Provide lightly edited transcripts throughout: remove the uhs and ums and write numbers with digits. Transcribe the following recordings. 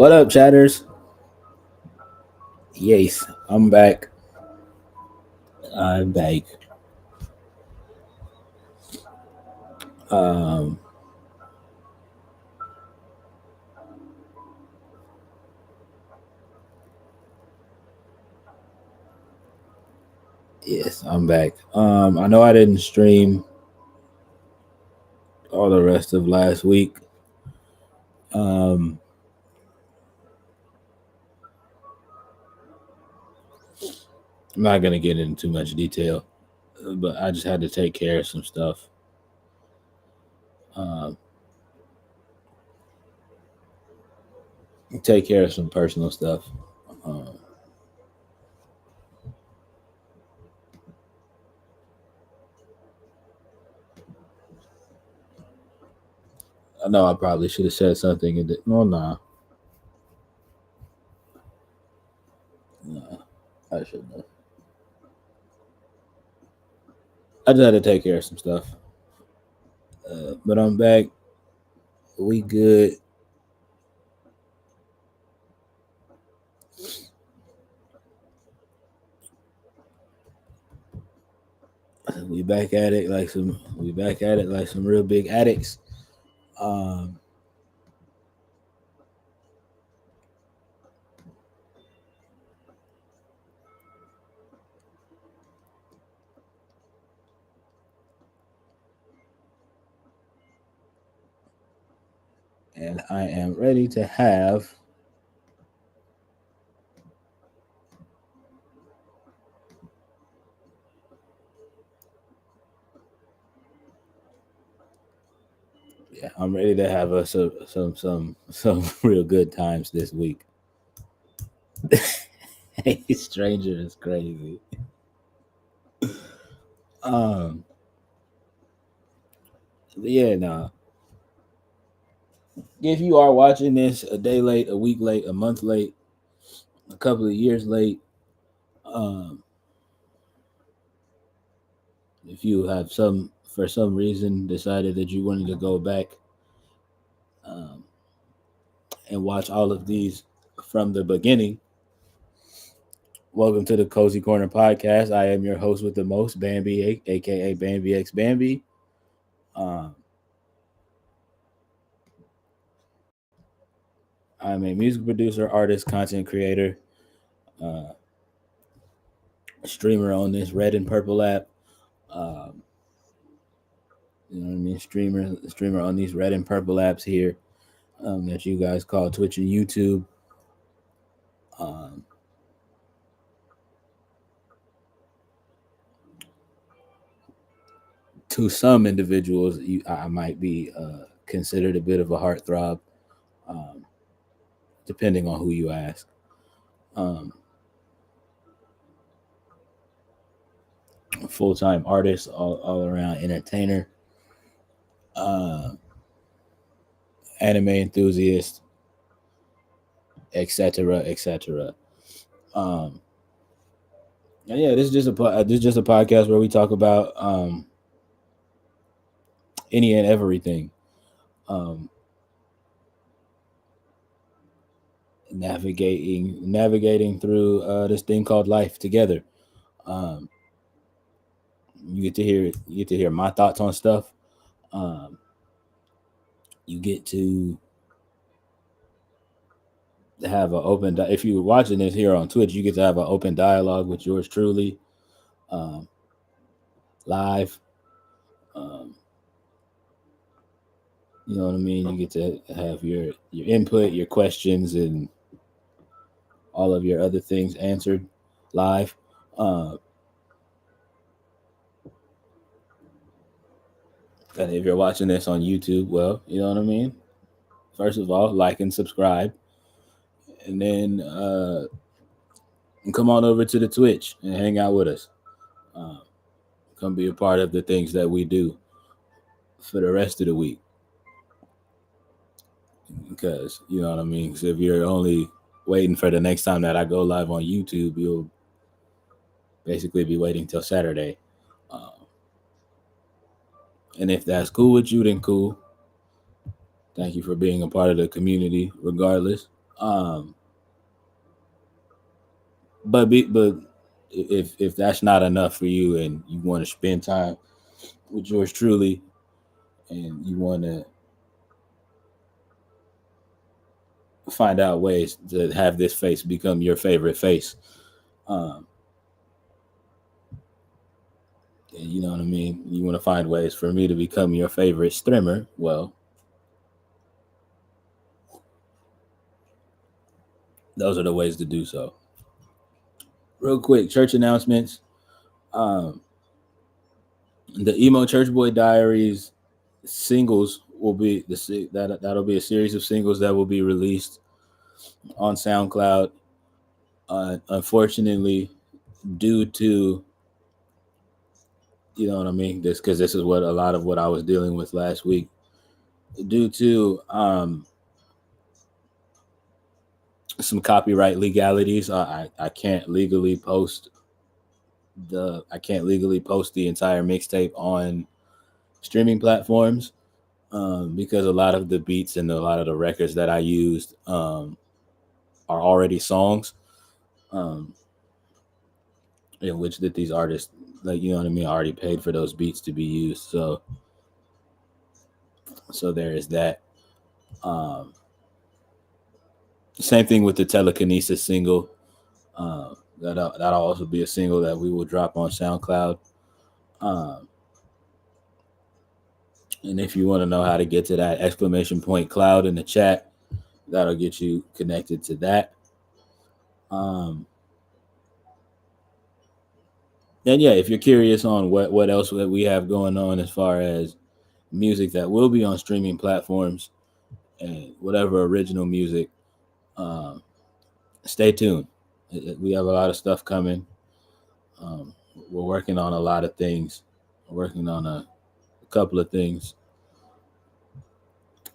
What up, chatters? Yes, I'm back. I'm back. Um, yes, I'm back. I know I didn't stream all the rest of last week. Um, I'm not gonna get into too much detail, but I just had to take care of some stuff. Um, take care of some personal stuff. Um, I know I probably should have said something. No, nah, nah, I shouldn't have. I just had to take care of some stuff. But I'm back. We good. We back at it like some. We back at it like some real big addicts. Um, and I am ready to have. Yeah, I'm ready to have us some real good times this week. Hey, stranger is crazy. Um, yeah, no. If you are watching this a day late, a week late, a month late, a couple of years late, um, if you have for some reason decided that you wanted to go back um, and watch all of these from the beginning, welcome to the Cozy Corner podcast. I am your host with the most, Bambi, aka Bambi X Bambi. Um, I'm a music producer, artist, content creator, uh, streamer on this red and purple app. Um, you know what I mean? Streamer on these red and purple apps here that you guys call Twitch and YouTube. Um, to some individuals, I might be considered a bit of a heartthrob, um, depending on who you ask. Um, Full time artist, all around entertainer, uh, anime enthusiast, etc., etc. Um, and yeah, this is just a podcast where we talk about any and everything. Um, navigating through this thing called life together. Um, you get to hear my thoughts on stuff. Um, you get to have an open. If you're watching this here on Twitch, you get to have an open dialogue with yours truly, um, live. Um, you know what I mean? You get to have your input, your questions, and all of your other things answered live. Uh, and if you're watching this on YouTube, well, you know what I mean? First of all, like and subscribe. And then come on over to the Twitch and hang out with us. Uh, come be a part of the things that we do for the rest of the week. Because, you know what I mean? Because if you're only waiting for the next time that I go live on YouTube, you'll basically be waiting till Saturday. And if that's cool with you, then cool. Thank you for being a part of the community, regardless. Um, but if that's not enough for you, and you want to spend time with yours truly, and you want to find out ways to have this face become your favorite face, um, and you know what I mean. You want to find ways for me to become your favorite streamer. Well, those are the ways to do so. Real quick, church announcements. Um, the Emo Church Boy Diaries singles will be that'll be a series of singles that will be released on SoundCloud. Unfortunately, due to, you know what I mean, this is what a lot of what I was dealing with last week. Due to some copyright legalities, I can't legally post the entire mixtape on streaming platforms, because a lot of the beats and a lot of the records that I used are already songs, um, in which that these artists, like, you know what I mean, already paid for those beats to be used. So there is that. Um, Same thing with the Telekinesis single. That'll also be a single that we will drop on SoundCloud. Um, and if you want to know how to get to that !cloud in the chat, that'll get you connected to that. And yeah, if you're curious on what else that we have going on as far as music that will be on streaming platforms and whatever original music, um, stay tuned. We have a lot of stuff coming. Um, we're working on a lot of things. We're working on a couple of things,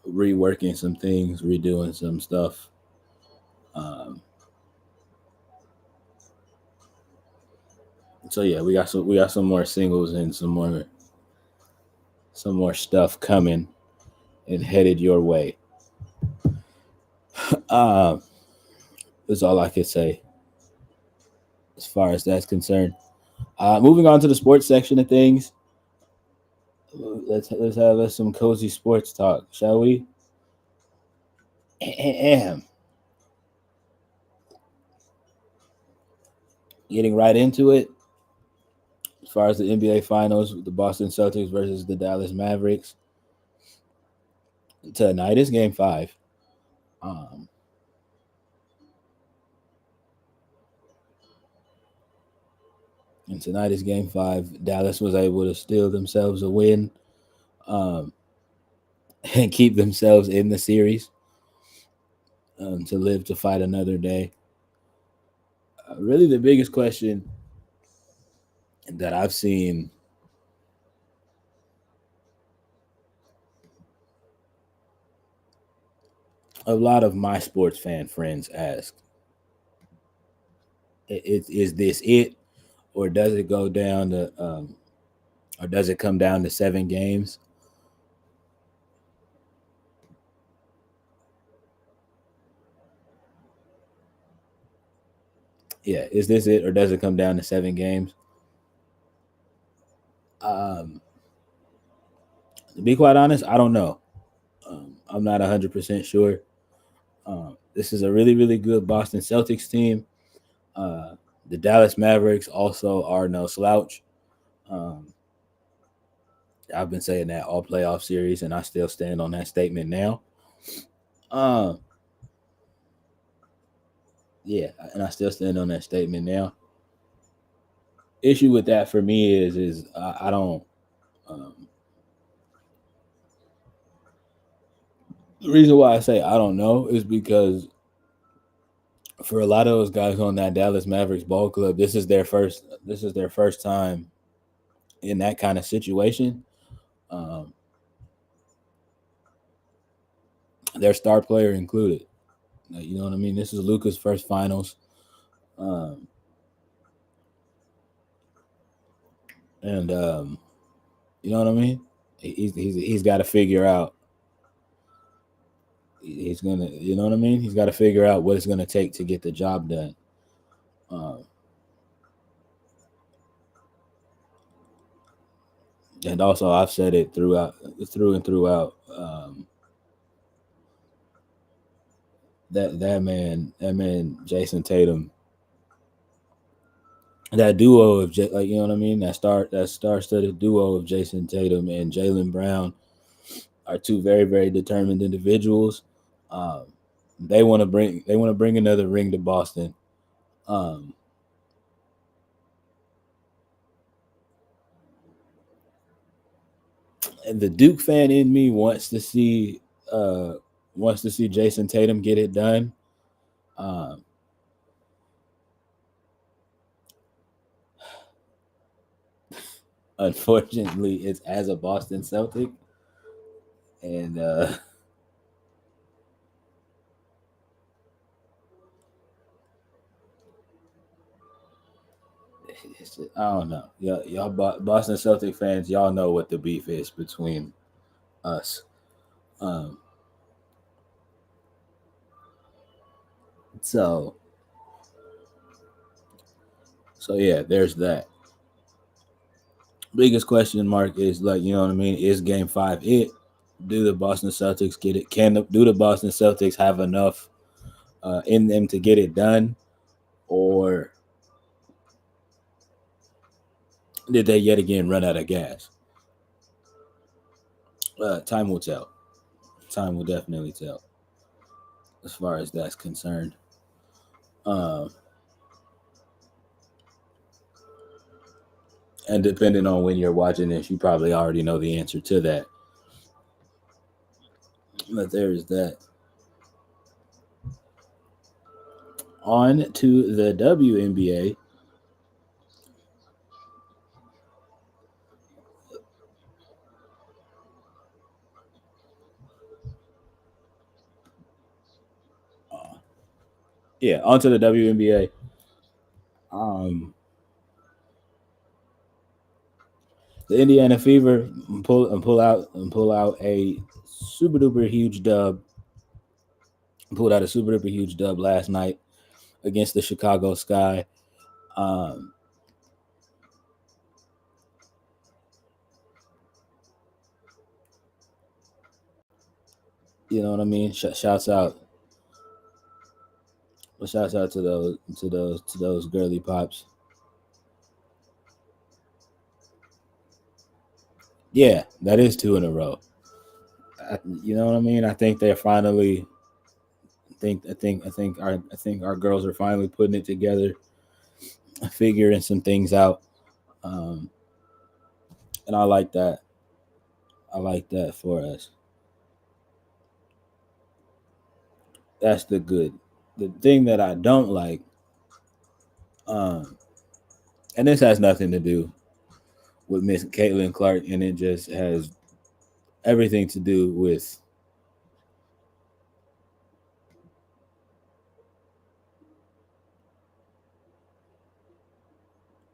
reworking some things, redoing some stuff. Um, so yeah, we got some more singles and some more stuff coming and headed your way. Uh, that's all I could say as far as that's concerned. Moving on to the sports section of things, let's have some cozy sports talk, shall we? Getting right into it. As far as the NBA Finals, the Boston Celtics versus the Dallas Mavericks. Tonight is Game 5. Um, and tonight is Game 5. Dallas was able to steal themselves a win, um, and keep themselves in the series, to live to fight another day. Really, the biggest question that I've seen a lot of my sports fan friends ask, is this it, or does it go down to, or does it come down to 7 games? Yeah, is this it, or does it come down to 7 games? Um, to be quite honest, I don't know. I'm not 100% sure. This is a really, really good Boston Celtics team. The Dallas Mavericks also are no slouch. Um, I've been saying that all playoff series, and I still stand on that statement now. Yeah, and I still stand on that statement now. Issue with that for me is I don't. Um, the reason why I say I don't know is because for a lot of those guys on that Dallas Mavericks ball club, this is their first. This is their first time in that kind of situation. Um, their star player included. You know what I mean? This is Luka's first finals. Um, and you know what I mean? He's got to figure out. He's gonna, you know what I mean? He's got to figure out what it's gonna take to get the job done. Um, and also, I've said it through and throughout. That man, Jason Tatum, that duo of like you know what I mean, that star-studded duo of Jason Tatum and Jaylen Brown are two very, very determined individuals. Um, they want to bring another ring to Boston. Um, and the Duke fan in me wants to see Jason Tatum get it done. Um, Unfortunately, it's as a Boston Celtic, and I don't know. Y'all Boston Celtic fans, y'all know what the beef is between us. Um, so so yeah, there's that. Biggest question mark is like you know what I mean. Is Game 5 it? Do the Boston Celtics get it? Do the Boston Celtics have enough in them to get it done, or did they yet again run out of gas? Time will tell. Time will definitely tell as far as that's concerned. Um, and depending on when you're watching this, you probably already know the answer to that. But there's that. On to the WNBA. Yeah, on to the WNBA. Um, the Indiana Fever pull out a super duper huge dub. Pulled out a super duper huge dub last night against the Chicago Sky. Um, you know what I mean? Shouts out to those girly pops. Yeah, that is two in a row. You know what I mean? I think they're finally. I think our girls are finally putting it together, figuring some things out, um, and I like that. I like that for us. That's the good. The thing that I don't like, um, and this has nothing to do with Miss Caitlin Clark, and it just has everything to do with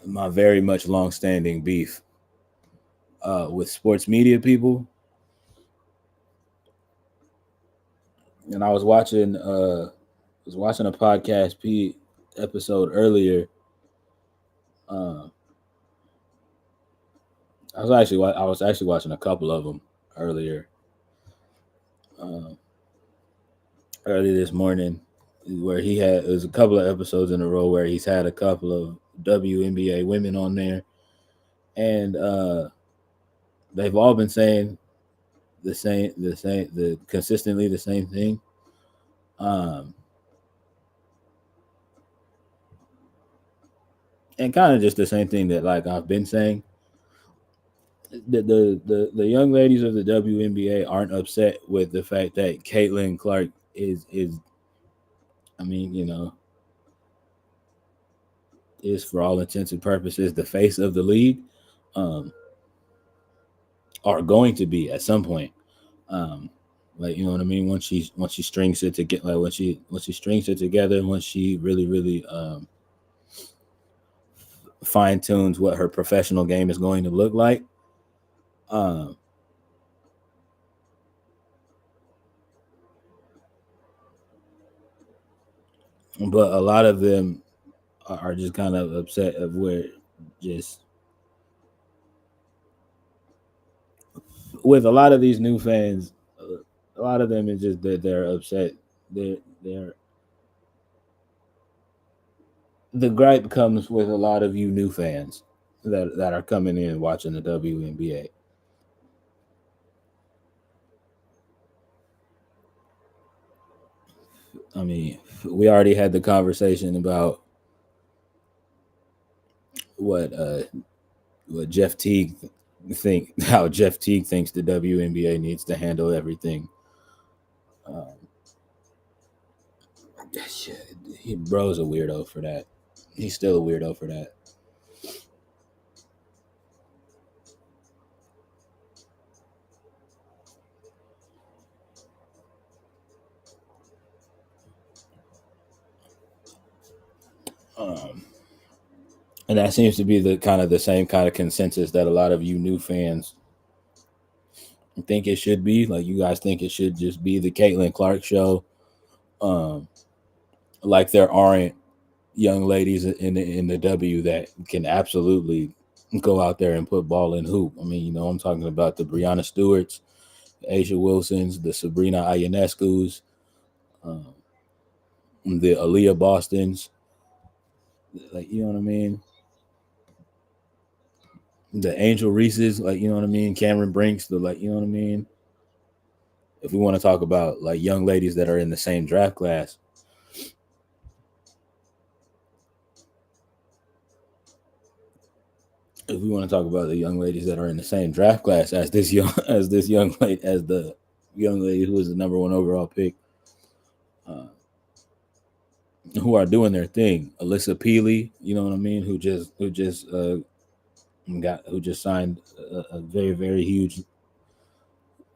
my very much long-standing beef with sports media people. And I was watching a podcast Pete episode earlier. Uh, I was actually watching a couple of them earlier. Uh, early this morning where it was a couple of episodes in a row where he's had a couple of WNBA women on there, and they've all been saying the consistently the same thing. Um, and kind of just the same thing that like I've been saying. The young ladies of the WNBA aren't upset with the fact that Caitlin Clark is I mean, is for all intents and purposes the face of the league, um, are going to be at some point. Um, like you know what I mean. Once she strings it to get like once she strings it together, once she really fine tunes what her professional game is going to look like. Um, but a lot of them are just kind of upset of where just with a lot of these new fans, a lot of them is just that they're upset. They're the gripe comes with a lot of you new fans that are coming in watching the WNBA. I mean, we already had the conversation about what uh what Jeff Teague think how Jeff Teague thinks the WNBA needs to handle everything. Um, bro's a weirdo for that. He's still a weirdo for that. Um, and that seems to be the same kind of consensus that a lot of you new fans think it should be. Like you guys think it should just be the Caitlin Clark show. Um, like there aren't young ladies in the W that can absolutely go out there and put ball in hoop. I mean, I'm talking about the Brianna Stewarts, the Asia Wilsons, the Sabrina Ionescu's, um, the Aaliyah Bostons. Like, you know what I mean? The Angel Reese's, like, you know what I mean? Cameron Brinks, you know what I mean? If we want to talk about like young ladies that are in the same draft class, if we want to talk about the young ladies that are in the same draft class as this young as the young lady who was the number one overall pick, uh, who are doing their thing. Alyssa Peely, you know what I mean, who just signed a very very huge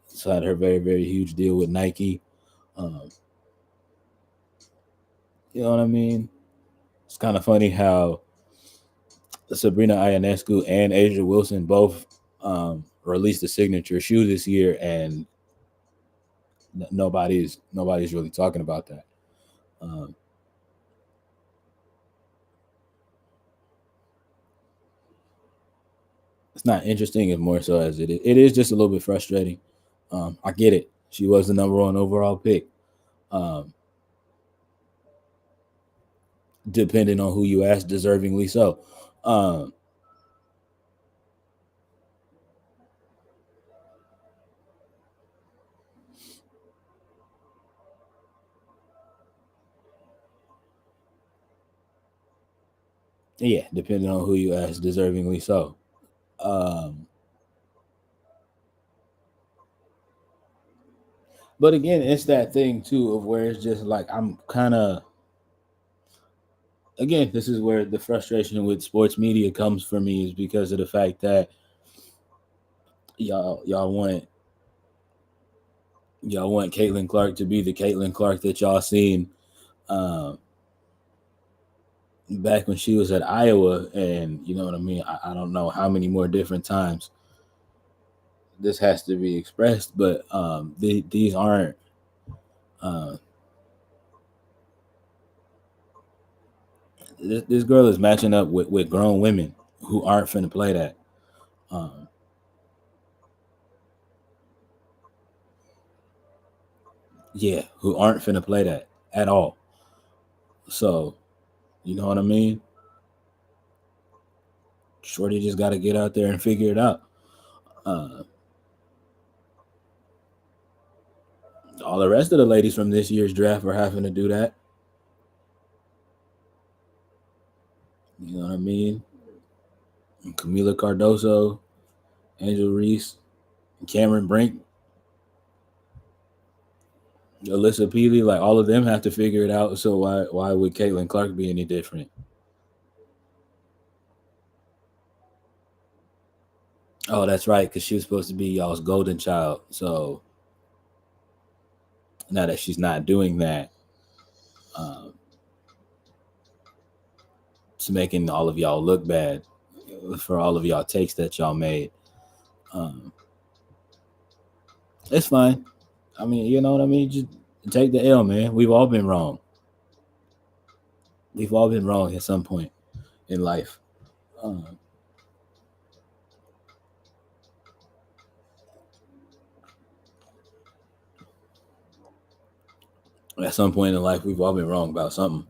signed her very very huge deal with Nike. Um, you know what I mean? It's kind of funny how Sabrina Ionescu and Asia Wilson both released a signature shoe this year, and nobody's really talking about that. Um, it's not interesting, it's more so as it is just a little bit frustrating. I get it. She was the number one overall pick. Um, Depending on who you ask, deservingly so. Um, yeah, depending on who you ask, deservingly so. Um, but again, it's that thing too of where it's just like I'm kind of again, this is where the frustration with sports media comes for me is because of the fact that y'all want Caitlin Clark to be the Caitlin Clark that y'all seen um, back when she was at Iowa, and you know what I mean. I don't know how many more different times this has to be expressed, but these aren't. Uh, this girl is matching up with grown women who aren't finna play that. Um, Yeah, who aren't finna play that at all. So, you know what I mean? Shorty just got to get out there and figure it out. Uh, all the rest of the ladies from this year's draft are having to do that. You know what I mean? Camila Cardoso, Angel Reese, Cameron Brink, Alyssa Peely, like all of them have to figure it out. So why would Caitlin Clark be any different? Oh, that's right, because she was supposed to be y'all's golden child. So now that she's not doing that, um, it's making all of y'all look bad for all of y'all takes that y'all made. Um, it's fine. I mean, you know what I mean? Just take the L, man. We've all been wrong. We've all been wrong at some point in life. Um, at some point in life, we've all been wrong about something.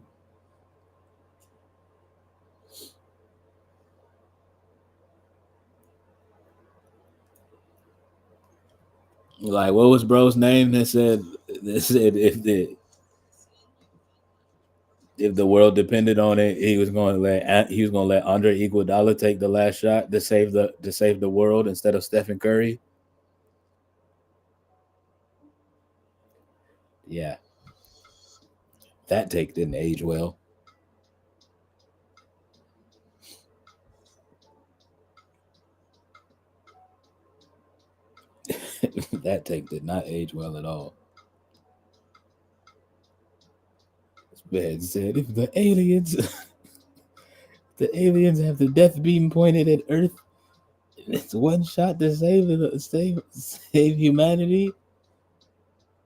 Like, what was bro's name that said if the world depended on it, he was going to let Andre Iguodala take the last shot to save the world instead of Stephen Curry. Yeah, that take didn't age well. That take did not age well at all. Man said if the aliens have the death beam pointed at Earth, it's one shot to save humanity.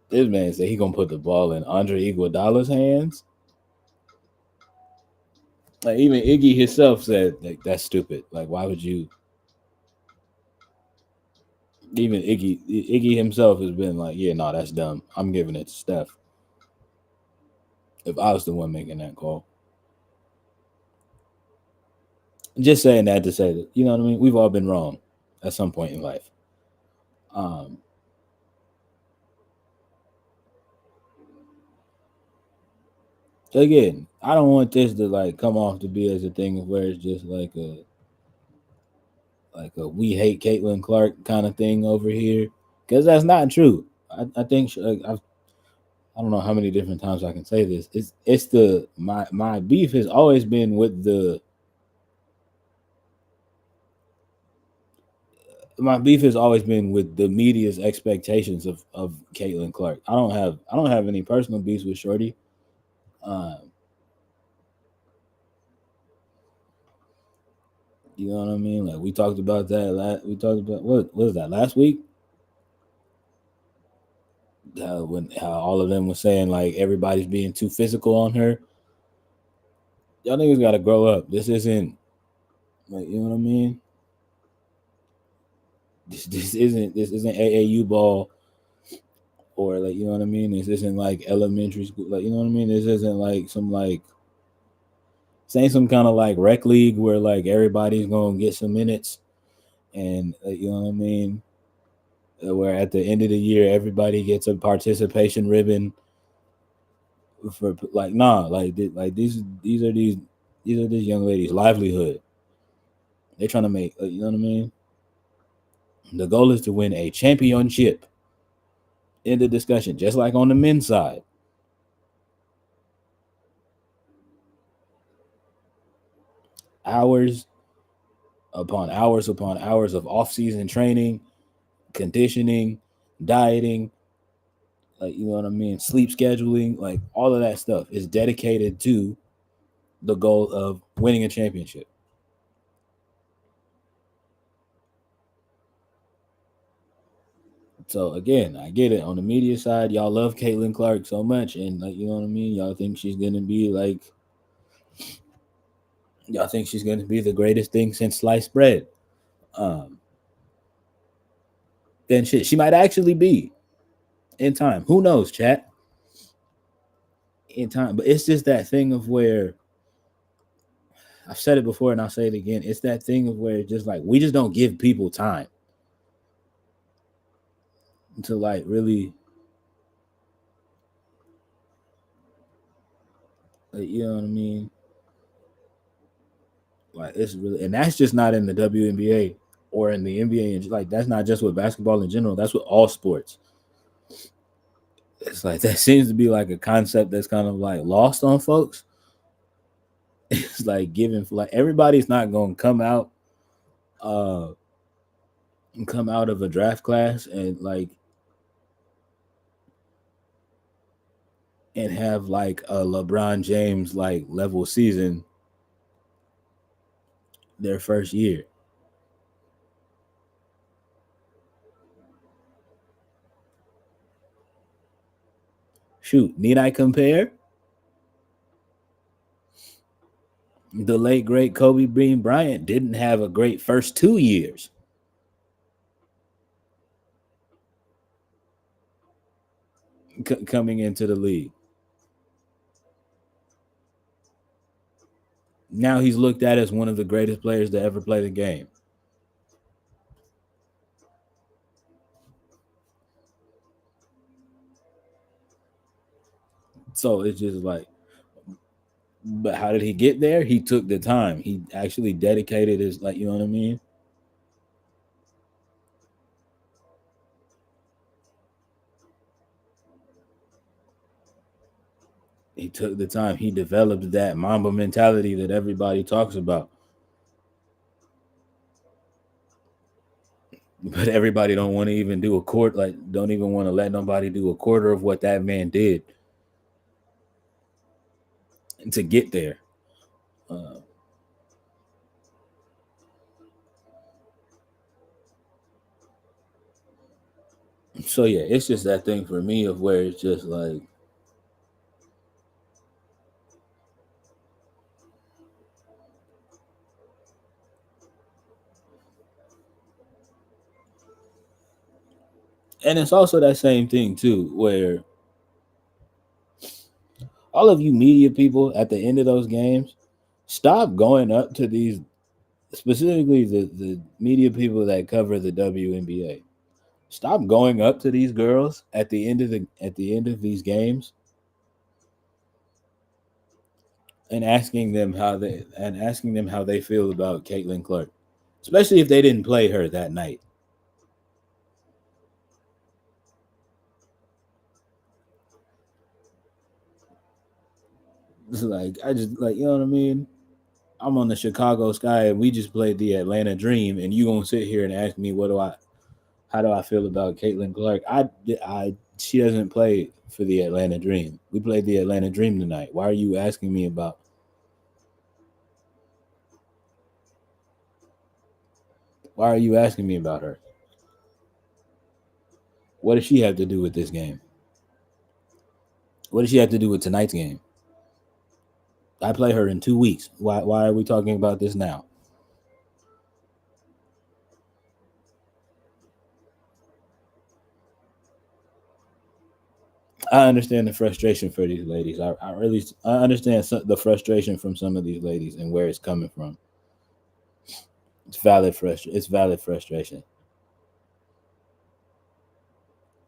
This man said he gonna put the ball in Andre Iguodala's hands. Like even Iggy himself said, like that's stupid. Like why would you? Even Iggy himself has been like, yeah, no, that's dumb. I'm giving it to Steph. If I was the one making that call, just saying that to say that, you know what I mean. We've all been wrong at some point in life. Um, again, I don't want this to like come off to be as a thing where it's just like a we hate Caitlin Clark kind of thing over here, because that's not true. I think I don't know how many different times I can say this. It's the my beef has always been with the my beef has always been with the media's expectations of Caitlin Clark. I don't have any personal beefs with Shorty. Um, you know what I mean? Like we talked about that. We talked about what was that last week? How all of them were saying like everybody's being too physical on her. Y'all niggas got to grow up. This isn't like you know what I mean. This isn't AAU ball or like you know what I mean. This isn't like elementary school. Like you know what I mean. This isn't like some like saying some kind of like rec league where like everybody's gonna get some minutes and you know what I mean. Where at the end of the year everybody gets a participation ribbon for like nah like these are these young ladies' livelihood. They're trying to make you know what I mean. The goal is to win a championship. In the discussion, just like on the men's side. Hours upon hours of off-season training, conditioning, dieting, like you know what I mean, sleep scheduling, like all of that stuff is dedicated to the goal of winning a championship. So again, I get it. On the media side, y'all love Caitlin Clark so much, and like you know what I mean, y'all think she's gonna be the greatest thing since sliced bread. Um, then shit, she might actually be in time. Who knows, chat? in time. But it's just that thing of where I've said it before and I'll say it again. It's that thing of where just like we just don't give people time to like really, like, you know what I mean? Like it's really, and that's just not in the WNBA or in the NBA, and like that's not just with basketball in general. That's with all sports. It's like that seems to be like a concept that's kind of like lost on folks. It's like giving, like everybody's not going to uh come out of a draft class and like and have like a LeBron James like level season their first year. Shoot, need I compare? The late great Kobe Bean Bryant didn't have a great first 2 years coming into the league. Now he's looked at as one of the greatest players to ever play the game. So it's just like, but how did he get there? He took the time. He actually dedicated his, like, you know what I mean? He took the time. He developed that Mamba mentality that everybody talks about. But everybody don't want to even do a quarter, like don't even want to let nobody do a quarter of what that man did to get there. Uh, so yeah, it's just that thing for me of where it's just like, and it's also that same thing too, where all of you media people at the end of those games, stop going up to these, specifically the media people that cover the WNBA. Stop going up to these girls at the end of these games and asking them how they feel about Caitlin Clark, especially if they didn't play her that night. It's like I just, like, you know what I mean. I'm on the Chicago Sky and we just played the Atlanta Dream, and you gonna sit here and ask me how do I feel about Caitlin Clark? I She doesn't play for the Atlanta Dream. We played the Atlanta Dream tonight. Why are you asking me about? Why are you asking me about her? What does she have to do with this game? What does she have to do with tonight's game? I play her in 2 weeks. Why are we talking about this now? I understand the frustration for these ladies. I really I understand the frustration from some of these ladies and where it's coming from. It's valid frustration. It's valid frustration.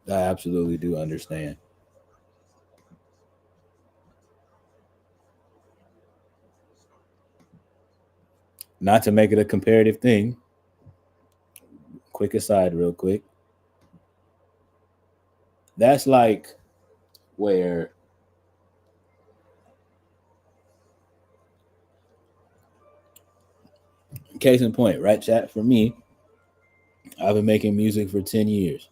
I absolutely do understand. Not to make it a comparative thing. Quick aside, real quick. That's like where, case in point, right, chat? For me, I've been making music for 10 years.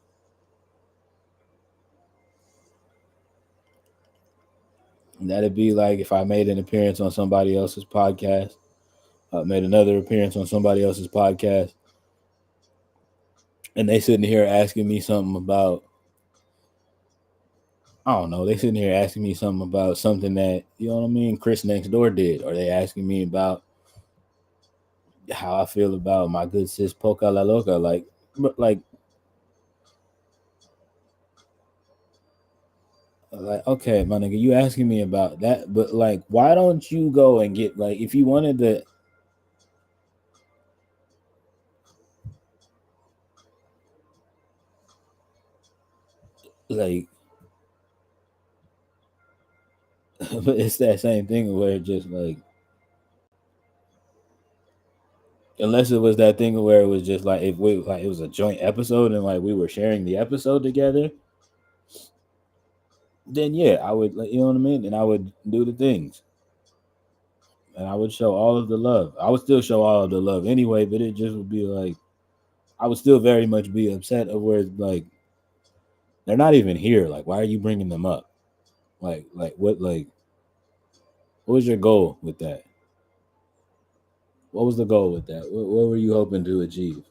And that'd be like if I made an appearance on somebody else's podcast, made another appearance on somebody else's podcast, and they sitting here asking me something about, I don't know, they sitting here asking me something about something that, you know what I mean, Chris next door did, or they asking me about how I feel about my good sis Poca La Loca, like Like, okay, my nigga, you asking me about that, but like, why don't you go and get like, if you wanted to, like, but it's that same thing where it just like, unless it was that thing where it was just like, if we like, it was a joint episode and like we were sharing the episode together, then yeah, I would, like, you know what I mean, and I would do the things, and I would show all of the love. I would still show all of the love anyway, but it just would be like, I would still very much be upset of where it's like they're not even here. Like, why are you bringing them up? What was your goal with that? What was the goal with that? What were you hoping to achieve?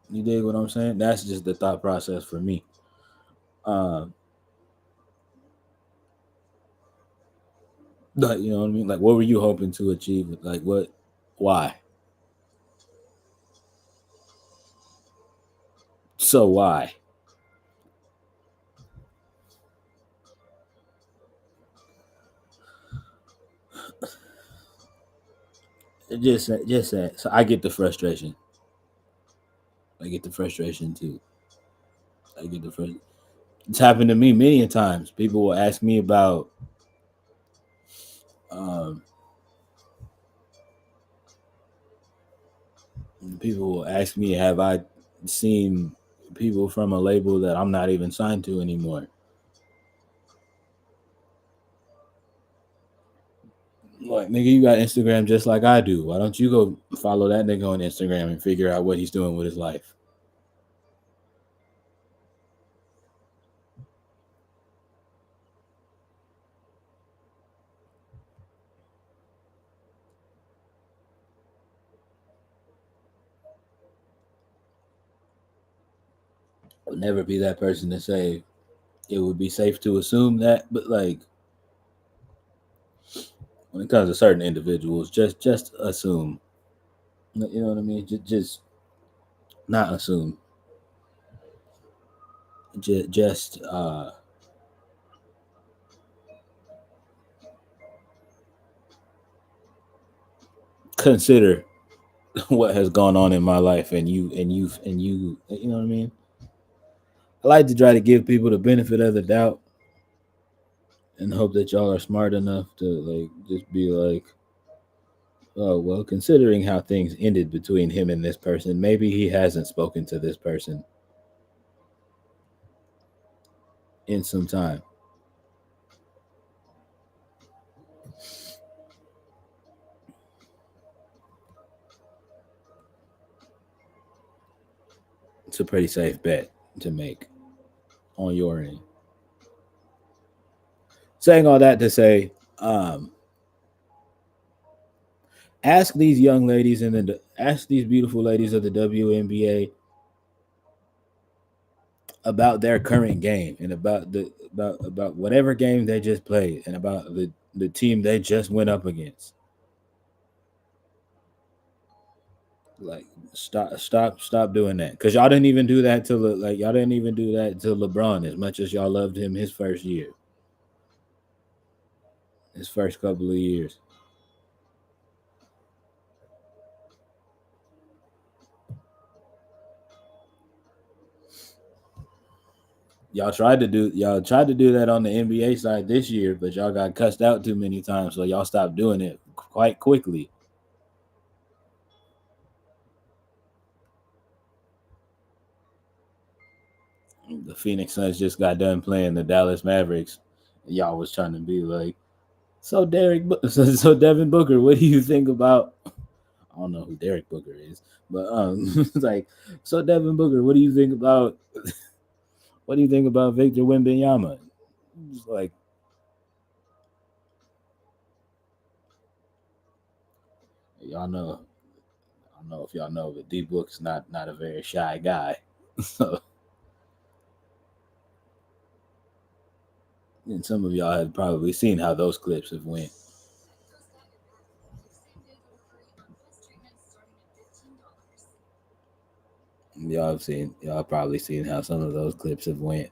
You dig what I'm saying? That's just the thought process for me. Um, like, you know what I mean? Like, what were you hoping to achieve? Like, what? Why? So why? Just that. So I get the frustration. I get the frustration too. I get the frustration. It's happened to me many times. People will ask me about. Um, People will ask me, have I seen people from a label that I'm not even signed to anymore? Like, nigga, you got Instagram just like I do. Why don't you go follow that nigga on Instagram and figure out what he's doing with his life? I'll never be that person to say it would be safe to assume that, but like when it comes to certain individuals, just assume. You know what I mean? Just not assume. Just consider what has gone on in my life, and you know what I mean? I like to try to give people the benefit of the doubt and hope that y'all are smart enough to like just be like, oh well, considering how things ended between him and this person, maybe he hasn't spoken to this person in some time. It's a pretty safe bet to make on your end. Saying all that to say, um, ask these young ladies and then ask these beautiful ladies of the WNBA about their current game and about whatever game they just played and about the team they just went up against. Like, stop doing that, because y'all didn't even do that to like y'all didn't even do that to LeBron as much as y'all loved him his first year, his first couple of years. Y'all tried to do that on the NBA side this year, but y'all got cussed out too many times, so y'all stopped doing it quite quickly. The Phoenix Suns just got done playing the Dallas Mavericks. Y'all was trying to be like, so Devin Booker, what do you think about? I don't know who Derek Booker is, but it's like, so Devin Booker, what do you think about Victor Wembanyama? It's like, y'all know, I don't know if y'all know, but D Book's not a very shy guy. So, and some of y'all have probably seen how those clips have went. y'all probably seen how some of those clips have went.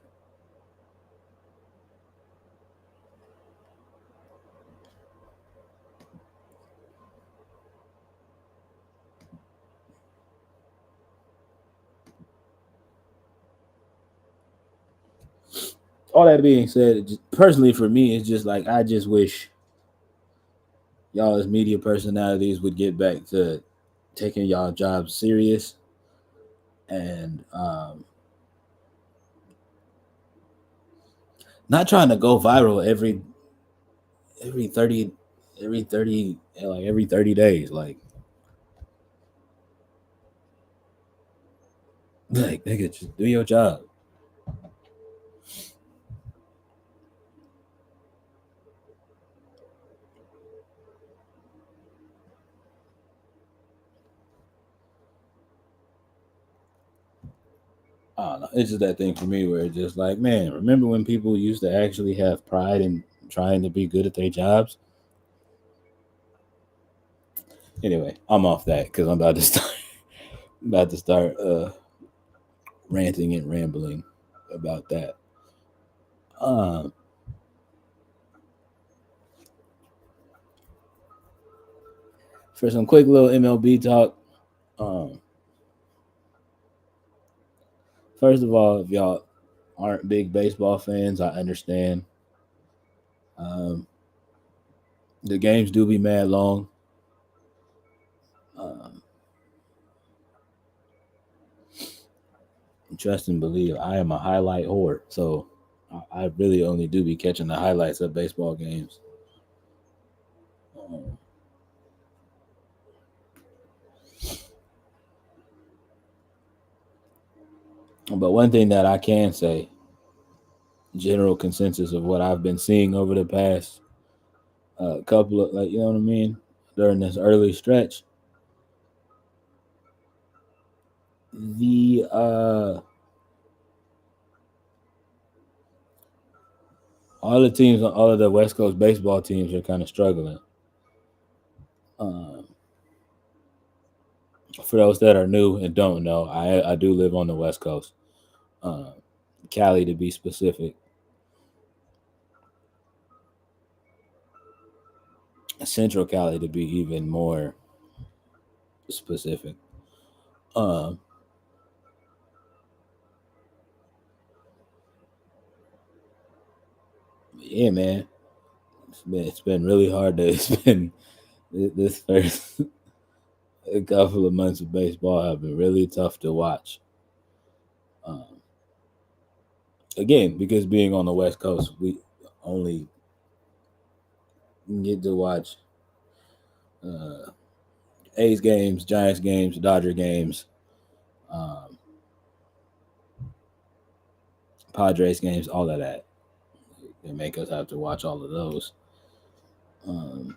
All that being said, personally for me, it's just like I just wish y'all as media personalities would get back to taking y'all jobs serious and not trying to go viral every 30 every 30 days like nigga, just do your job. I don't know. It's just that thing for me where it's just like, man, remember when people used to actually have pride in trying to be good at their jobs? Anyway, I'm off that because I'm about to start ranting and rambling about that. Um, for some quick little MLB talk. Um, First of all, if y'all aren't big baseball fans, I understand. Um, the games do be mad long. Um, Trust and believe, I am a highlight whore, so I really only do be catching the highlights of baseball games. Um, but one thing that I can say, general consensus of what I've been seeing over the past couple of, like, you know what I mean, during this early stretch, the all of the West Coast baseball teams are kind of struggling. Um, for those that are new and don't know, I do live on the West Coast, uh, Cali to be specific. Central Cali to be even more specific. Um, yeah, man, it's been really hard to it's been this first a couple of months of baseball have been really tough to watch. Um, Again, because being on the West Coast, we only get to watch uh, A's games, Giants games, Dodger games, um, Padres games, all of that. They make us have to watch all of those. Um,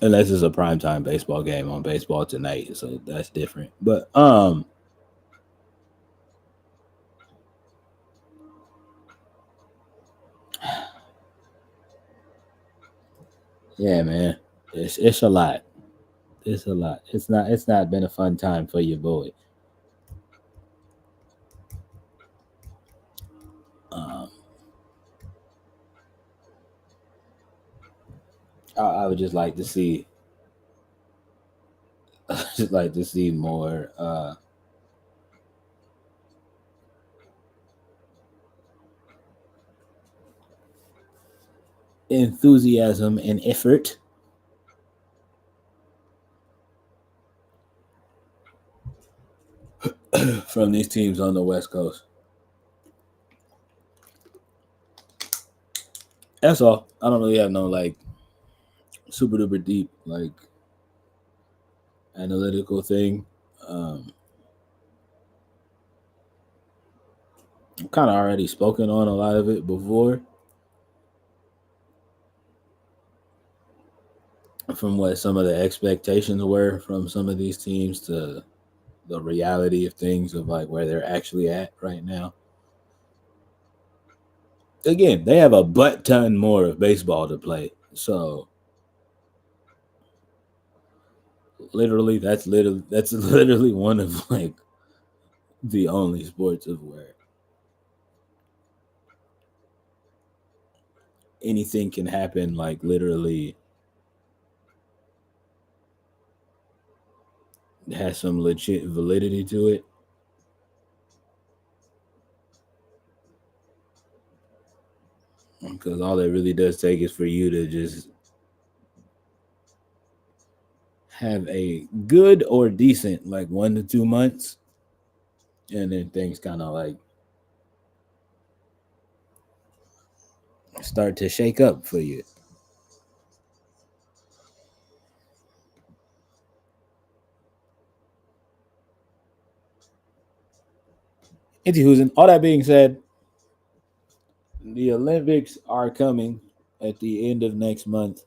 Unless it's a primetime baseball game on Baseball Tonight, so that's different. But yeah, man, it's a lot. It's a lot. It's not been a fun time for your boy. Um, I would just like to see just like to see more enthusiasm and effort from these teams on the West Coast. That's all. I don't really have no like super duper deep like analytical thing. Um, I've kind of already spoken on a lot of it before. From what some of the expectations were from some of these teams to the reality of things of like where they're actually at right now. Again, they have a butt ton more of baseball to play. So that's literally one of like the only sports of where anything can happen, like literally has some legit validity to it. Because all it really does take is for you to just have a good or decent like 1 to 2 months, and then things kind of like start to shake up for you. Anywho's, all that being said, the Olympics are coming at the end of next month.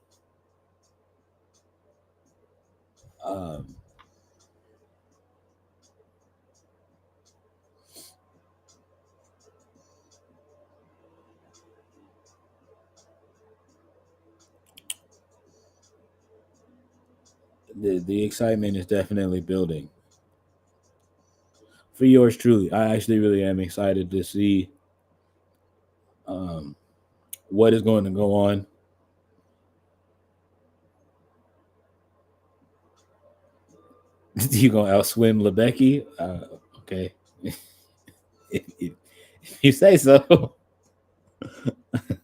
Um, the excitement is definitely building for yours truly. I actually really am excited to see um, what is going to go on. You gonna outswim Lebecky? Okay, if you say so. I'm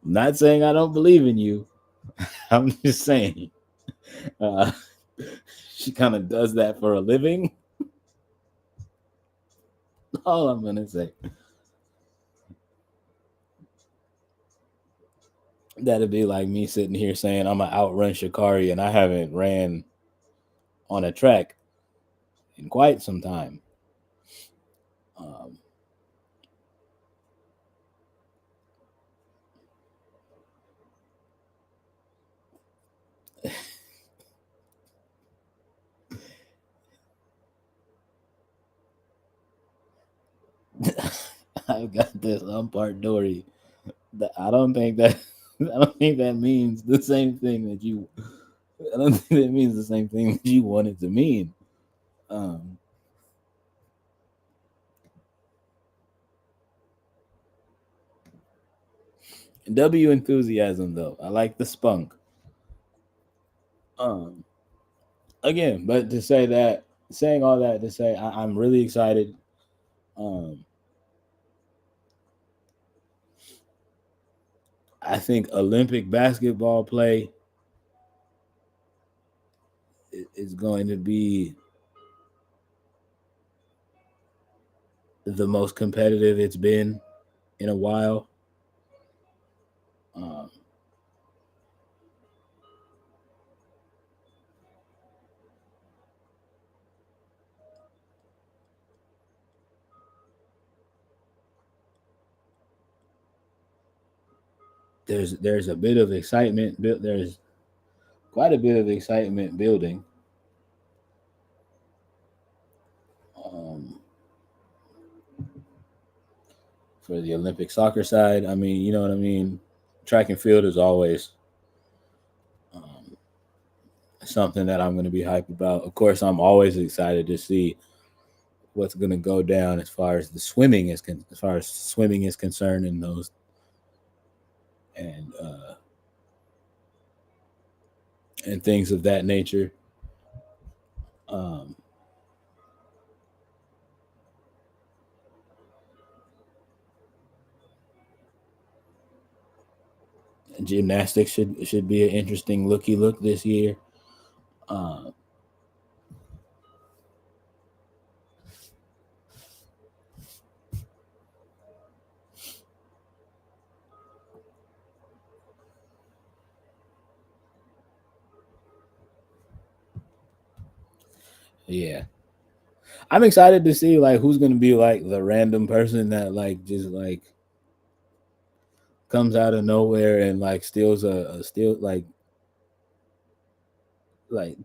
not saying I don't believe in you. I'm just saying uh, she kind of does that for a living. All I'm gonna say. That'd be like me sitting here saying I'm gonna outrun Shikari, and I haven't ran on a track in quite some time. Um, I've got this part Dory. I don't think that I don't think that means the same thing that you. I don't think that means the same thing that you want it to mean. Um, W enthusiasm though. I like the spunk. Um, Again, but to say that, saying all that to say, I'm really excited. Um, I think Olympic basketball play is going to be the most competitive it's been in a while. Um, there's a bit of excitement. There's quite a bit of excitement building. Um, for the Olympic soccer side, I mean, you know what I mean. Track and field is always um, something that I'm going to be hyped about. Of course, I'm always excited to see what's going to go down as far as the swimming as far as swimming is concerned, and those and uh, and things of that nature. Um, Gymnastics should be an interesting looky look this year. Uh, yeah, I'm excited to see like who's gonna be like the random person that like just like comes out of nowhere and like steals a steal like like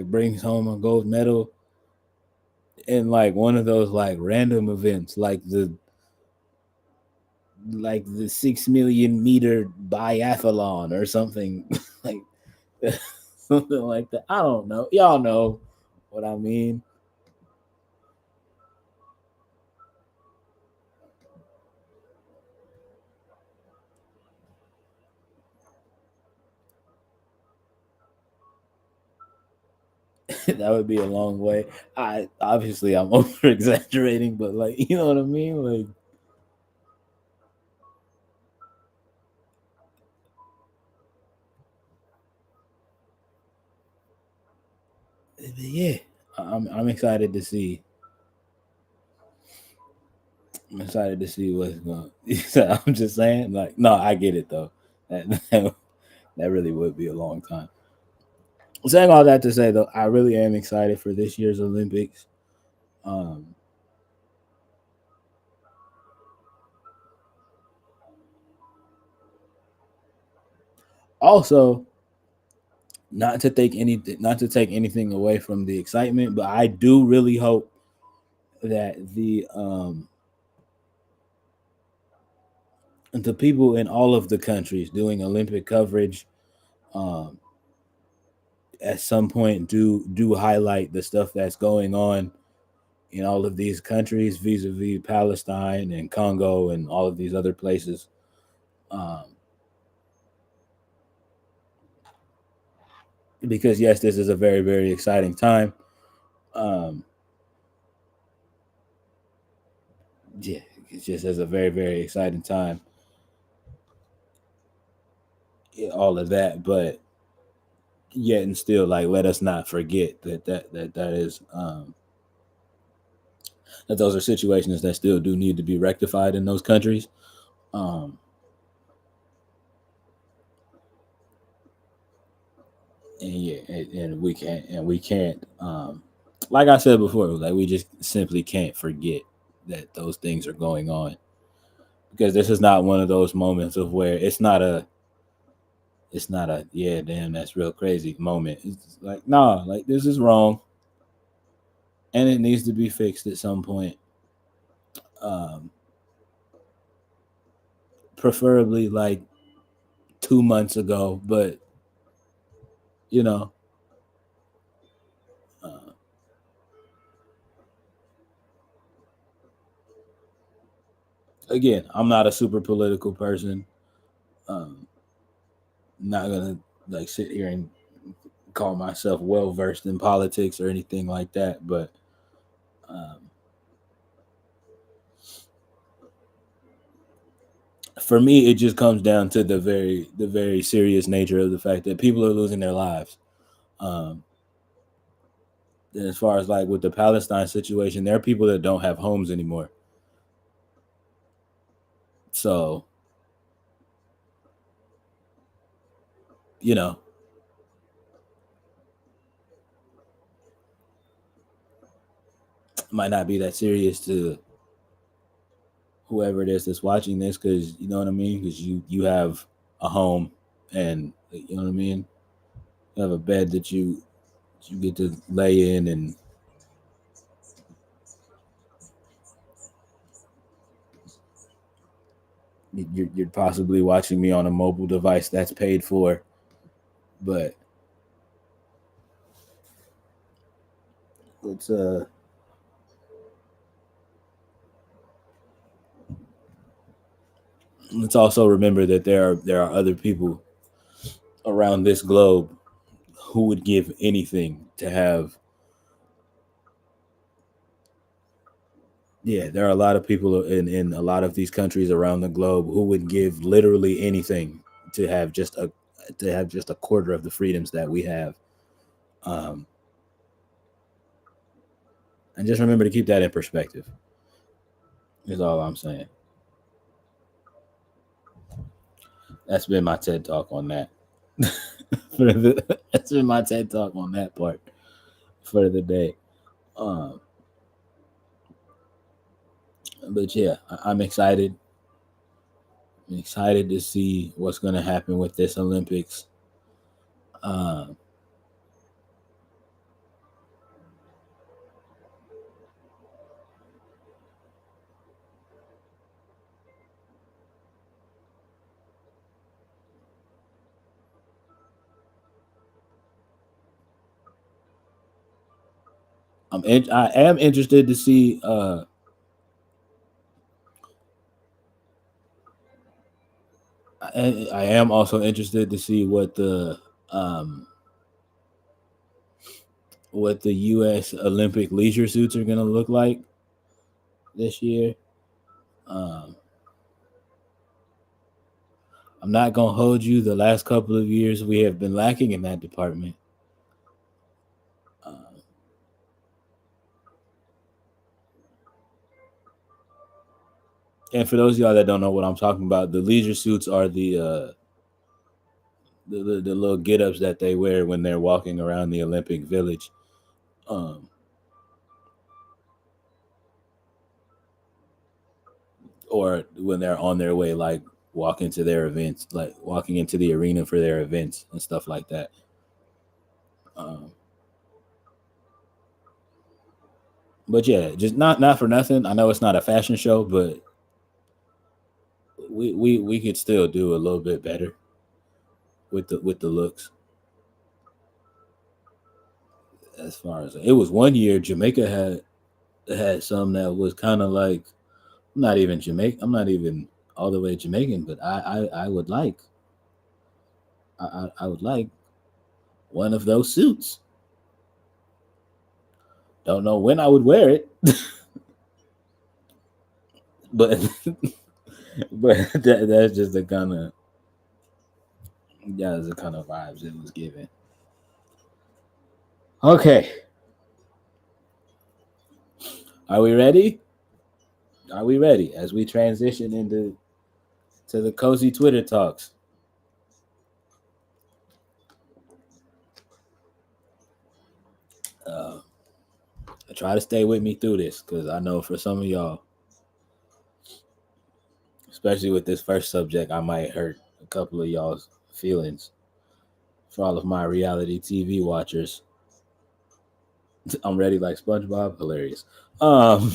brings home a gold medal in like one of those like random events like like the 6 million meter biathlon or something like something like that. I don't know. Y'all know what I mean. That would be a long way. I obviously I'm over exaggerating, but like you know what I mean. Like yeah, I'm excited to see. I'm excited to see what's going. I'm just saying, like, no, I get it though. That really would be a long time. Saying all that to say though, I really am excited for this year's Olympics. Um, Also, not to take anything away from the excitement, but I do really hope that the people in all of the countries doing Olympic coverage um, at some point do highlight the stuff that's going on in all of these countries vis-a-vis Palestine and Congo and all of these other places. Um, because yes, this is a very very exciting time. Um, yeah, it's just as a very very exciting time. All of that, but yet and still, like, let us not forget that is that those are situations that still do need to be rectified in those countries. Um, and yeah, and we can't like I said before, like we just simply can't forget that those things are going on because this is not one of those moments of where it's not a yeah damn that's real crazy moment. It's like nah, like this is wrong and it needs to be fixed at some point. Um, Preferably like 2 months ago, but you know, uh, again, I'm not a super political person. Um, not gonna like sit here and call myself well versed in politics or anything like that, but um, for me, it just comes down to the very serious nature of the fact that people are losing their lives. Um, and as far as like with the Palestine situation, there are people that don't have homes anymore. So you know, it might not be that serious to whoever it is that's watching this because you know what I mean. Because you have a home and you know what I mean. You have a bed that you get to lay in and you're possibly watching me on a mobile device that's paid for, but let's let's also remember that there are other people around this globe who would give anything to have. Yeah, there are a lot of people in a lot of these countries around the globe who would give literally anything to have just a quarter of the freedoms that we have. Um, and just remember to keep that in perspective. Is all I'm saying. That's been my TED talk on that. That's been my TED talk on that part for the day. Um, but yeah, I'm excited. I'm excited to see what's going to happen with this Olympics. Um, I am interested to see. I am also interested to see um, what the U.S. Olympic leisure suits are going to look like this year. Um, I'm not going to hold you. The last couple of years, we have been lacking in that department. Um, and for those of y'all that don't know what I'm talking about, the leisure suits are the little get ups that they wear when they're walking around the Olympic Village. Um, or when they're on their way, like walking to their events, like walking into the arena for their events and stuff like that. Um, but yeah, just not for nothing. I know it's not a fashion show, but we could still do a little bit better with the looks. As far as it was one year, Jamaica had some that was kind of like I'm not even Jamaican. I'm not even all the way Jamaican, but I would like I would like one of those suits. Don't know when I would wear it, but that's just the kind of that's the kind of vibes it was giving. Okay, are we ready? Are we ready as we transition into to the cozy Twitter talks? Uh, try to stay with me through this because I know for some of y'all, especially with this first subject, I might hurt a couple of y'all's feelings. For all of my reality TV watchers, I'm ready like SpongeBob. Hilarious. Um,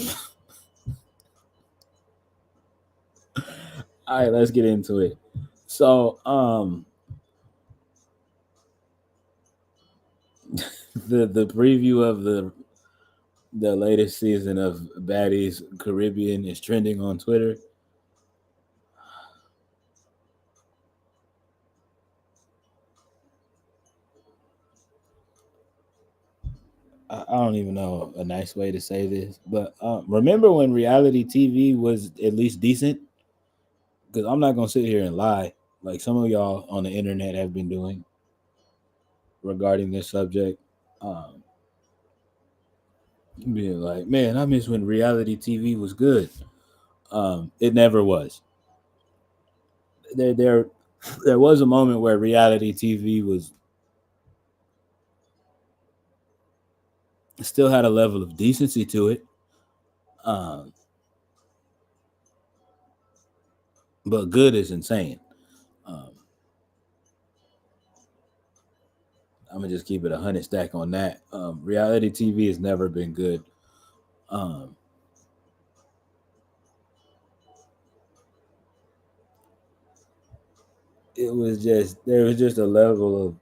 all right, let's get into it. So, the preview of the latest season of Baddies Caribbean is trending on Twitter. I don't even know a nice way to say this, but remember when reality TV was at least decent? Because I'm not gonna sit here and lie, like some of y'all on the internet have been doing regarding this subject. Um, being like, man, I miss when reality TV was good. It never was. There was a moment where reality TV was still had a level of decency to it, um, but good is insane. Um, I'm gonna just keep it 100 stack on that. Reality TV has never been good. Um, it was just there was just a level of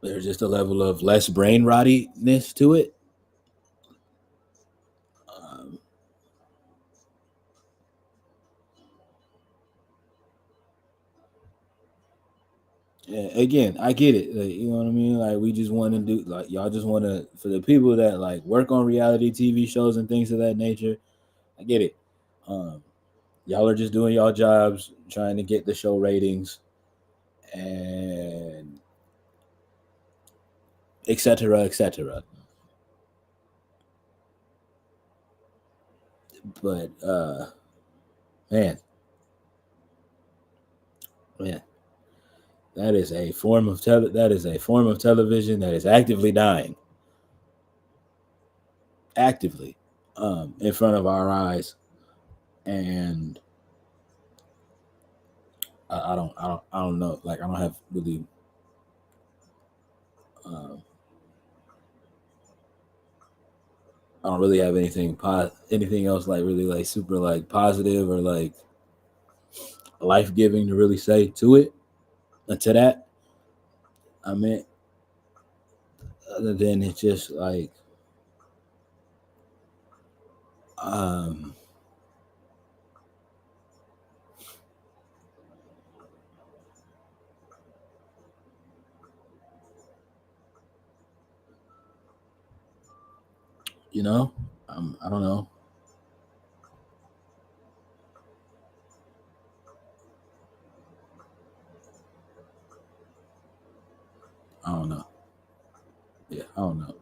there's just a level of less brain rottiness to it. Um, yeah, again, I get it. Like, you know what I mean? Like we just want to do like y'all just want to for the people that like work on reality TV shows and things of that nature. I get it. Um, y'all are just doing y'all jobs, trying to get the show ratings and etc. etc. But man, man, that is a form of television that is actively dying, actively, in front of our eyes, and I don't know. Like I don't have really, um, I don't really have anything else like really like super like positive or like life giving to really say to it to that. I mean, other than it's just like, um, you know, I don't know. I don't know. Yeah, I don't know.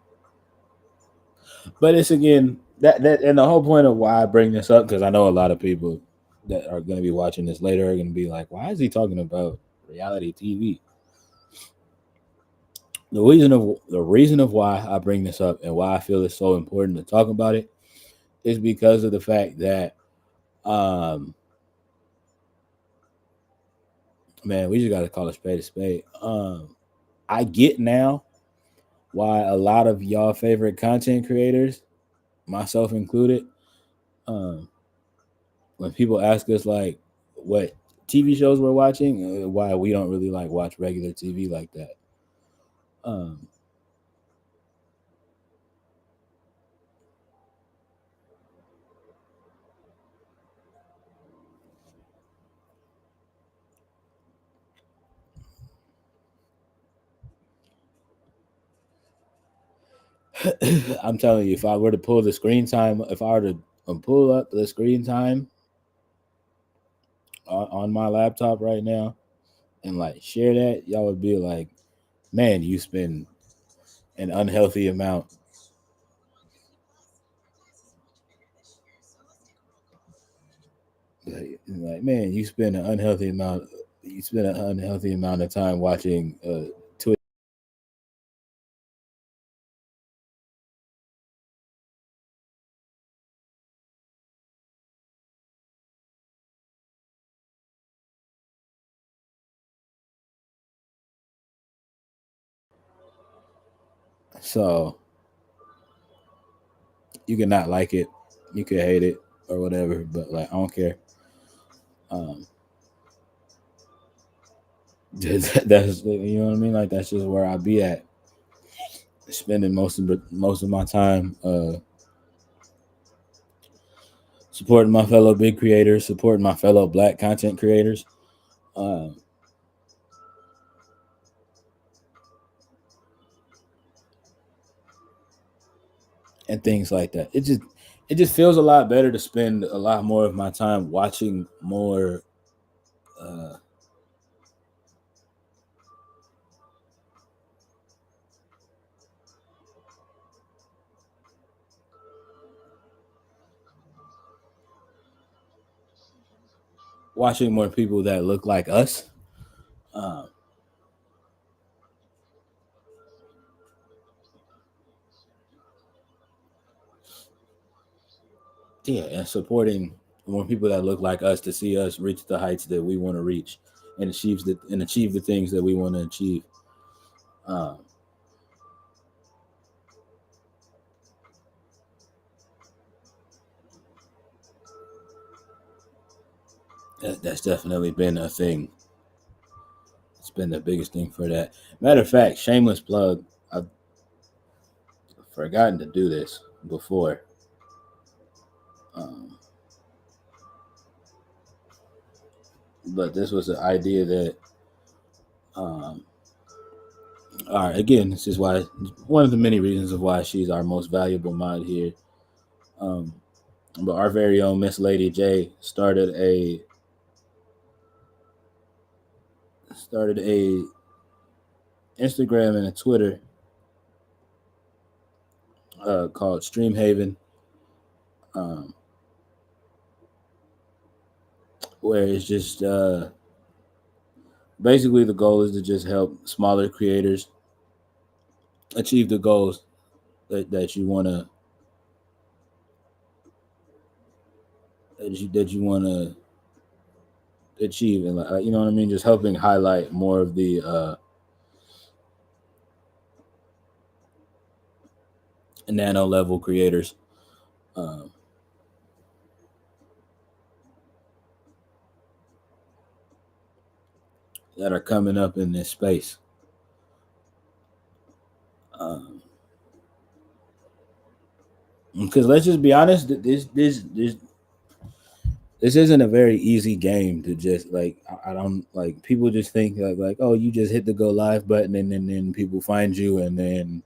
But it's again that and the whole point of why I bring this up, because I know a lot of people that are going to be watching this later are going to be like, why is he talking about reality TV? The reason of why I bring this up and why I feel it's so important to talk about it is because of the fact that, um man, we just got to call a spade a spade. I get now why a lot of y'all favorite content creators, myself included, um when people ask us like what TV shows we're watching, why we don't really like watch regular TV like that. Um, I'm telling you, if I were to pull the screen time, if I were to pull up the screen time on my laptop right now and like share that, y'all would be like, man, you spend an unhealthy amount. Like, man, you spend an unhealthy amount. You spend an unhealthy amount of time watching Twitch. So you can not like it, you can hate it or whatever, but like I don't care. Um, that's you know what I mean. Like that's just where I be at, spending most of my time supporting my fellow big creators, supporting my fellow Black content creators, um, and things like that. It just feels a lot better to spend a lot more of my time watching more. Uh, Watching more people that look like us. Um, yeah, and supporting more people that look like us to see us reach the heights that we want to reach and achieve the things that we want to achieve. Um, that's definitely been a thing. It's been the biggest thing for that. Matter of fact, shameless plug. I've forgotten to do this before, um, but this was an idea that. Um, all right, again, this is why one of the many reasons of why she's our most valuable mod here. Um, but our very own Miss Lady J started a Instagram and a Twitter called Streamhaven, um, where it's just basically the goal is to just help smaller creators achieve the goals that you want to that you want to achieve, and like you know what I mean, just helping highlight more of the nano level creators um, that are coming up in this space. Because let's just be honest, this isn't a very easy game to just like. I don't like people just think like oh you just hit the go live button and then people find you and then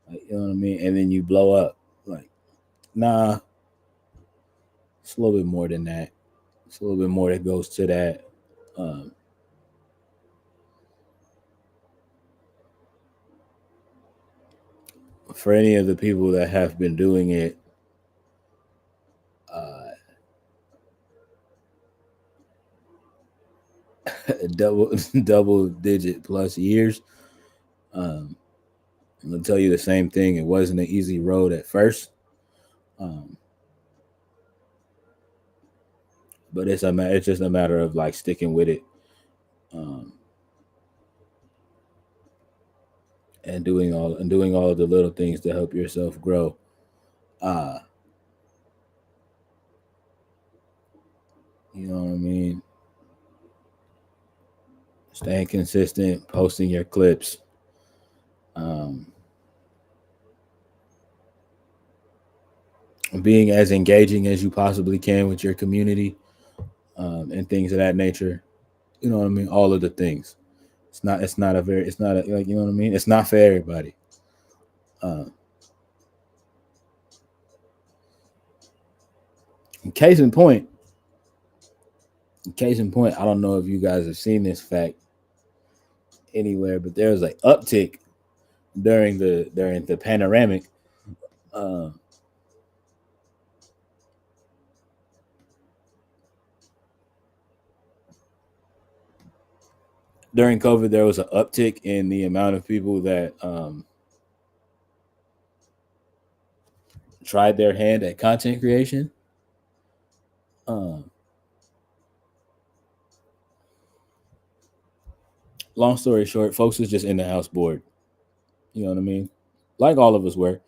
like, you know what I mean, and then you blow up. Like nah, it's a little bit more than that. It's a little bit more that goes to that. Um, for any of the people that have been doing it uh, double double digit plus years, um, I'm gonna tell you the same thing. It wasn't an easy road at first, um, but it's just a matter of like sticking with it um, and doing all of the little things to help yourself grow. Uh, you know what I mean? Staying consistent, posting your clips, um, being as engaging as you possibly can with your community, and things of that nature. You know what I mean? All of the things. It's not a very. It's not a, like you know what I mean. It's not for everybody. Uh, case in point. Case in point. I don't know if you guys have seen this fact anywhere, but there was an uptick during the panoramic. Uh, During COVID, there was an uptick in the amount of people that tried their hand at content creation. Um, Long story short, folks was just in the house bored. You know what I mean? Like all of us were,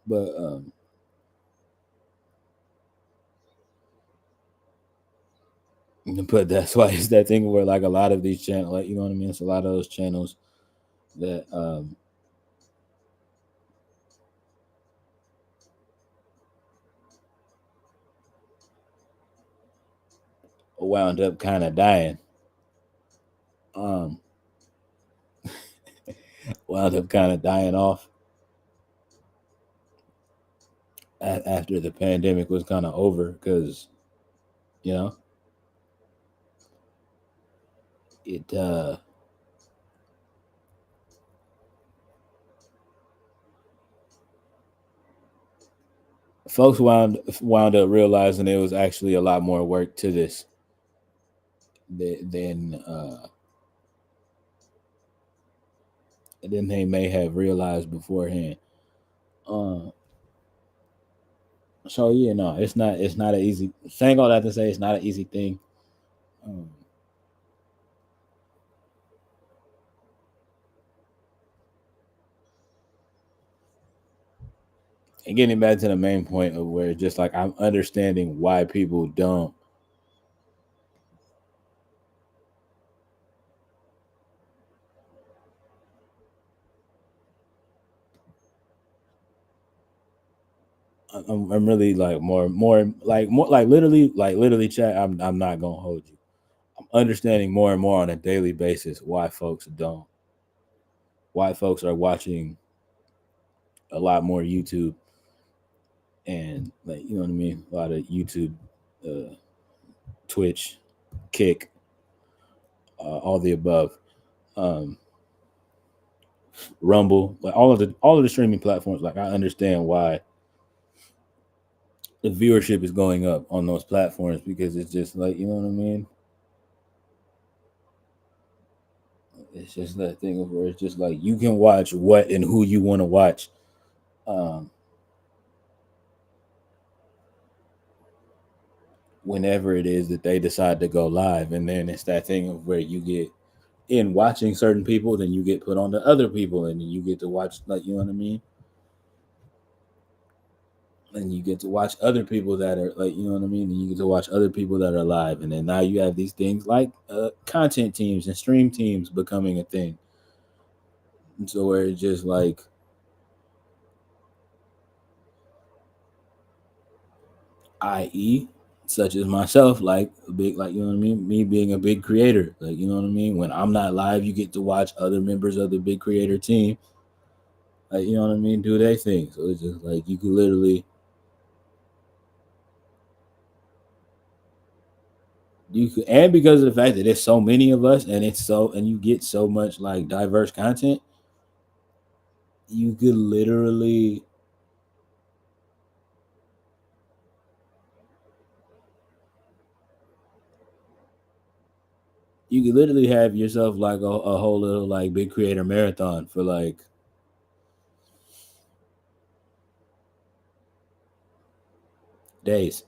but but that's why it's that thing where like a lot of these channels, like you know what I mean. It's a lot of those channels that wound up kind of dying. Um, Wound up kind of dying off after the pandemic was kind of over because you know it folks wound up realizing there was actually a lot more work to this than than they may have realized beforehand. Uh, so yeah, no, it's not an easy. Saying all that to say, it's not an easy thing. Um, and getting back to the main point of where it's just like I'm understanding why people don't. I'm really like more like literally chat. I'm not gonna hold you. I'm understanding more and more on a daily basis why folks are watching a lot more YouTube and like you know what I mean, a lot of YouTube, uh, Twitch, Kick, all the above, um, Rumble, like all of the streaming platforms. Like I understand why the viewership is going up on those platforms because it's just like you know what I mean. It's just that thing of where it's just like you can watch what and who you want to watch, um, whenever it is that they decide to go live, and then it's that thing of where you get in watching certain people, then you get put on to other people, and then you get to watch like you know what I mean, and you get to watch other people that are like you know what I mean, and you get to watch other people that are live, and then now you have these things like content teams and stream teams becoming a thing. So where it's just like, i.e., such as myself, like a big, like, you know what I mean, me being a big creator, like, you know what I mean. When I'm not live, you get to watch other members of the big creator team, like, you know what I mean, do their thing. So it's just like you could literally, you could, and because of the fact that there's so many of us, and it's so, and you get so much like diverse content, you could literally, you could literally have yourself like a whole little like big creator marathon for like days,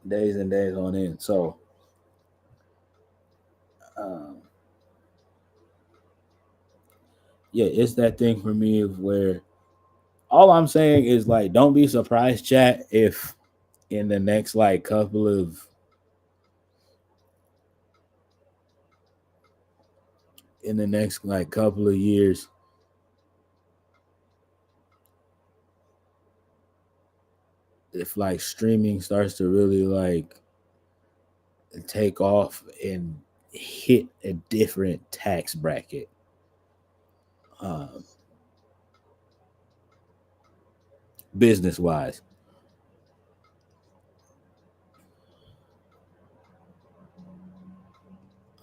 days and days on end. So, um, yeah, it's that thing for me of where all I'm saying is like, don't be surprised, chat, if in the next like couple of, in the next like couple of years, if like streaming starts to really like take off and hit a different tax bracket, um, business wise.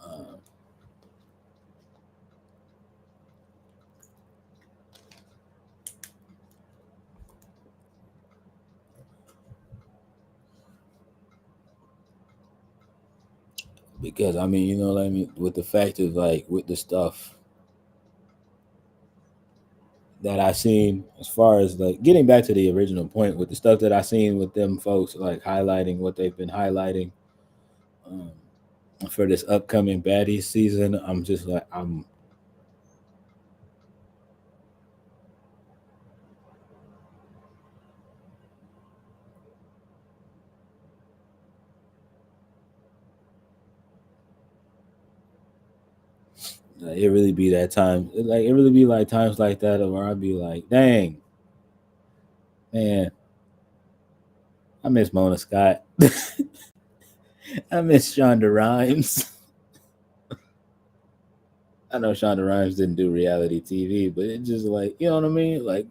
Uh, because I mean, you know what I mean, with the fact of like with the stuff that I seen, as far as like getting back to the original point, with the stuff that I seen with them folks like highlighting what they've been highlighting, um, for this upcoming baddies season, I'm just like, I'm, like, it really be that time, like it really be like times like that where I'd be like, dang, man, I miss Mona Scott. I miss Shonda Rhimes. I know Shonda Rhimes didn't do reality TV, but it just like, you know what I mean? Like,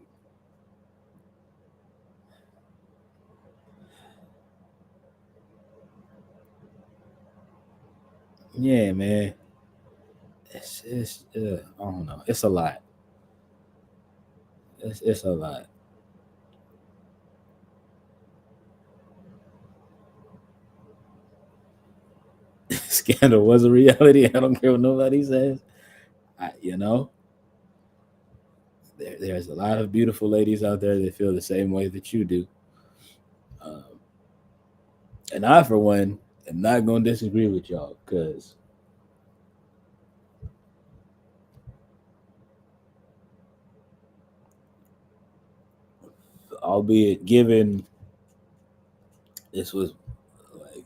yeah, man. It's I don't know. It's a lot. It's a lot. Scandal was a reality. I don't care what nobody says. You know, there's a lot of beautiful ladies out there that feel the same way that you do. Um, and I, for one, am not going to disagree with y'all because, albeit given this was like,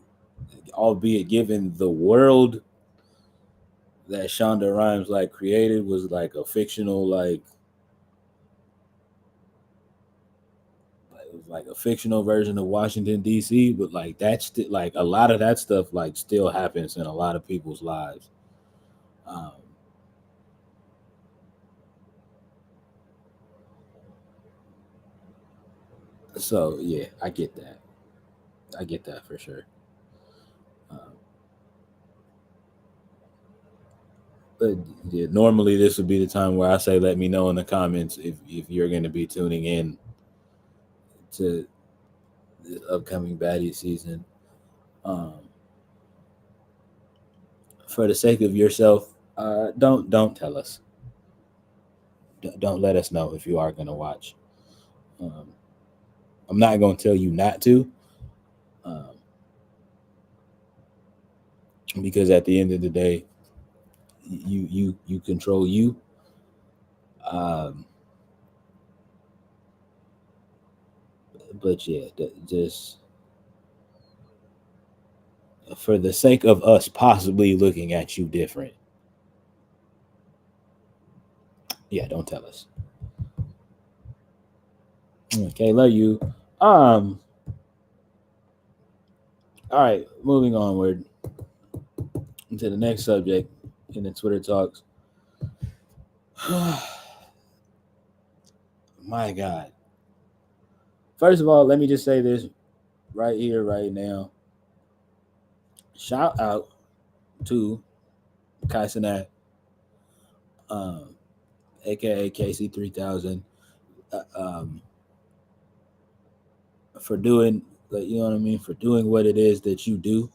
albeit given the world that Shonda Rhimes like created was like a fictional like it was like a fictional version of Washington D.C., but like that's like a lot of that stuff like still happens in a lot of people's lives. Um, so yeah, I get that. I get that for sure. Um, but yeah, normally this would be the time where I say, let me know in the comments if you're going to be tuning in to the upcoming baddie season. Um, for the sake of yourself, don't tell us. Don't let us know if you are going to watch. Um, I'm not going to tell you not to, um, because at the end of the day, you control you. Um, but yeah, just for the sake of us possibly looking at you different. Yeah, don't tell us. Okay, love you. Um, all right, moving onward to the next subject in the Twitter talks. My God. First of all, let me just say this right here, right now. Shout out to Kai Cenat, um, aka KC3000, um, for doing, like, you know what I mean, for doing what it is that you do.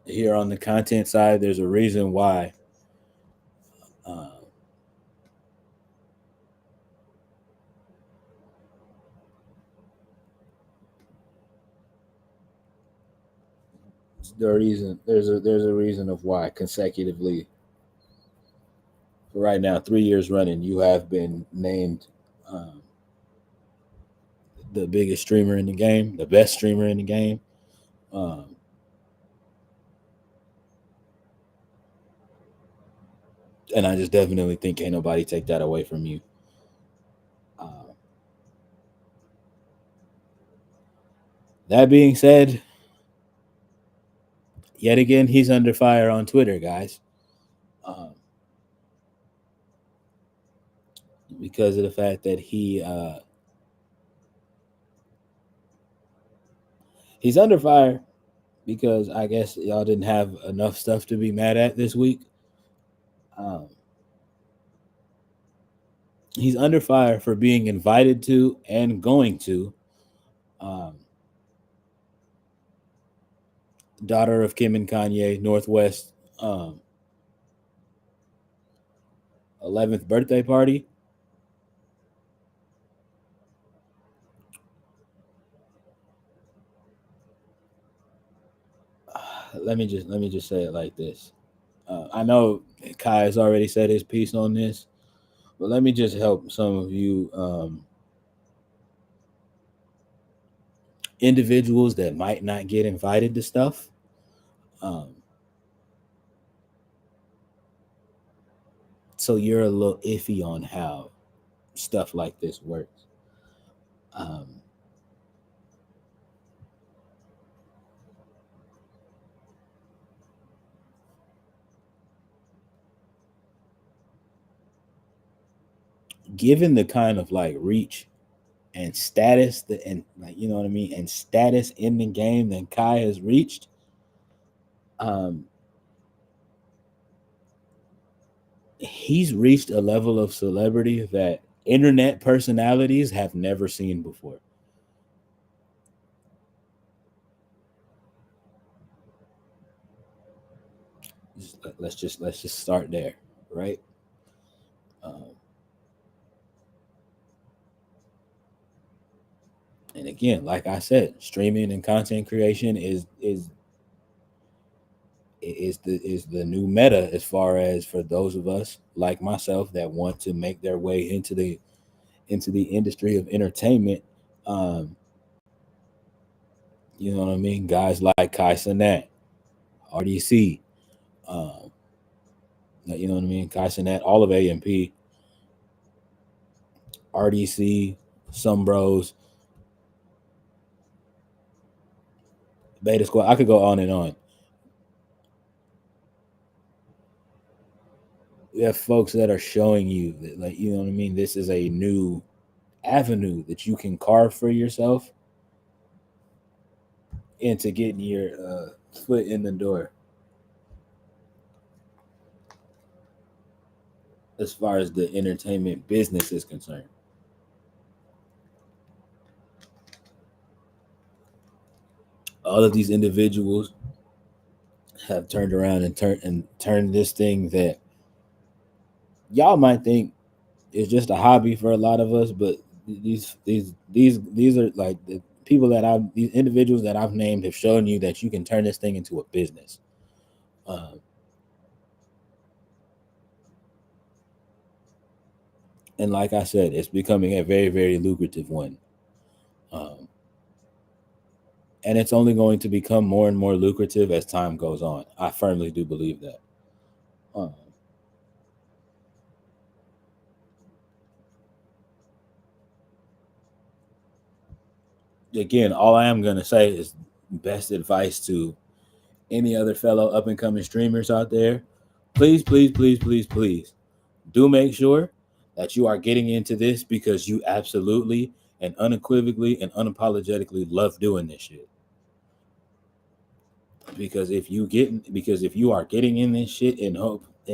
Here on the content side, there's a reason why. Uh, there's a reason of why consecutively for right now 3 years running you have been named um, the biggest streamer in the game, the best streamer in the game. Um, and I just definitely think ain't nobody take that away from you. Uh, that being said, yet again, he's under fire on Twitter, guys, um, because of the fact that he's under fire because I guess y'all didn't have enough stuff to be mad at this week. Um, he's under fire for being invited to and going to um, daughter of Kim and Kanye Northwest 11th birthday party. Let me just say it like this. I know Kai has already said his piece on this, but let me just help some of you individuals that might not get invited to stuff. Um, so you're a little iffy on how stuff like this works. Um, given the kind of like reach and status that, and like, you know what I mean, and status in the game that Kai has reached, um, he's reached a level of celebrity that internet personalities have never seen before. Let's just start there, right? Um, and again, like I said, streaming and content creation is the new meta as far as for those of us like myself that want to make their way into the industry of entertainment. Um, you know what I mean? Guys like Kai Cenat, RDC, um, you know what I mean? Kai Cenat, all of AMP, RDC, some bros, Beta Squad. I could go on and on. We have folks that are showing you that, like, you know what I mean, this is a new avenue that you can carve for yourself into getting your foot in the door as far as the entertainment business is concerned. All of these individuals have turned around and turned this thing that y'all might think is just a hobby for a lot of us, but these are like the people that I've these individuals that I've named have shown you that you can turn this thing into a business. Um, and like I said, it's becoming a very, very lucrative one. Um, and it's only going to become more and more lucrative as time goes on. I firmly do believe that. Um, Again, all I am gonna say is best advice to any other fellow up and coming streamers out there. Please, please, please, please, please do make sure that you are getting into this because you absolutely and unequivocally and unapologetically love doing this shit. Because if you are getting in this shit in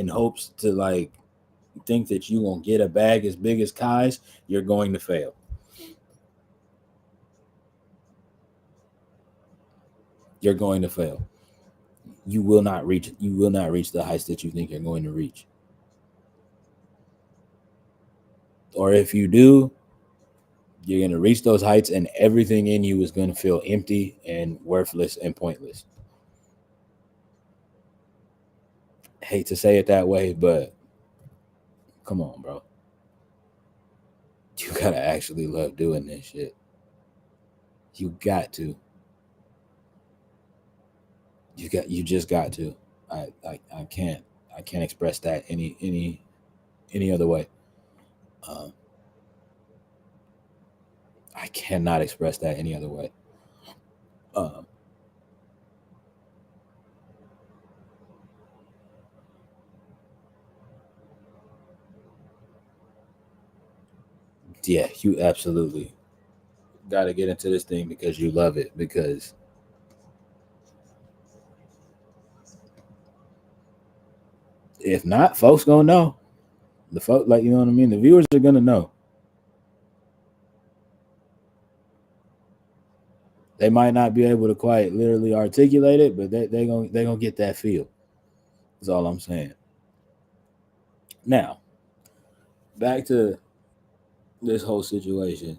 hopes to like think that you gonna get a bag as big as Kai's, you're going to fail. You're going to fail. You will not reach the heights that you think you're going to reach. Or if you do, you're going to reach those heights and everything in you is going to feel empty and worthless and pointless. Hate to say it that way, but come on, bro. You got to actually love doing this shit. You got to. You just got to. I can't express that any other way. Um, I cannot express that any other way. Um, yeah, you absolutely got to get into this thing because you love it. Because if not, folks gonna know. The folk, like, you know what I mean. The viewers are gonna know. They might not be able to quite literally articulate it, but they gonna get that feel. That's all I'm saying. Now, back to this whole situation.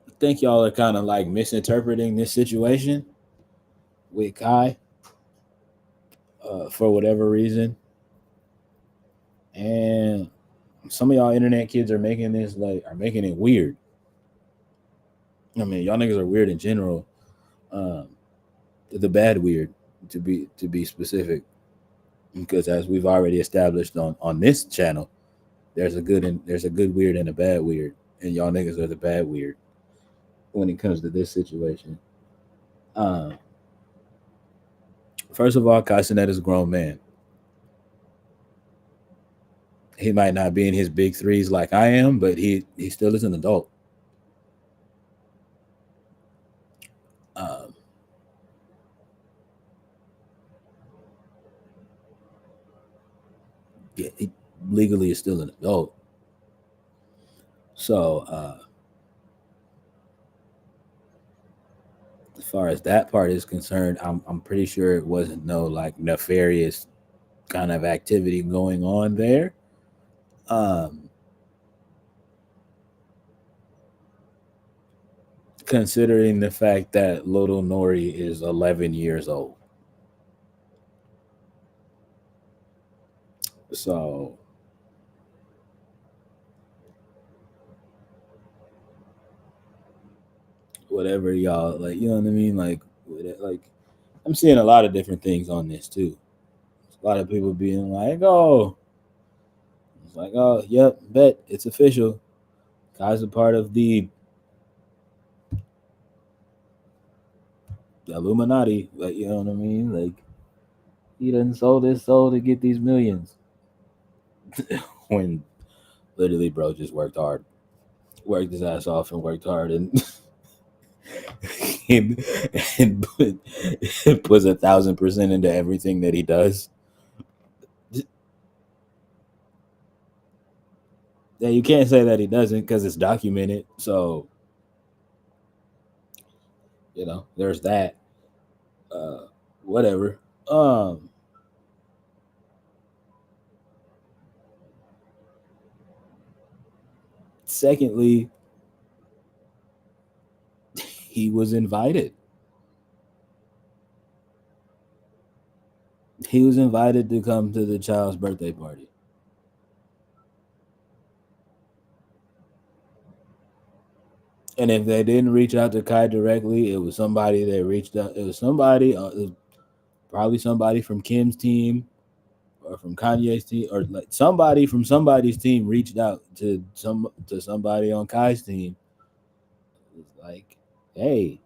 I think y'all are kind of like misinterpreting this situation with Kai for whatever reason, and some of y'all internet kids are making it weird. I mean, y'all niggas are weird in general. Um, the bad weird, to be specific, because as we've already established on this channel, there's a good weird and a bad weird, and y'all niggas are the bad weird when it comes to this situation. Um, First of all, Castanet is a grown man. He might not be in his big threes like I am, but he still is an adult. Um, yeah, he legally is still an adult. So as far as that part is concerned, I'm pretty sure it wasn't no like nefarious kind of activity going on there. Um, Considering the fact that little Nori is 11 years old. So whatever y'all like, you know what I mean? Like I'm seeing a lot of different things on this too. A lot of people being like, "Oh, it's like, oh, yep, bet it's official. Kai's a part of the Illuminati." Like, you know what I mean? Like, he done sold his soul to get these millions. When literally, bro, just worked his ass off, and worked hard, and and, and puts 1,000% into everything that he does. Yeah, you can't say that he doesn't because it's documented. So there's that. Uh, Whatever. Um, Secondly, he was invited. He was invited to come to the child's birthday party. And if they didn't reach out to Kai directly, it was somebody that reached out. It was somebody, it was probably somebody from Kim's team or from Kanye's team, or like somebody from somebody's team reached out to somebody on Kai's team. It's like, hey,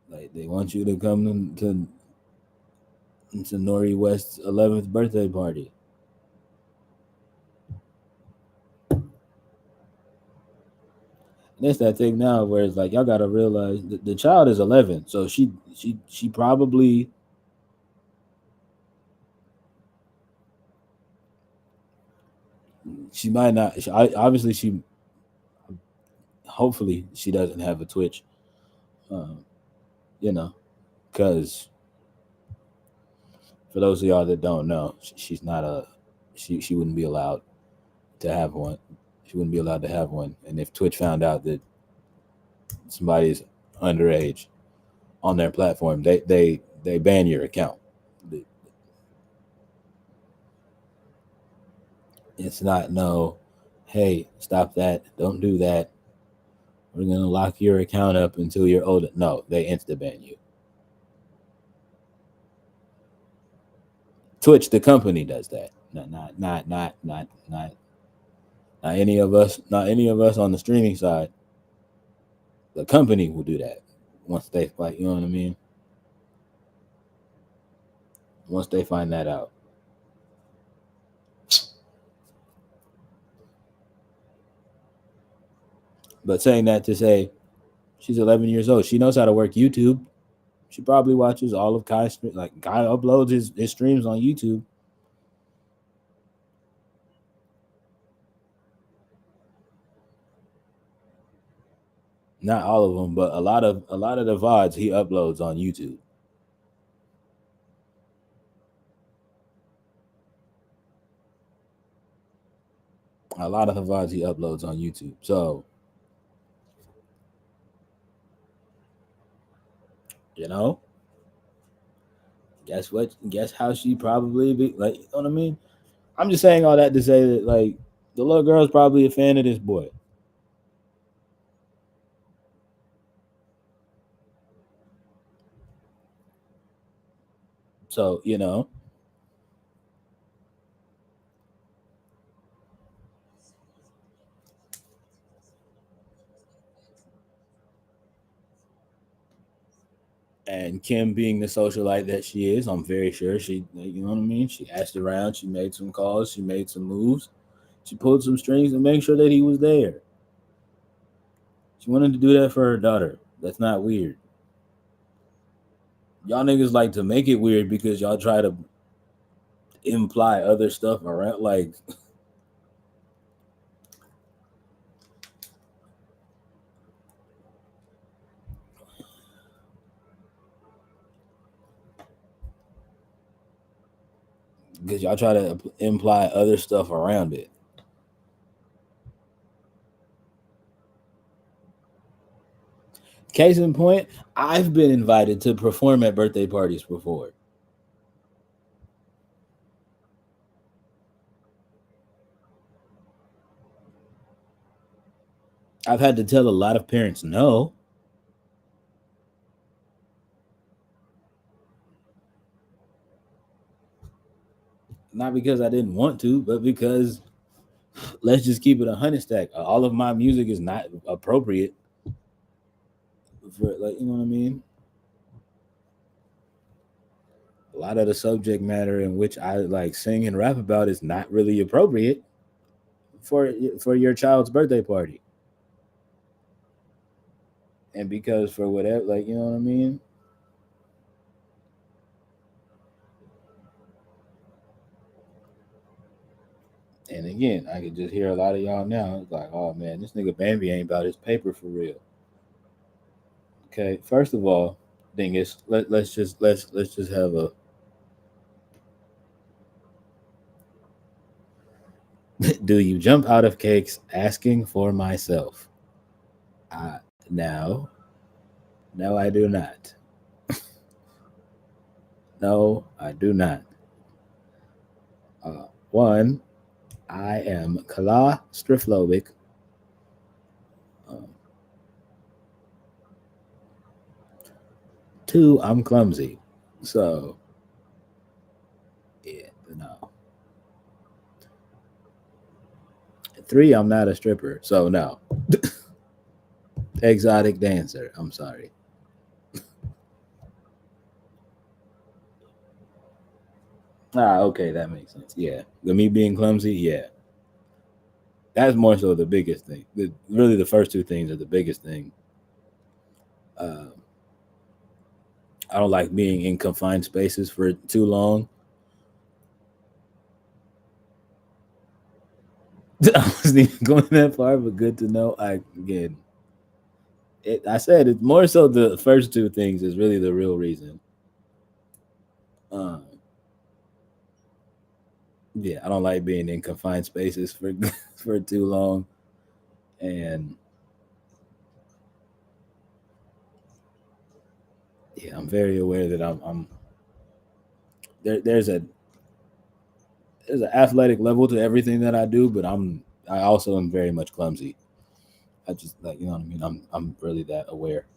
like they want you to come to Nori West's 11th birthday party. That's that thing now where it's like y'all gotta realize the child is 11, so she probably she might not. Obviously, she hopefully she doesn't have a Twitch, um, you know, because for those of y'all that don't know, she's not a she wouldn't be allowed to have one. She wouldn't be allowed to have one, and if Twitch found out that somebody's underage on their platform, they ban your account. It's not no, hey, stop that, don't do that. We're gonna lock your account up until you're older. No, they insta ban you. Twitch, the company, does that. Not any of us. Not any of us on the streaming side. The company will do that once they like. You know what I mean? Once they find that out. But saying that to say, she's 11 years old. She knows how to work YouTube. She probably watches all of Kai's, like Kai uploads his streams on YouTube. Not all of them, but a lot of the VODs he uploads on YouTube. A lot of the VODs he uploads on YouTube. So, you know, guess what? Guess how she probably be like, you know what I mean? I'm just saying all that to say that like the little girl's probably a fan of this boy. So, and Kim being the socialite that she is, I'm very sure she, you know what I mean? She asked around, she made some calls, she made some moves, she pulled some strings to make sure that he was there. She wanted to do that for her daughter. That's not weird. Y'all niggas like to make it weird because y'all try to imply other stuff around, like, because y'all try to imply other stuff around it. Case in point, I've been invited to perform at birthday parties before. I've had to tell a lot of parents no, not because I didn't want to, but because let's just keep it 100 stack. All of my music is not appropriate for, like, you know what I mean. A lot of the subject matter in which I like sing and rap about is not really appropriate for your child's birthday party. And because for whatever, like, you know what I mean. And again, I could just hear a lot of y'all now. It's like, oh man, this nigga Bambi ain't about his paper for real. Okay, first of all, dingus, let's just have a. Do you jump out of cakes asking for myself? Uh, no, no, I do not. No, I do not. One, I am claustrophobic. 2, I'm clumsy. So yeah, no. 3, I'm not a stripper. So no. Exotic dancer. I'm sorry. Okay, that makes sense. Yeah. Me being clumsy, yeah. That's more so the biggest thing. Really, the first two things are the biggest thing. Uh, I don't like being in confined spaces for too long. I wasn't even going that far, but good to know. I said it's more so the first two things is really the real reason. Um, yeah, I don't like being in confined spaces for for too long, and yeah, I'm very aware that I'm there. There's an athletic level to everything that I do, but I also am very much clumsy. I just like you know what I mean. I'm really that aware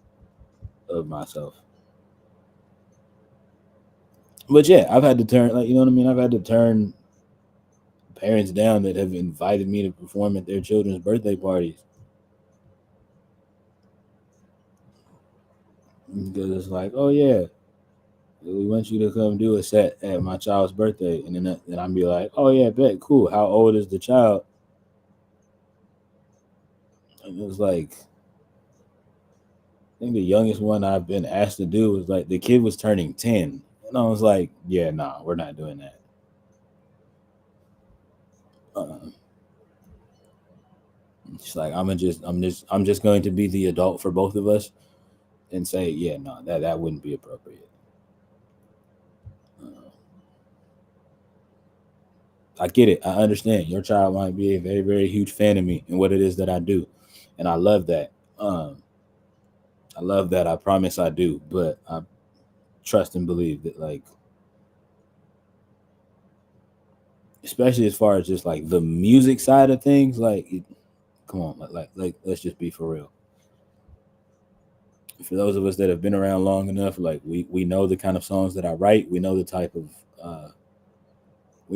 of myself. But yeah, I've had to turn like you know what I mean. I've had to turn parents down that have invited me to perform at their children's birthday parties because it's like, oh yeah, we want you to come do a set at my child's birthday, and then I'd be like, oh yeah, bet, cool. How old is the child? And it was like, I think the youngest one I've been asked to do was like the kid was turning 10, and I was like, yeah, nah, we're not doing that. Uh, it's like I'm just going to be the adult for both of us and say, yeah, no, that wouldn't be appropriate. Uh, I get it. I understand. Your child might be a very, very huge fan of me and what it is that I do. And I love that. Um, I love that. I promise I do. But I trust and believe that, like, especially as far as just like the music side of things, come on, let's just be for real. For those of us that have been around long enough, like, we know the kind of songs that I write. Uh, we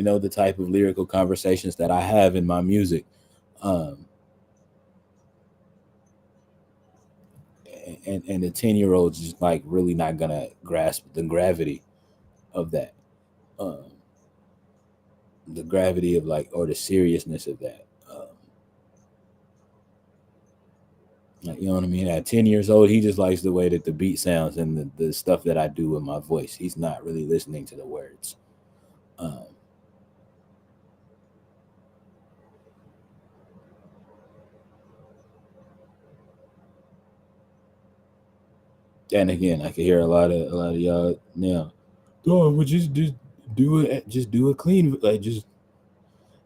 know the type of lyrical conversations that I have in my music. Um, and the 10-year-old's just like really not gonna grasp the gravity of that, um, the gravity of like or the seriousness of that. Like, you know what I mean? At 10 years old, he just likes the way that the beat sounds and the stuff that I do with my voice. He's not really listening to the words. Um, and again, I can hear a lot of y'all now. Oh, we just do a clean, like just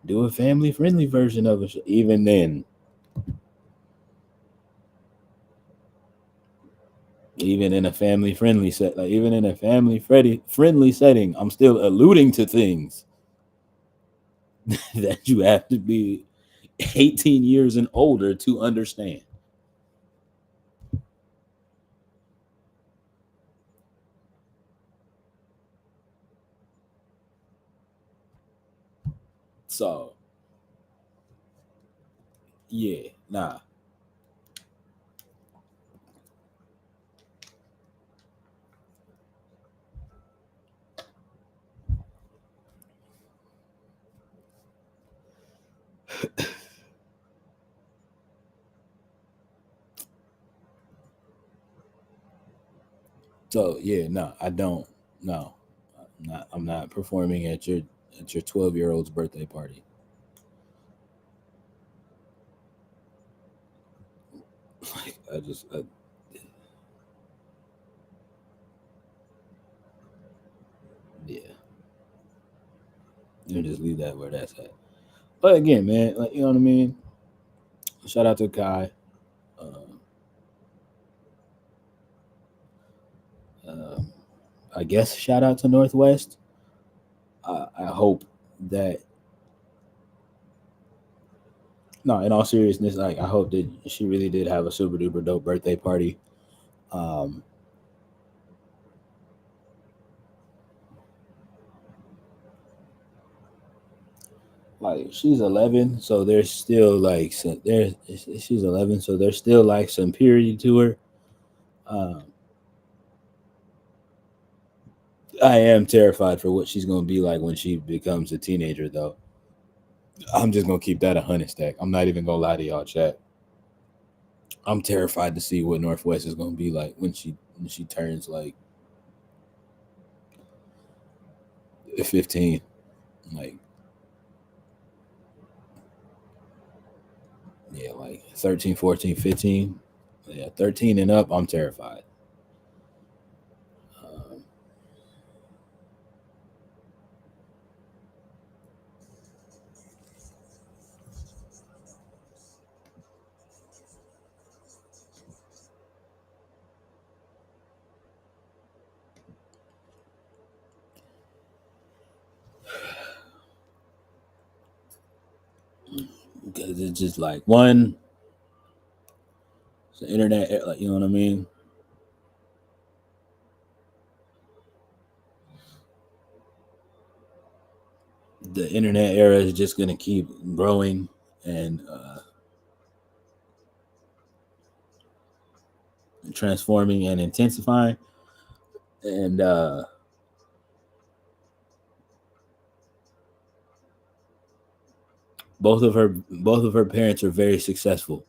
do a family friendly version of it. Even then, even in a family friendly set, like even in a friendly setting, I'm still alluding to things that you have to be 18 years and older to understand. So yeah, nah. So yeah, no, I don't. No, I'm not performing at your 12-year-old's birthday party. Like yeah, you just leave that where that's at. But again, man, like you know what I mean. Shout out to Kai. Um, um, I guess shout out to Northwest. I hope that no, in all seriousness, like I hope that she really did have a super duper dope birthday party. Um, like she's 11, so there's still like there's she's 11, so there's still like some period to her. Um, I am terrified for what she's gonna be like when she becomes a teenager, though. I'm just gonna keep that 100 stack. I'm not even gonna lie to y'all, chat. I'm terrified to see what Northwest is gonna be like when she turns like 15. Like, yeah, like 13, 14, 15. Yeah, 13 and up, I'm terrified. Um, because it's just like one, it's the internet, like, you know what I mean? The internet era is just gonna keep growing and transforming and intensifying. And both of her parents are very successful.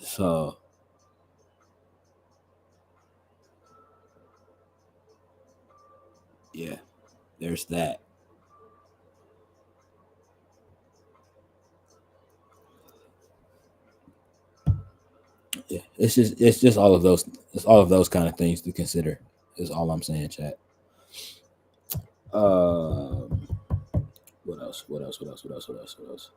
So yeah, there's that. Yeah, it's just all of those, it's all of those kind of things to consider. Is all I'm saying, chat. Um, what else? What else? What else? What else? What else? What else?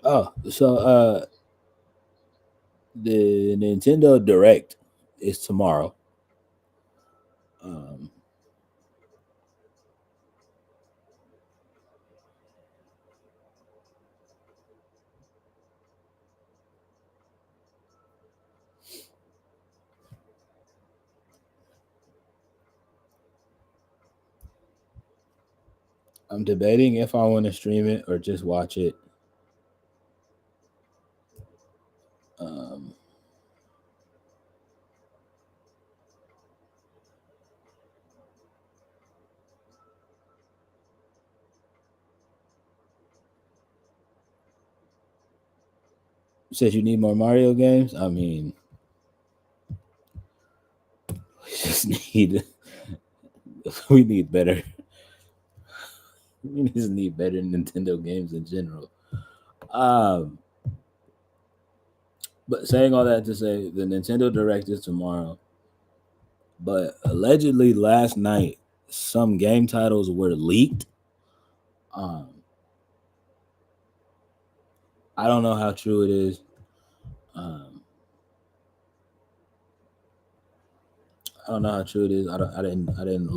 Oh, so the Nintendo Direct is tomorrow. Um, I'm debating if I want to stream it or just watch it. Um, says you need more Mario games. I mean, we just need we need better. We just need better Nintendo games in general. Um, but saying all that to say, the Nintendo Direct is tomorrow. But allegedly last night, some game titles were leaked. Um, I don't know how true it is. Um, I don't know how true it is. I didn't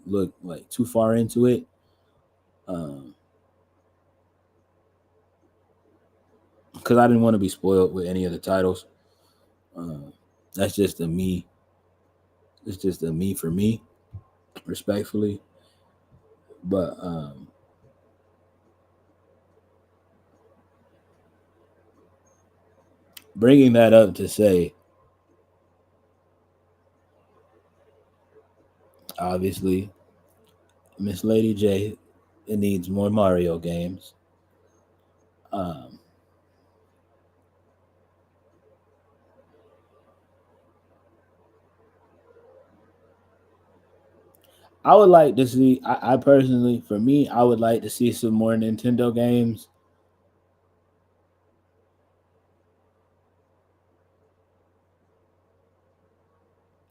look like too far into it. Um, because I didn't want to be spoiled with any of the titles. Um, that's just a me. It's just a me for me, respectfully. But bringing that up to say, obviously, Miss Lady J, it needs more Mario games. Um, I would like to see. I personally, for me, I would like to see some more Nintendo games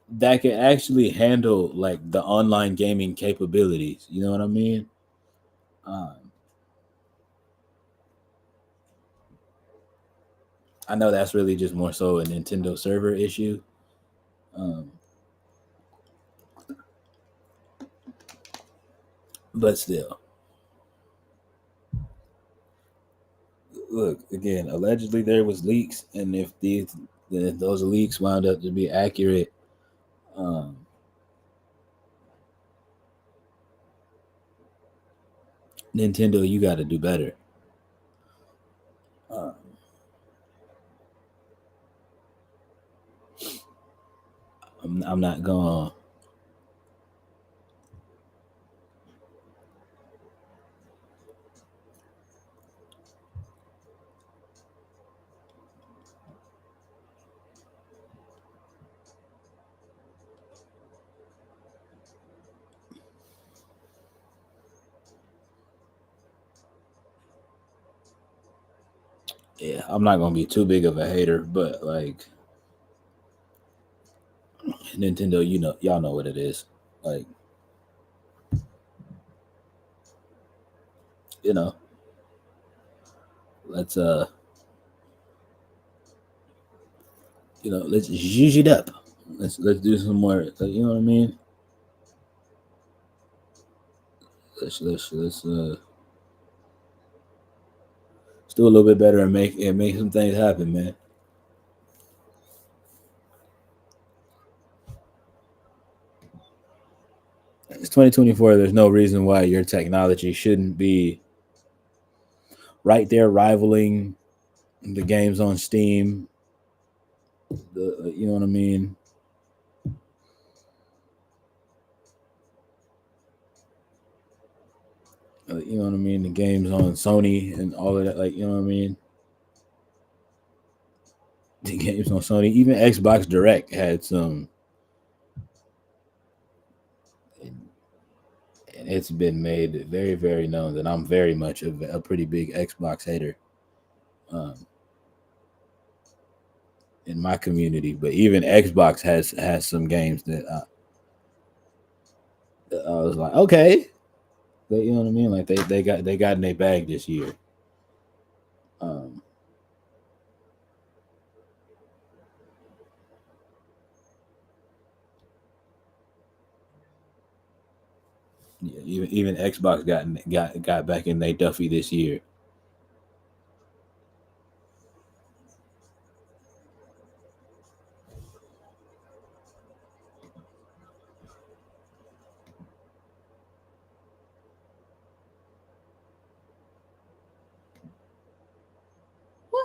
that can actually handle like the online gaming capabilities. You know what I mean? Um, I know that's really just more so a Nintendo server issue, um, but still, look again. Allegedly, there was leaks, and if those leaks wound up to be accurate, um, Nintendo, you got to do better. Uh, I'm not going. Yeah, I'm not gonna be too big of a hater, but like Nintendo, y'all know what it is. Like, you know, let's let's zhuzh it up. Let's do some more. You know what I mean? Let's do a little bit better and make some things happen, man. It's 2024. There's no reason why your technology shouldn't be right there rivaling the games on Steam. You know what I mean? You know what I mean? The games on Sony and all of that. Like, you know what I mean? The games on Sony, even Xbox Direct had some, and it's been made very, very known that I'm very much a pretty big Xbox hater um, in my community. But even Xbox has some games that I was like, okay, you know what I mean? Like they got in their bag this year. Um, yeah, even Xbox got back in their Duffy this year.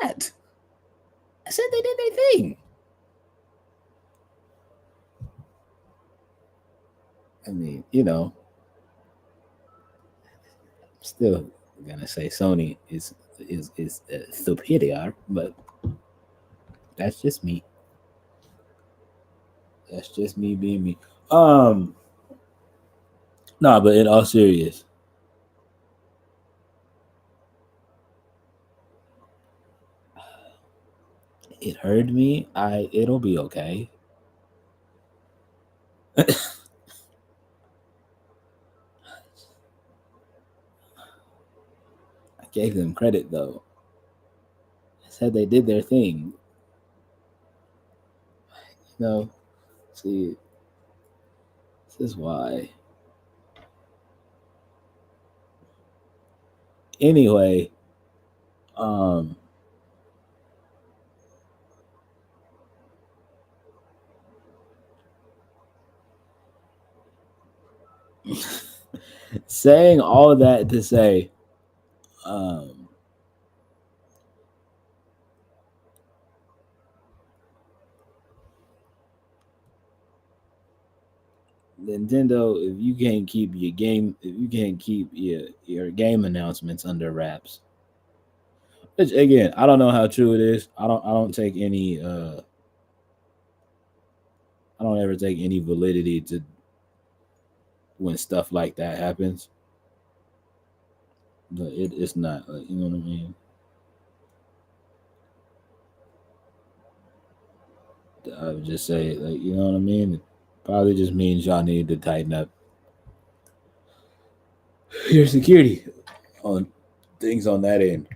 What? I said they did their thing. I mean, still gonna say Sony is superior, but that's just me. That's just me being me. Um, nah, but in all serious, it hurt me. It'll be okay. I gave them credit though. I said they did their thing. You know, see, this is why. Anyway, um, saying all of that to say, um, Nintendo, if you can't keep your game announcements under wraps, which again, I don't know how true it is. I don't take any I don't ever take any validity to when stuff like that happens. But it's not like, you know what I mean. I would just say like, you know what I mean. It probably just means y'all need to tighten up your security on things on that end.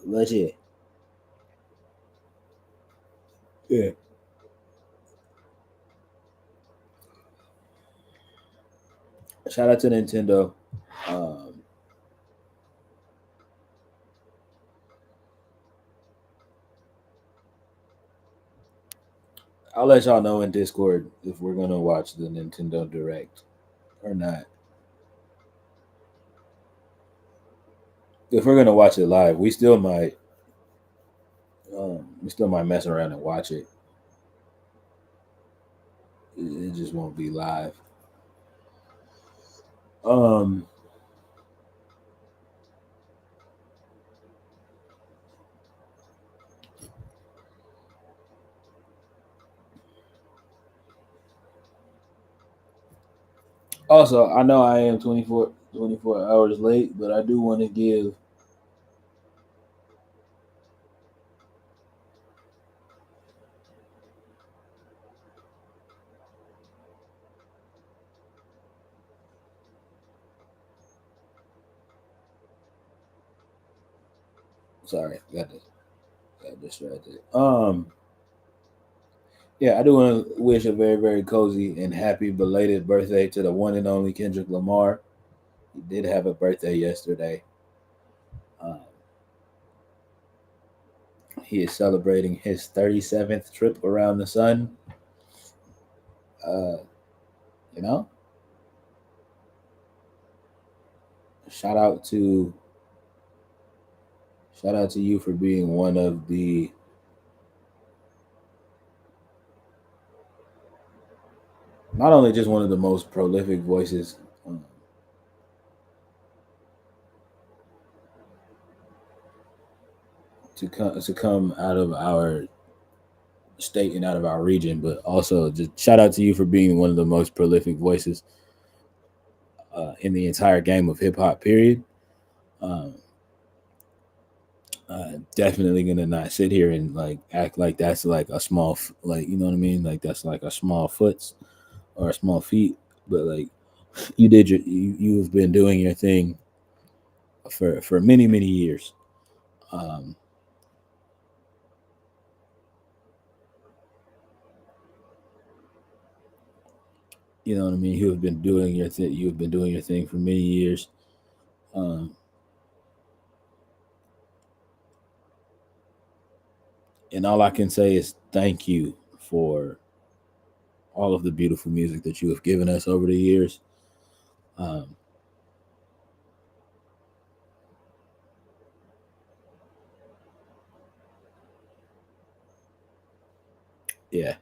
Legit. Yeah. shout out to Nintendo. Um, I'll let y'all know in Discord if we're gonna watch the Nintendo Direct or not. If we're gonna watch it live, we still might mess around and watch it. It just won't be live. Um, Also, I know I am 24 hours late, but I do want to give. Sorry, got distracted. Yeah, I do want to wish a very, very cozy and happy belated birthday to the one and only Kendrick Lamar. He did have a birthday yesterday. Um, he is celebrating his 37th trip around the sun. Uh, you know, shout out to shout out to you for being one of the not only just one of the most prolific voices to come out of our state and out of our region, but also just shout out to you for being one of the most prolific voices in the entire game of hip hop. Period. Um, Definitely gonna not sit here and like act like that's like a small like you know what I mean, like that's like a small foot or a small feet, but like you've been doing your thing for many years. Um, you know what I mean. You've been doing your thing. You've been doing your thing for many years. Um, and all I can say is thank you for all of the beautiful music that you have given us over the years. Um, yeah.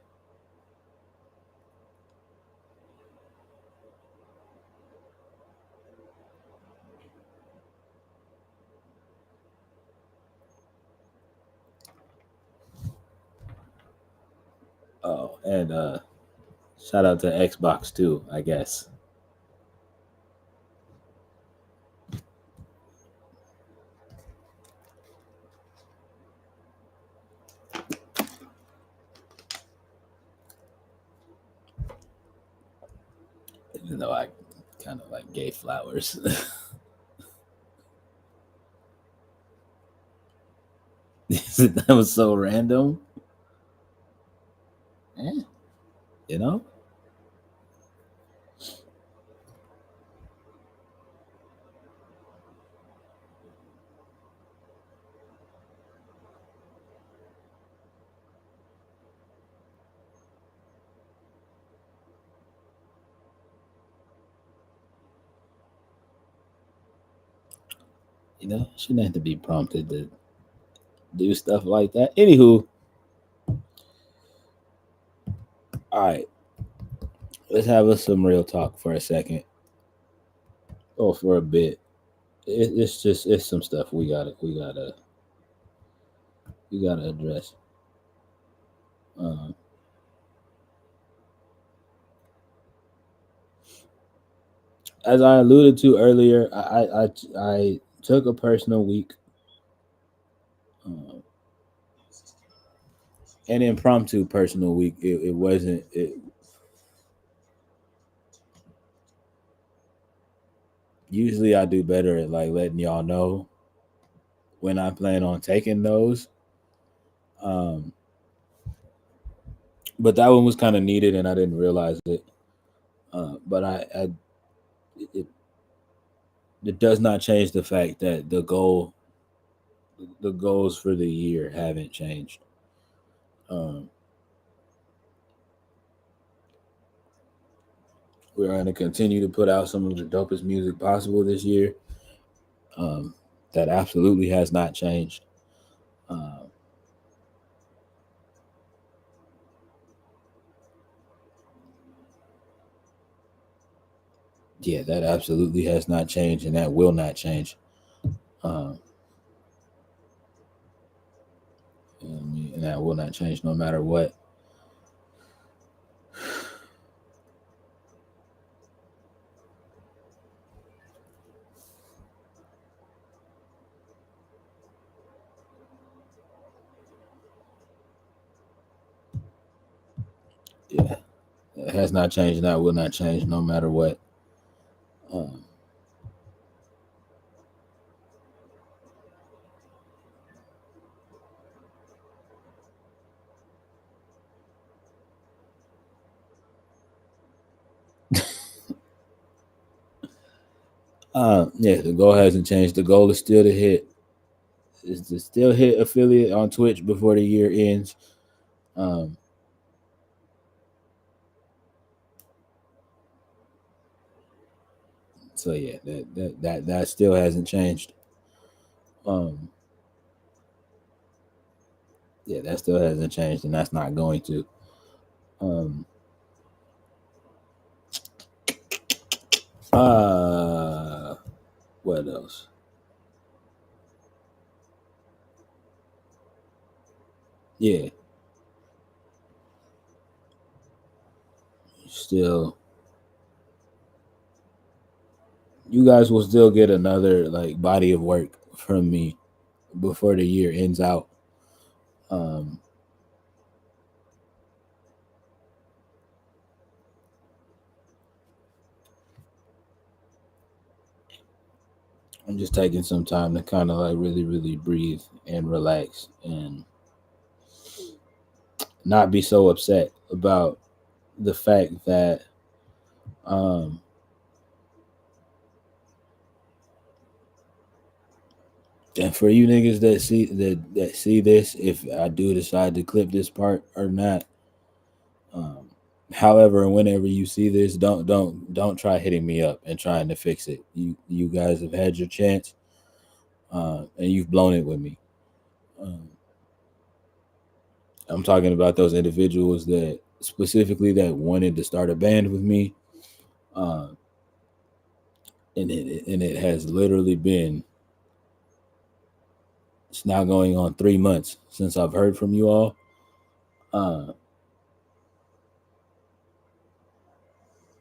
Oh, and shout out to Xbox too, I guess. Even though I kind of like gave flowers. That was so random. Eh, you know? You know, shouldn't have to be prompted to do stuff like that. Anywho, all right, let's have us some real talk for a second, or for a bit. It's some stuff we gotta address. Um, as I alluded to earlier, I took a personal week, um, an impromptu personal week. It wasn't. Usually I do better at like letting y'all know when I plan on taking those. Um, but that one was kind of needed, and I didn't realize it. But I it, it does not change the fact that the goals for the year haven't changed. Um, we're going to continue to put out some of the dopest music possible this year. Um, that absolutely has not changed. Um, yeah, that absolutely has not changed, and that will not change. Um, and that will not change no matter what. Yeah, it has not changed, and that will not change no matter what. Um, yeah, the goal hasn't changed. The goal is still to hit is to still hit affiliate on Twitch before the year ends. Um, so yeah, that still hasn't changed. Um, yeah, that still hasn't changed, and that's not going to. Um, uh, what else? Yeah, still, you guys will still get another like body of work from me before the year ends out. Um, I'm just taking some time to kind of like really, really breathe and relax and not be so upset about the fact that um, and for you niggas that see this, if I do decide to clip this part or not, um, however and whenever you see this, don't try hitting me up and trying to fix it. You guys have had your chance, and you've blown it with me. Um, I'm talking about those individuals that specifically that wanted to start a band with me, uh, and it has literally been, it's now going on 3 months since I've heard from you all. Uh,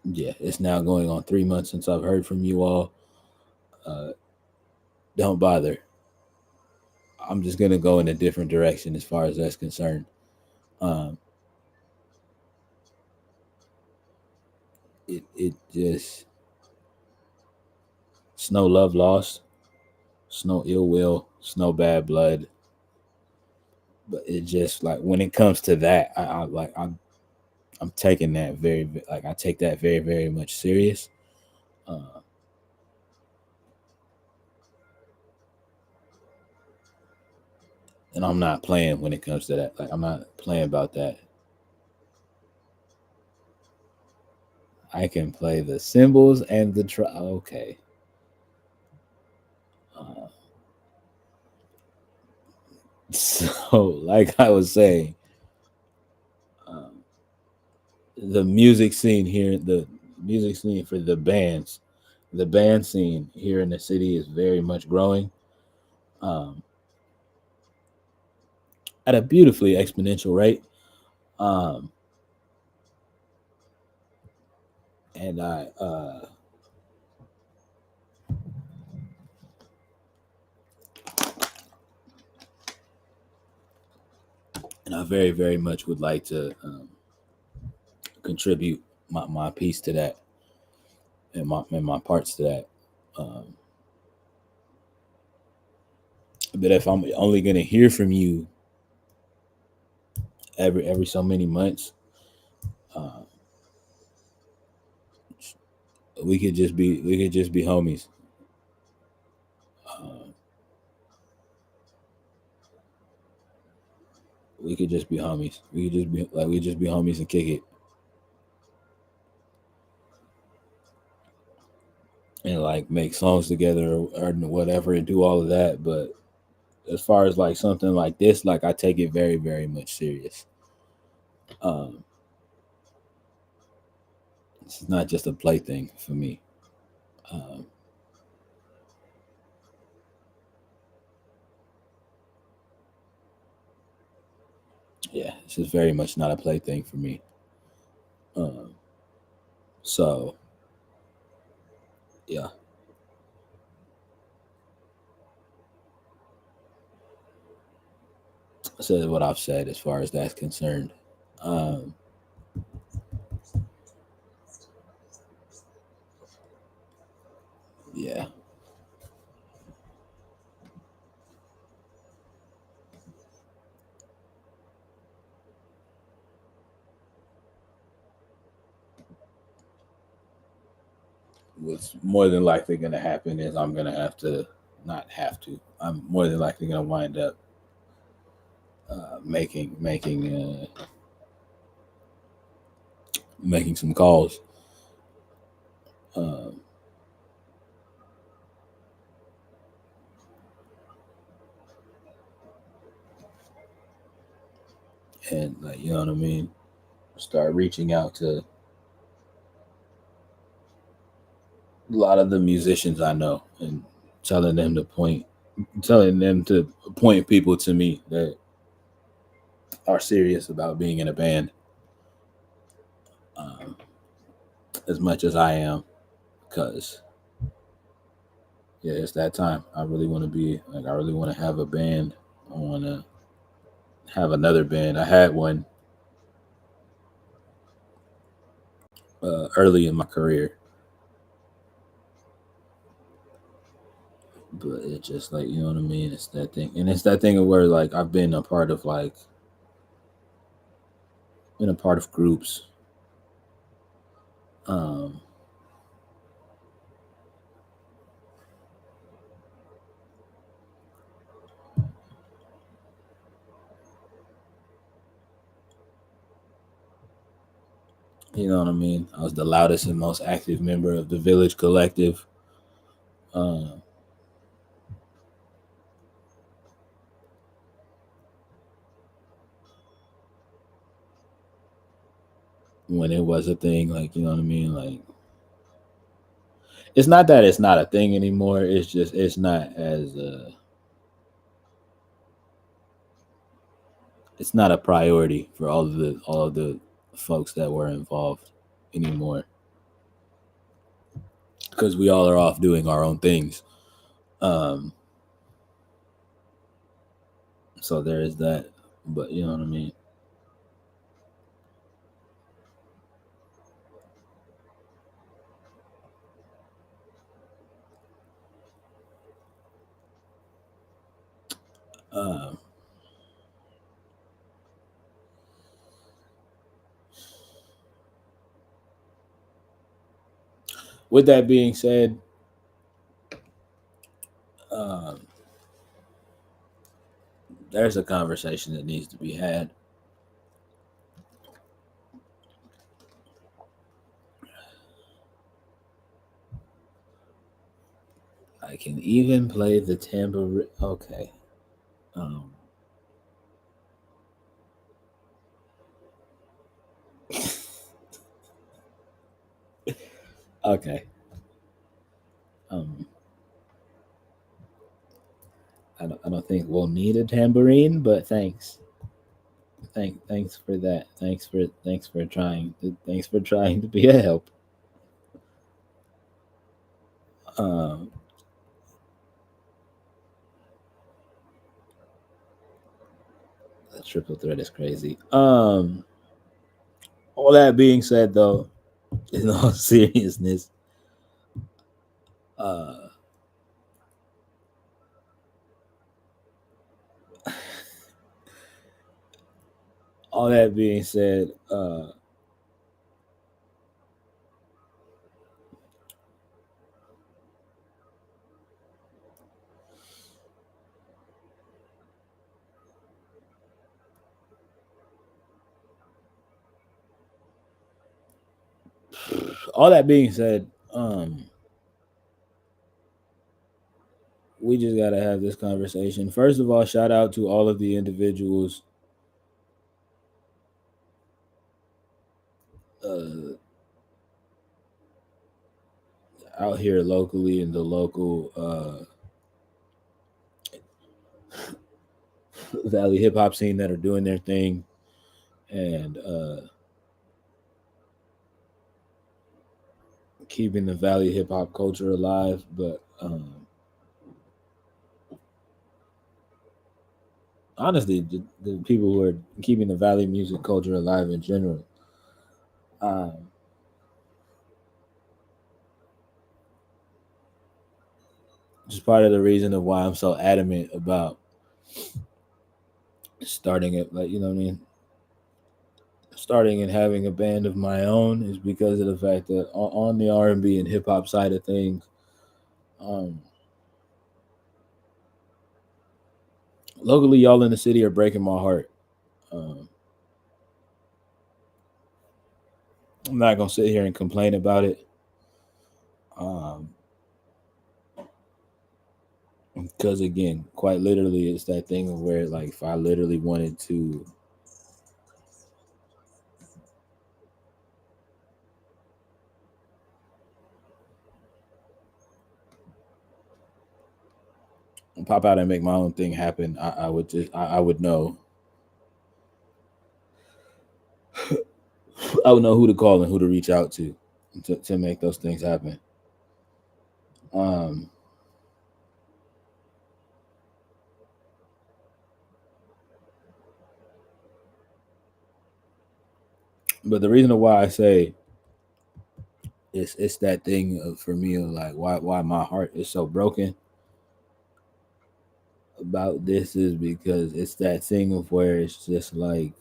yeah, it's now going on 3 months since I've heard from you all. Uh, don't bother. I'm just gonna go in a different direction as far as that's concerned. Um, it just, it's no love lost, it's no ill will, it's no bad blood. But it just like when it comes to that, I'm taking that like I take that very very much serious. Uh, and I'm not playing when it comes to that. Like I'm not playing about that. I can play the cymbals and the okay. Uh, so, like I was saying, um, the music scene here, the music scene for the band scene here in the city is very much growing um, at a beautifully exponential rate. Um, and I very, very much would like to contribute my piece to that and my parts to that. Um, but if I'm only gonna hear from you every so many months, uh, we could just be homies. Uh, we could just be homies. We could just be homies and kick it and like make songs together or whatever and do all of that. But as far as like something like this, like I take it very, very much serious. Um, it's not just a plaything for me. Um, yeah, it's just very much not a plaything for me. Um, so yeah, I said what I've said as far as that's concerned. Um, yeah, what's more than likely going to happen is I'm going to have to not have to. I'm more than likely going to wind up making some calls. Um, and like you know what I mean, start reaching out to a lot of the musicians I know and telling them to point, telling them to point people to me that are serious about being in a band, um, as much as I am, because yeah, it's that time. I really want to be like I really want to have a band. I want to have another band. I had one early in my career, but it's just like you know what I mean. It's that thing, and it's that thing of where like I've been a part of groups. Um, you know what I mean. I was the loudest and most active member of the Village Collective. Uh, when it was a thing, like you know what I mean. Like it's not that it's not a thing anymore. It's just it's not as it's not a priority for all of the folks that were involved anymore because we all are off doing our own things. Um, so there is that, but you know what I mean. Um, with that being said, um, there's a conversation that needs to be had. I can even play the tambourine. Okay. Um, okay. Um, I don't think we'll need a tambourine, but thanks. Thanks for that. Thanks for trying to be a help. Um, the triple threat is crazy. All that being said, though, in all seriousness, uh, all that being said, all that being said, we just gotta have this conversation. First of all, shout out to all of the individuals uh, out here locally in the local Valley hip hop scene that are doing their thing and keeping the Valley hip hop culture alive. But honestly, the people who are keeping the Valley music culture alive in general. Um, just part of the reason of why I'm so adamant about starting it, like you know what I mean, starting and having a band of my own is because of the fact that on the R&B and hip hop side of things, um, locally y'all in the city are breaking my heart. Um, I'm not gonna sit here and complain about it, um, because again, quite literally, it's that thing of where like if I literally wanted to pop out and make my own thing happen, I would just I would know I would know who to call and who to reach out to make those things happen. Um, but the reason why I say it's that thing of, for me of like why my heart is so broken about this is because it's that thing of where it's just like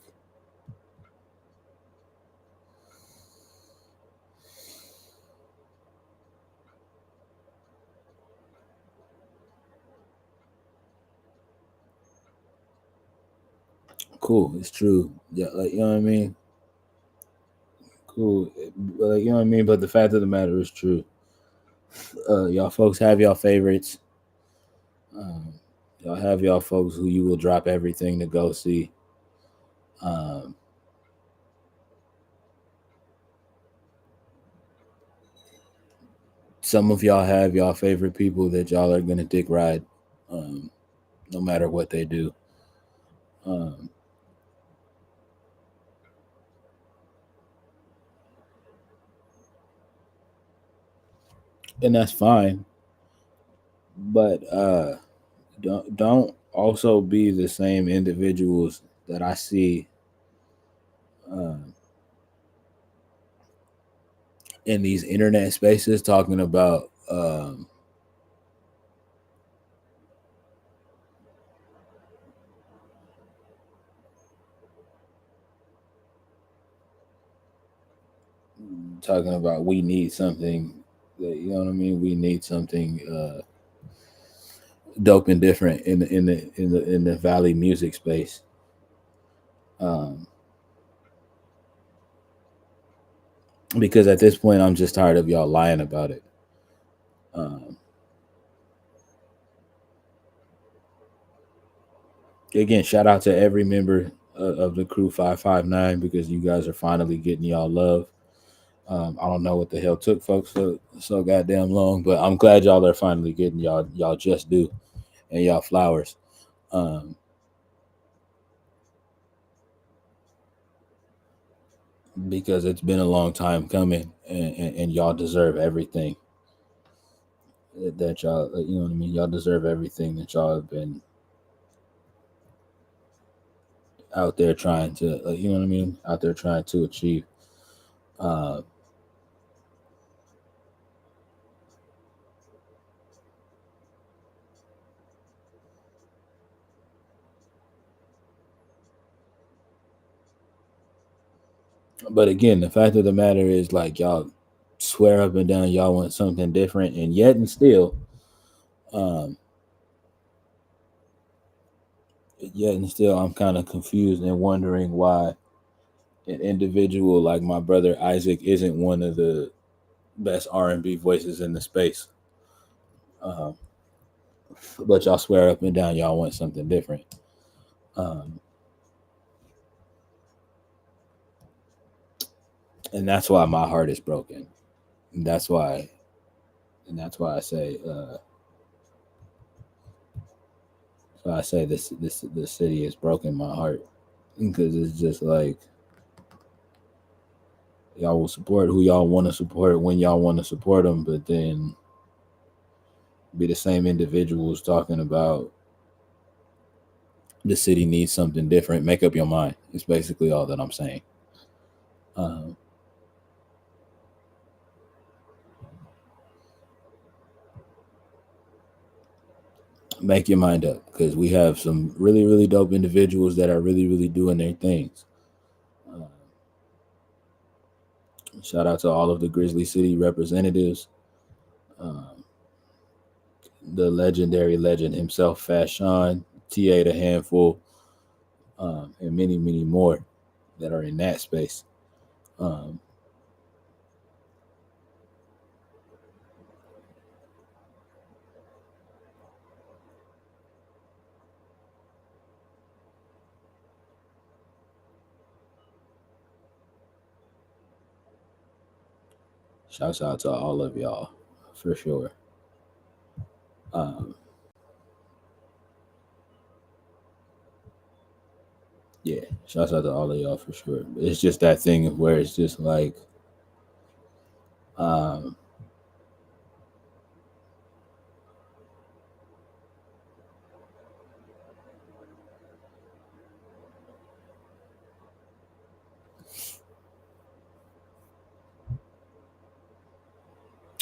cool, it's true, yeah, like you know what I mean, cool, like you know what I mean. But the fact of the matter is true. Y'all folks have y'all favorites. Um, y'all have y'all folks who you will drop everything to go see. Um, some of y'all have y'all favorite people that y'all are gonna dick ride, um, no matter what they do. Um, and that's fine. But don't also be the same individuals that I see uh, in these internet spaces talking about we need something that, you know what I mean, we need something dope and different in the Valley music space. Um, because at this point, I'm just tired of y'all lying about it. Um, again, shout out to every member of the crew 559 because you guys are finally getting y'all love. I don't know what the hell took folks so goddamn long, but I'm glad y'all are finally getting y'all just due and y'all flowers. Um, because it's been a long time coming, and y'all deserve everything that y'all, you know what I mean. Y'all deserve everything that y'all have been out there trying to, you know what I mean, out there trying to achieve. Uh, but again, the fact of the matter is, like y'all swear up and down y'all want something different, and yet and still, um, I'm kind of confused and wondering why an individual like my brother Isaac isn't one of the best R&B voices in the space. Um, but y'all swear up and down y'all want something different. Um, and that's why my heart is broken. And that's why, I say, so I say this city has broken my heart because it's just like y'all will support who y'all want to support when y'all want to support them, but then be the same individuals talking about the city needs something different. Make up your mind. It's basically all that I'm saying. Um, make your mind up because we have some really, really dope individuals that are really, really doing their things. Uh, Shout out to all of the Grizzly City representatives. Um, the legendary legend himself, Fashawn, TA the Handful, and many, many more that are in that space. Um, Shouts out to all of y'all for sure. Um, yeah, shouts out to all of y'all for sure. It's just that thing of where it's just like, um,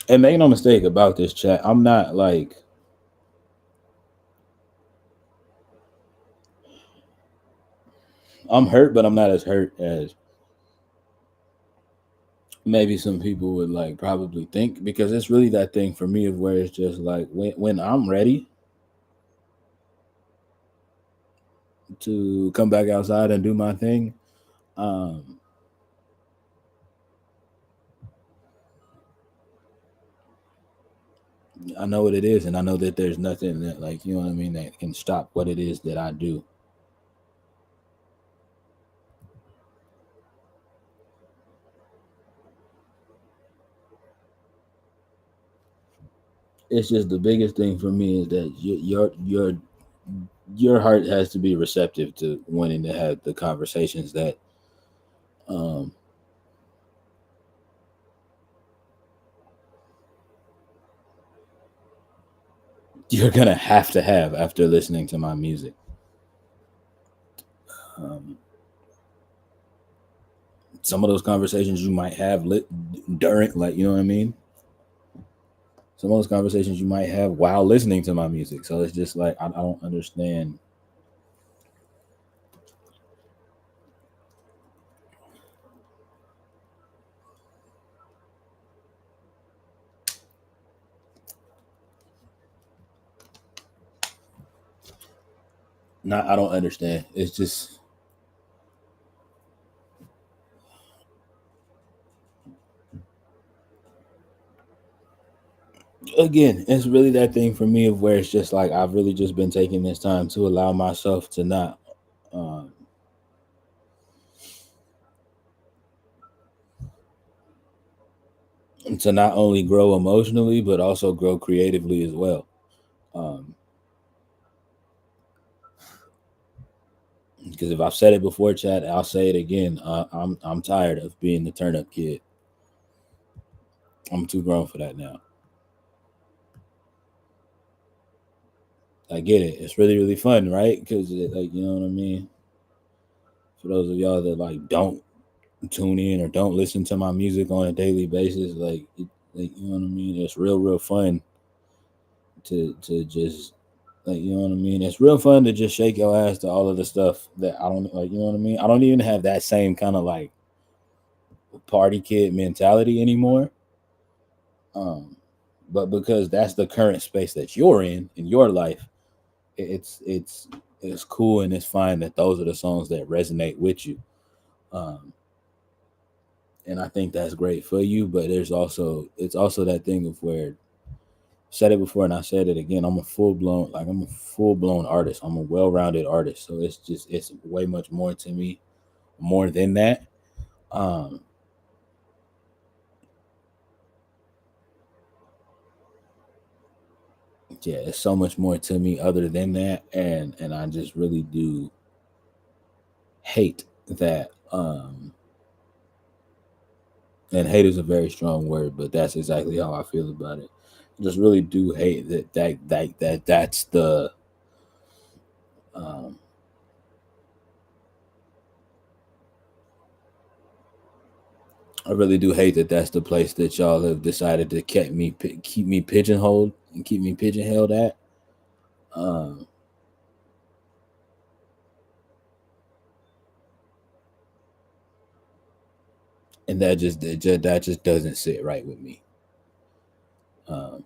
and make no mistake about this chat. I'm not like, I'm hurt, but I'm not as hurt as maybe some people would like probably think because it's really that thing for me of where it's just like when I'm ready to come back outside and do my thing, um, I know what it is, and I know that there's nothing that like you know what I mean that can stop what it is that I do. It's just the biggest thing for me is that your heart has to be receptive to wanting to have the conversations that um, you're gonna have to have after listening to my music. Um, some of those conversations you might have during, like you know what I mean. Some of those conversations you might have while listening to my music. So it's just like I don't understand. Not I don't understand. It's just again, it's really that thing for me of where it's just like I've really just been taking this time to allow myself to not um, to not only grow emotionally but also grow creatively as well. Um, because if I've said it before, Chad, I'll say it again. I'm tired of being the turn up kid. I'm too grown for that now. I get it. It's really really fun, right? Because like you know what I mean. For those of y'all that like don't tune in or don't listen to my music on a daily basis, like you know what I mean. It's real real fun to just like you know what I mean. It's real fun to just shake your ass to all of the stuff that I don't like. You know what I mean. I don't even have that same kind of like party kid mentality anymore. Um, but because that's the current space that you're in your life, it's it's cool and it's fine that those are the songs that resonate with you. Um, and I think that's great for you. But it's also that thing of where, said it before and I said it again. I'm a full blown artist. I'm a well rounded artist. So it's way much more to me, more than that. Um, yeah, it's so much more to me other than that, and I just really do hate that. And hate is a very strong word, but that's exactly how I feel about it. I just really do hate that's the um, I really do hate that that's the place that y'all have decided to keep me pigeonholed and keep me pigeonholed at. Um, and that just doesn't sit right with me. Um,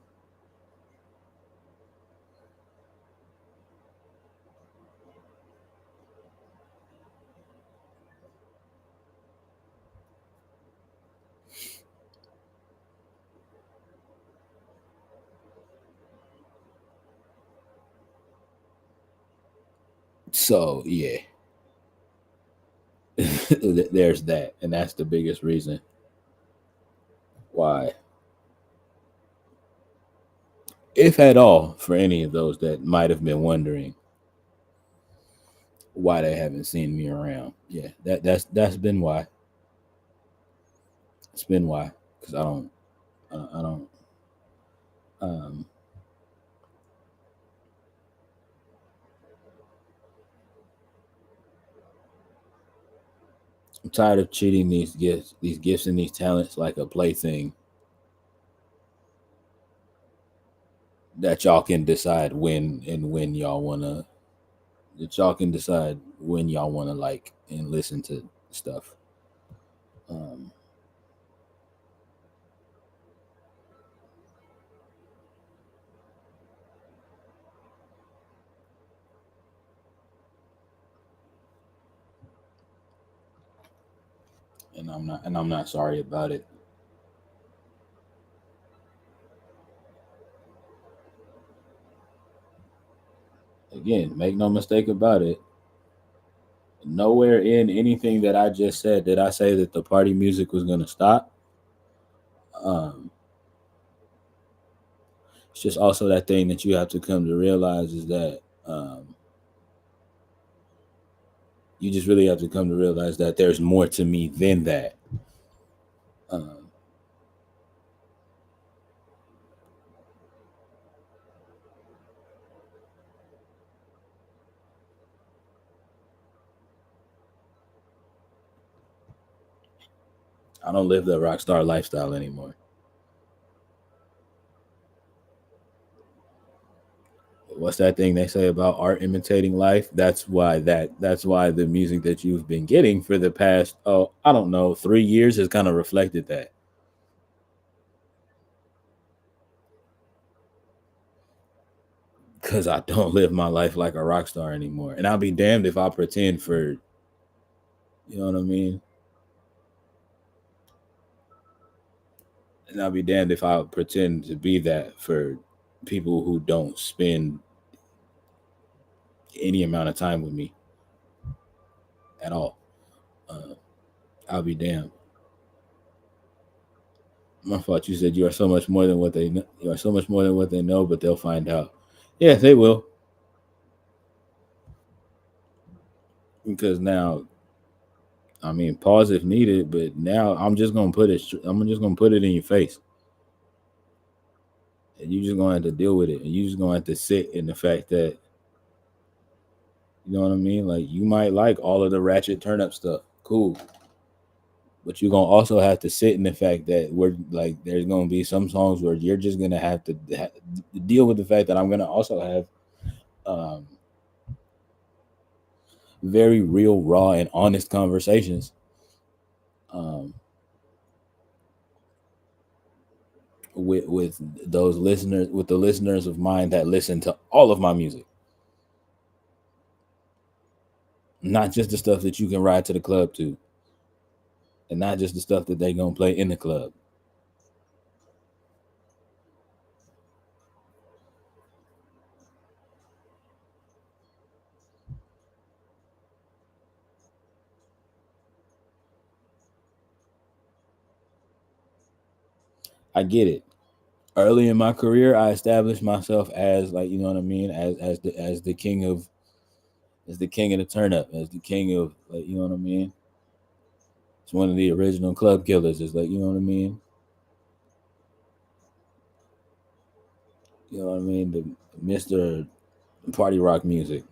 so yeah, there's that, and that's the biggest reason why, if at all, for any of those that might have been wondering why they haven't seen me around. Yeah, that's been why. It's been why, because I don't. Um, I'm tired of treating these gifts and these talents like a plaything that y'all can decide when y'all wanna that y'all can decide when y'all wanna like and listen to stuff. Um, and I'm not sorry about it. Again, make no mistake about it. Nowhere in anything that I just said did I say that the party music was gonna stop. Um, it's just also that thing that you have to come to realize is that you just really have to come to realize that there's more to me than that. Um, I don't live the rock star lifestyle anymore. What's that thing they say about art imitating life? That's why the music that you've been getting for the past, oh, I don't know, 3 years has kind of reflected that. Cause I don't live my life like a rock star anymore. And I'll be damned if I pretend for, you know what I mean? And I'll be damned if I pretend to be that for people who don't spend any amount of time with me at all. Uh, I'll be damned. My fault. You said you are so much more than what they know. You are so much more than what they know, but they'll find out. Yeah, they will. Because now, I mean, pause if needed. But now I'm just gonna put it. I'm just gonna put it in your face, and you just gonna have to deal with it. And you just gonna have to sit in the fact that, you know what I mean. Like, you might like all of the ratchet turn up stuff. Cool. But you're gonna also have to sit in the fact that we're like, there's gonna be some songs where you're just gonna have to deal with the fact that I'm gonna also have um, very real, raw, and honest conversations um, with those listeners, with the listeners of mine that listen to all of my music, not just the stuff that you can ride to the club to. and not just the stuff that they gonna play in the club. I get it. Early in my career, I established myself as, like, you know what I mean, as the king of, as the king of the turn up, as the king of, like, you know what I mean. It's one of the original club killers. It's like, you know what I mean. You know what I mean. The Mister Party Rock music.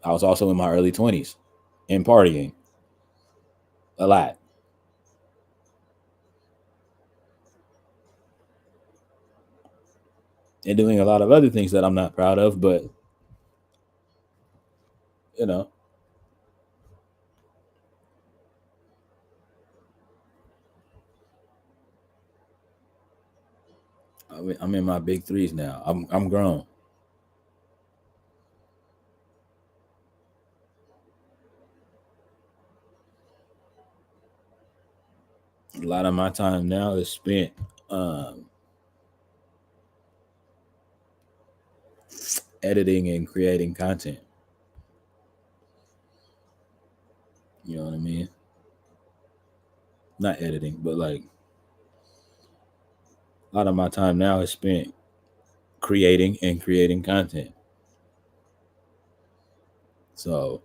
I was also in my early 20s and partying a lot and doing a lot of other things that I'm not proud of, but you know, I'm in my big threes now. I'm grown. A lot of my time now is spent um, editing and creating content. You know what I mean? Not editing, but like a lot of my time now is spent creating and creating content. So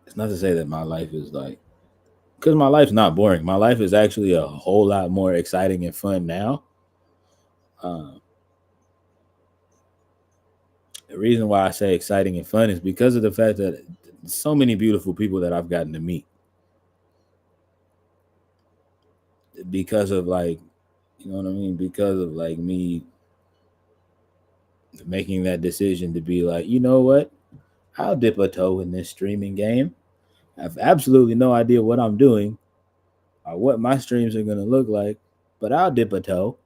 it's not to say that my life is like, because my life's not boring. My life is actually a whole lot more exciting and fun now. Um, the reason why I say exciting and fun is because of the fact that so many beautiful people that I've gotten to meet. Because of, like, you know what I mean? Because of, like, me making that decision to be like, you know what? I'll dip a toe in this streaming game. I have absolutely no idea what I'm doing or what my streams are going to look like, but I'll dip a toe.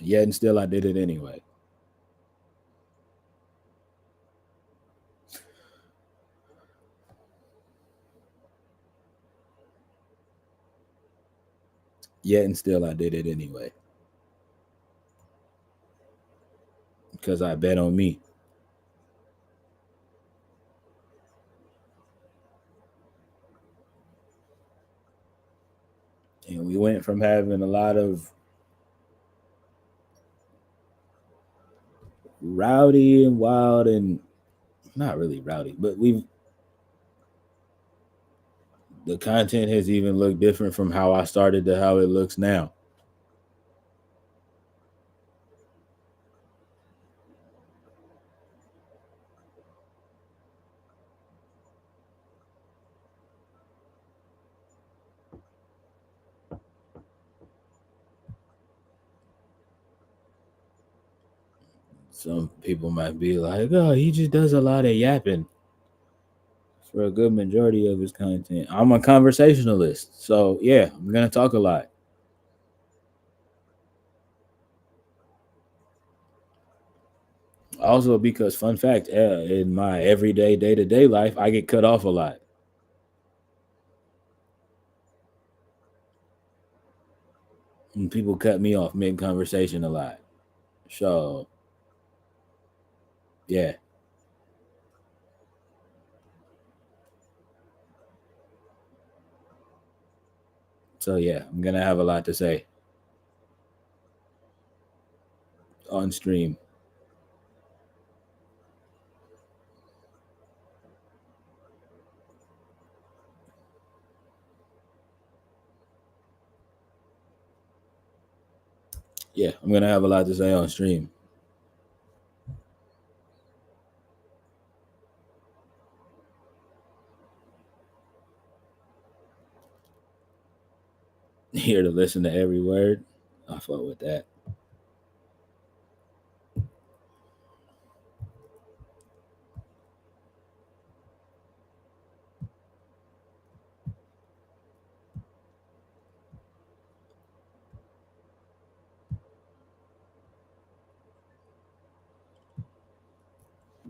Yet and still I did it anyway. Yet and still I did it anyway. Because I bet on me. And we went from having a lot of rowdy and wild and not really rowdy, but we've the content has even looked different from how I started to how it looks now. Some people might be like, "Oh, he just does a lot of yapping for a good majority of his content." I'm a conversationalist, so yeah, I'm gonna talk a lot. Also, because fun fact, in my everyday day to day life, I get cut off a lot, and people cut me off mid conversation a lot. So yeah, so yeah, I'm gonna have a lot to say on stream. Yeah, I'm gonna have a lot to say on stream. Here to listen to every word. I fuck with that.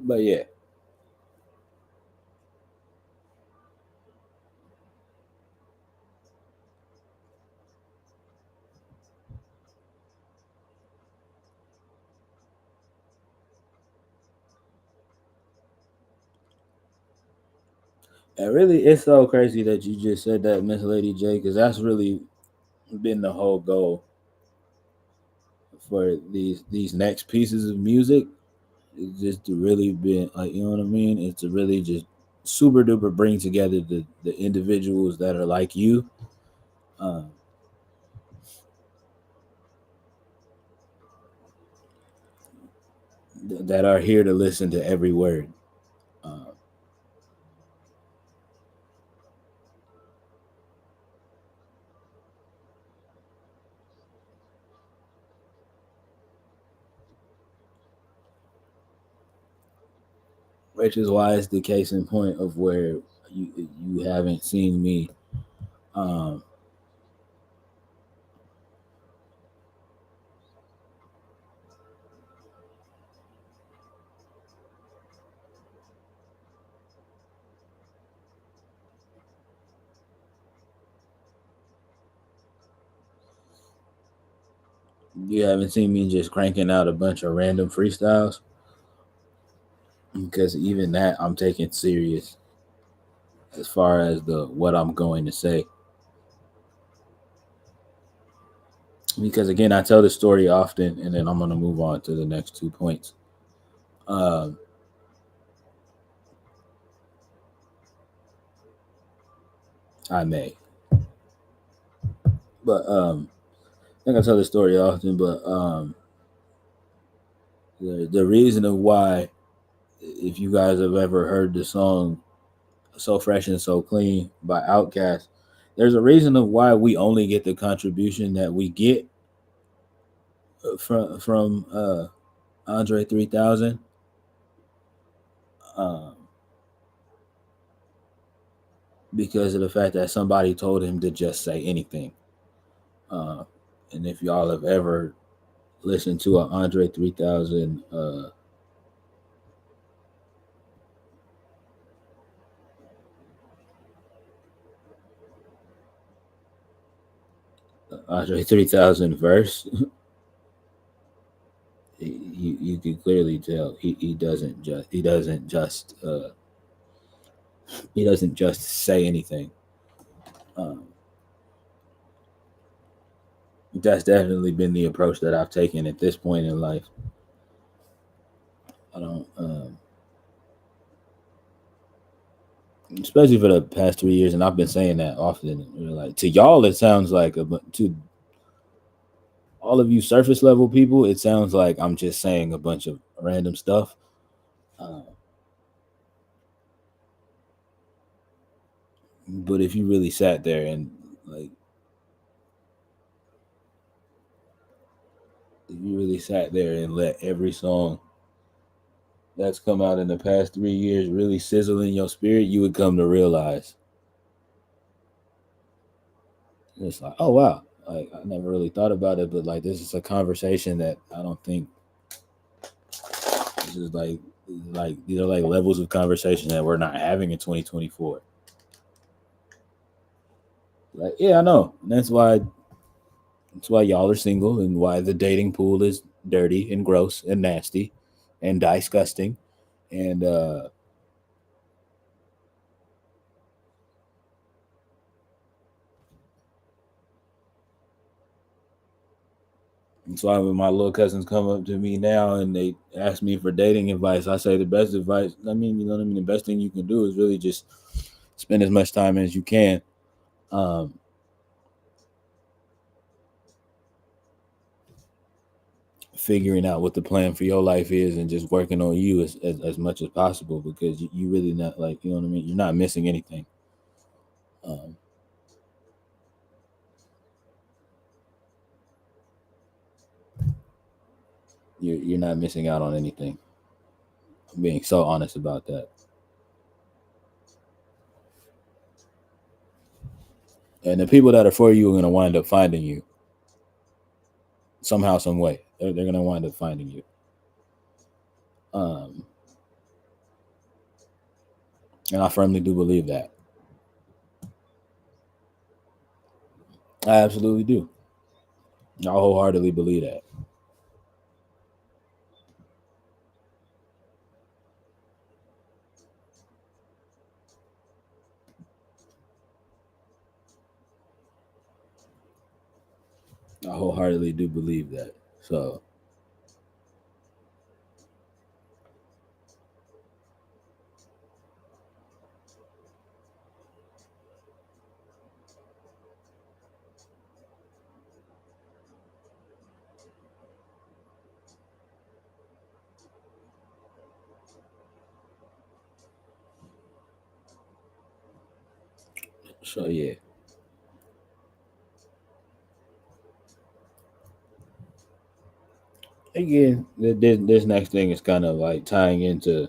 But yeah. And really, it's so crazy that you just said that, Miss Lady J, because that's really been the whole goal for these next pieces of music. It's just to really be like, you know what I mean? It's to really just super duper bring together the individuals that are like you, um, that are here to listen to every word. Uh, which is why it's the case in point of where you haven't seen me. Um, you haven't seen me just cranking out a bunch of random freestyles, because even that I'm taking serious as far as the what I'm going to say. Because again, I tell this story often, and then I'm going to move on to the next 2 points. Um, I may, but I think I tell this story often. But the reason of why, if you guys have ever heard the song "So Fresh and So Clean" by Outkast, there's a reason of why we only get the contribution that we get from Andre 3000. Um, because of the fact that somebody told him to just say anything. Uh, and if y'all have ever listened to an Andre 3000, Andre 3000 verse, you can clearly tell he doesn't just say anything. Um, that's definitely been the approach that I've taken at this point in life. I don't, especially for the past 3 years, and I've been saying that often. Like to y'all, it sounds like to all of you surface level people, it sounds like I'm just saying a bunch of random stuff. Uh, but if you really sat there and like, if you really sat there and let every song that's come out in the past 3 years really sizzle in your spirit, you would come to realize it's like, oh wow, like I never really thought about it, but like this is a conversation that I don't think this is like these are like levels of conversation that we're not having in 2024. Like, yeah, I know. And that's why y'all are single and why the dating pool is dirty and gross and nasty and disgusting. And that's why when my little cousins come up to me now and they ask me for dating advice, I say the best advice, I mean, you know what I mean? The best thing you can do is really just spend as much time as you can um, figuring out what the plan for your life is and just working on you as much as possible, because you really not, like, you know what I mean? You're not missing anything. Um, you're not missing out on anything. I'm being so honest about that. And the people that are for you are going to wind up finding you somehow, some way. They're going to wind up finding you. Um, And I firmly do believe that. I absolutely do. I wholeheartedly believe that. I wholeheartedly do believe that. So yeah. Again, this next thing is kind of like tying into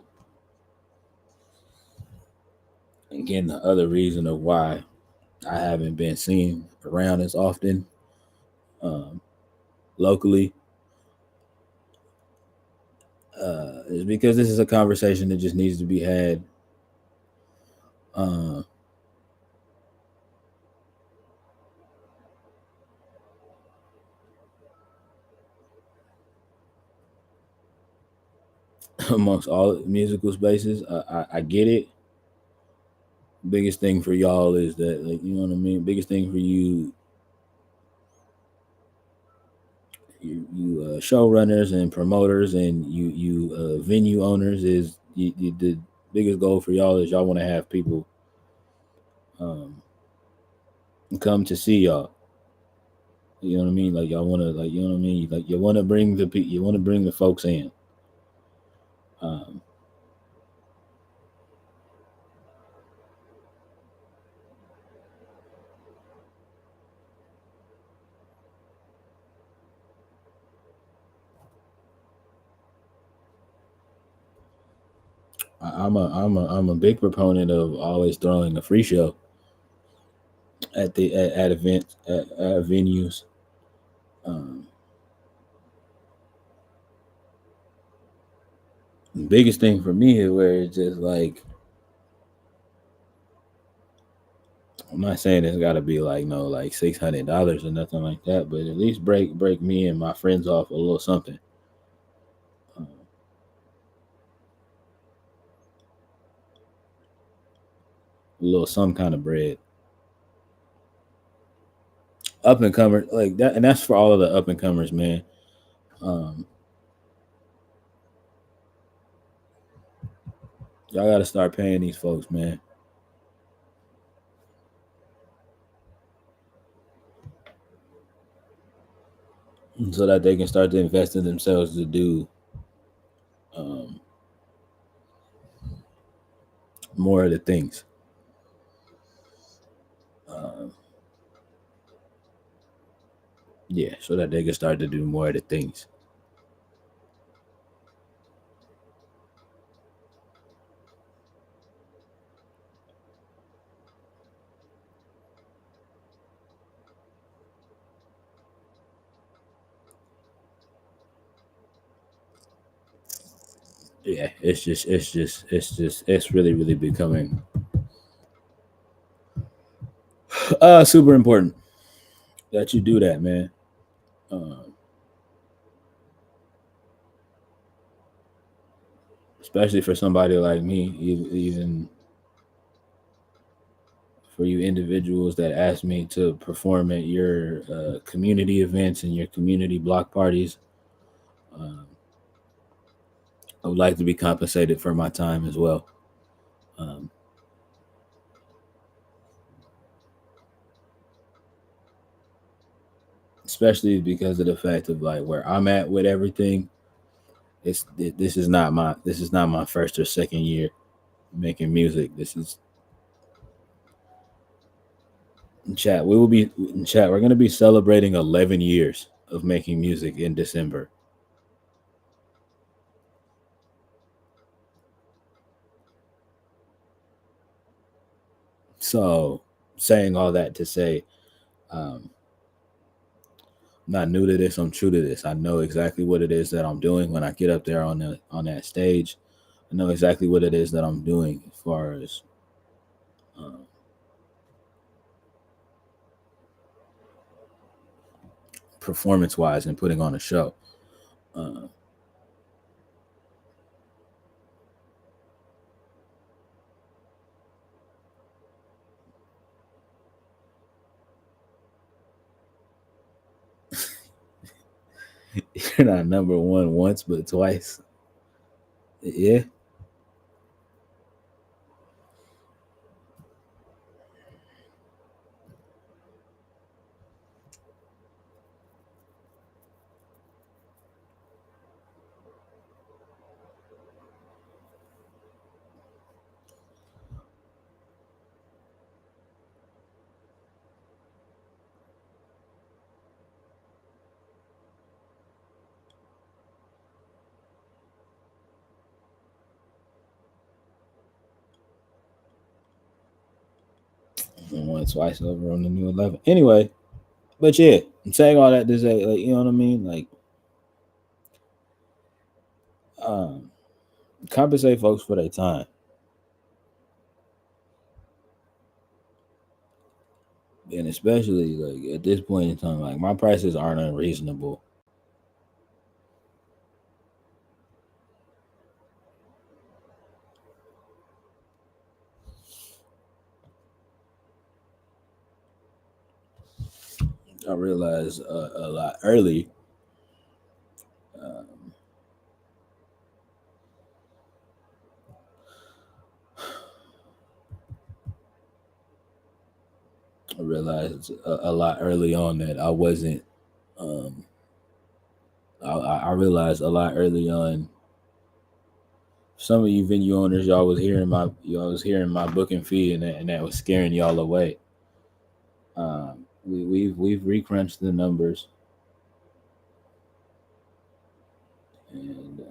again the other reason of why I haven't been seen around as often um, locally is because this is a conversation that just needs to be had uh, amongst all musical spaces. I get it. Biggest thing for y'all is that, like, you know what I mean. Biggest thing for you showrunners and promoters and you venue owners is the biggest goal for y'all is y'all want to have people um, come to see y'all. You know what I mean? Like y'all want to, like, you know what I mean? Like you want to bring you want to bring the folks in. Um, I'm a big proponent of always throwing a free show at events at venues. Um, the biggest thing for me is where it's just like I'm not saying it's got to be like no like $600 or nothing like that, but at least break me and my friends off a little something, a little some kind of bread. Up and comers like that, and that's for all of the up and comers, man. Um, y'all got to start paying these folks, man, so that they can start to invest in themselves to do um, more of the things. Um, yeah, so that they can start to do more of the things. Yeah, it's really becoming super important that you do that, man. Um, especially for somebody like me, even for you individuals that ask me to perform at your community events and your community block parties. Um, I would like to be compensated for my time as well. Um, especially because of the fact of like where I'm at with everything. This is not my first or second year making music. This is chat. We will be in chat. We're going to be celebrating 11 years of making music in December. So, saying all that to say, um, I'm not new to this. I'm true to this. I know exactly what it is that I'm doing when I get up there on that stage. I know exactly what it is that I'm doing as far as performance wise and putting on a show. You're not number one once, but twice. Yeah. Once, twice over on the new 11. Anyway, but yeah, I'm saying all that to say, like, you know what I mean? Like, um, compensate folks for their time. And especially like at this point in time, like my prices aren't unreasonable. I realized a lot early. Um, I realized a lot early on that I wasn't. Um, I realized a lot early on. Some of you venue owners, y'all was hearing my booking fee, and that was scaring y'all away. We've recrunched the numbers, and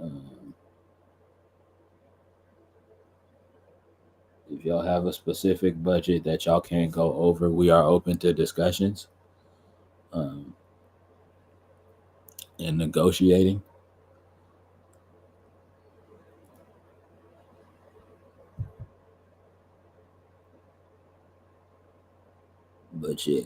if y'all have a specific budget that y'all can't go over, we are open to discussions um, and negotiating. But yeah,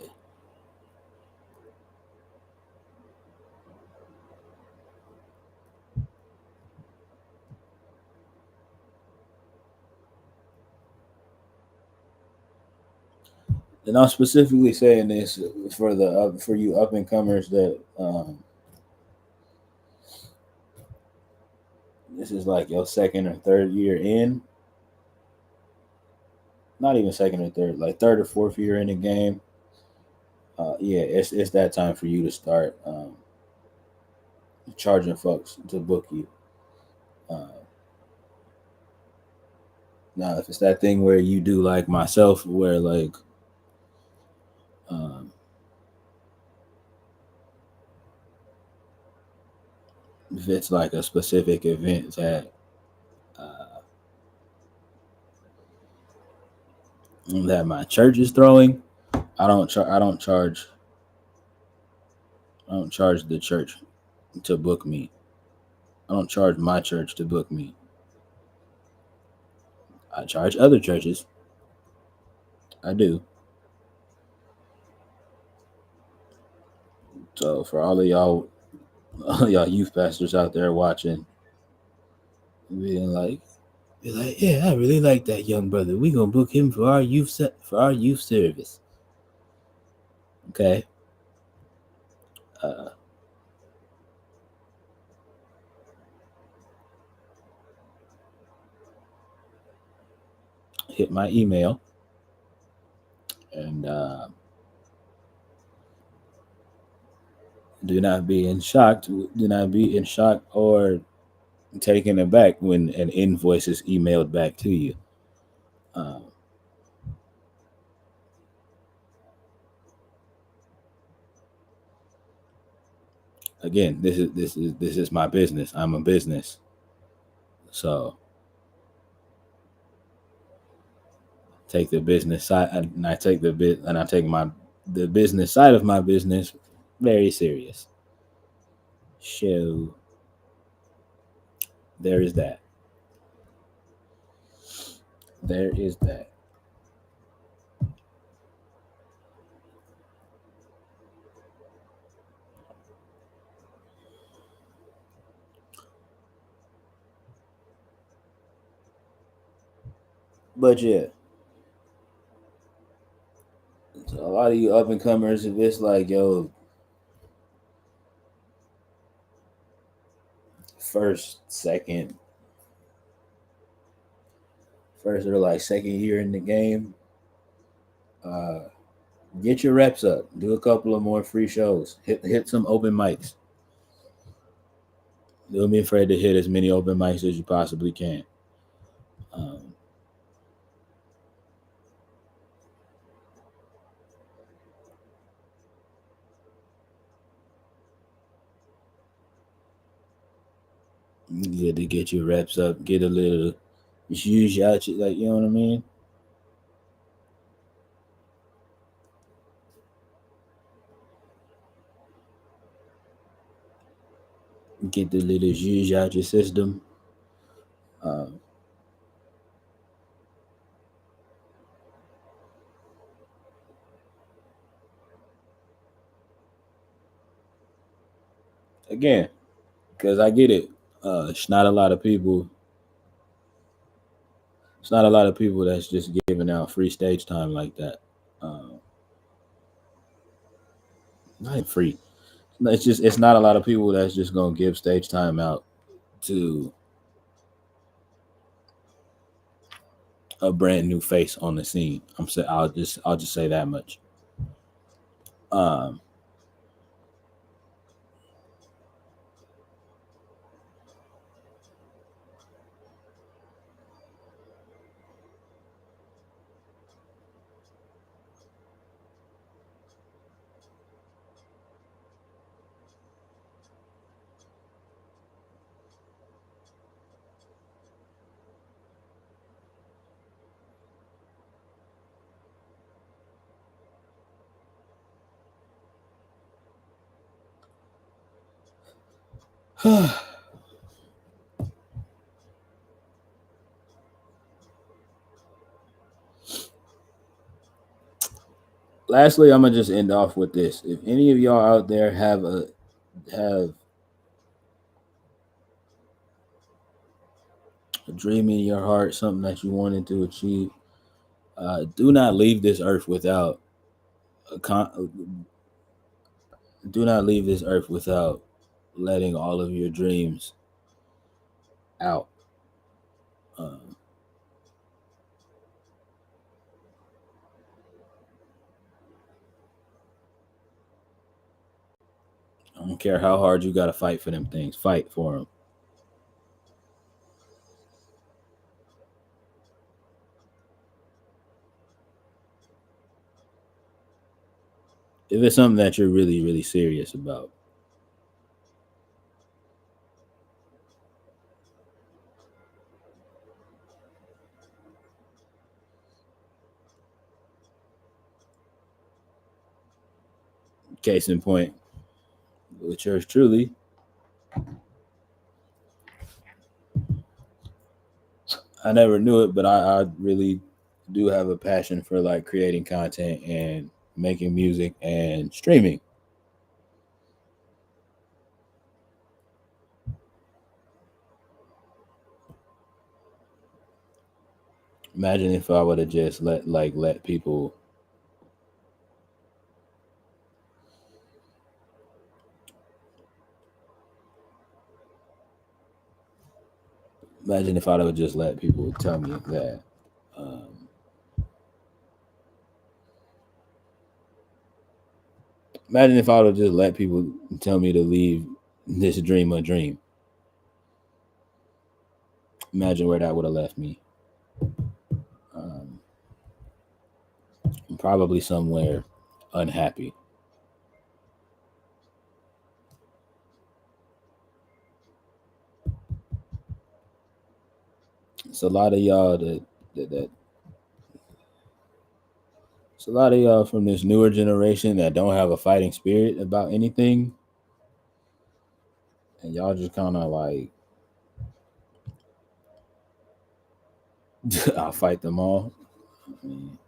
and I'm specifically saying this for the for you up and comers that this is like your second or third year in. Not even second or third, like third or fourth year in the game. Yeah, it's that time for you to start charging folks to book you. Uh, Now, if it's that thing where you do like myself, where like um, if it's like a specific event uh, that my church is throwing, I don't charge the church to book me. I don't charge my church to book me. I charge other churches. I do. So for all of y'all youth pastors out there watching, being like, be like, yeah, I really like that young brother. We gonna book him for our for our youth service. Okay. Uh, Hit my email and do not be in shock. Do not be in shock or taken aback when an invoice is emailed back to you. Um, Again, this is my business. I'm a business, so take the business side, and I take I take the business side of my business very serious. So there is that. There is that. But yeah, so a lot of you up and comers, if it's like, yo, first, second, first or like second year in the game, uh, get your reps up. Do a couple of more free shows. Hit some open mics. Don't be afraid to hit as many open mics as you possibly can. Um, Good to get your reps up. Get a little use out, like, you know what I mean. Get the little use out your system. Um, Again, because I get it. It's not a lot of people. It's not a lot of people that's just giving out free stage time like that. Um, Not even free. It's not a lot of people that's just gonna give stage time out to a brand new face on the scene. I'll just say that much. Um, Lastly, I'm gonna just end off with this. If any of y'all out there have a dream in your heart, something that you wanted to achieve, do not leave this earth without a do not leave this earth without letting all of your dreams out. Um, I don't care how hard you got to fight for them things. Fight for them. If it's something that you're really, really serious about. Case in point, with yours truly, I never knew it, but I really do have a passion for like creating content and making music and streaming. Imagine if I would have just let people. Imagine if I would have just let people tell me that. Um, Imagine if I would have just let people tell me to leave this dream a dream. Imagine where that would have left me. Um, Probably somewhere unhappy. It's a lot of y'all that it's a lot of y'all from this newer generation that don't have a fighting spirit about anything, and y'all just kind of like, I'll fight them all. I mean,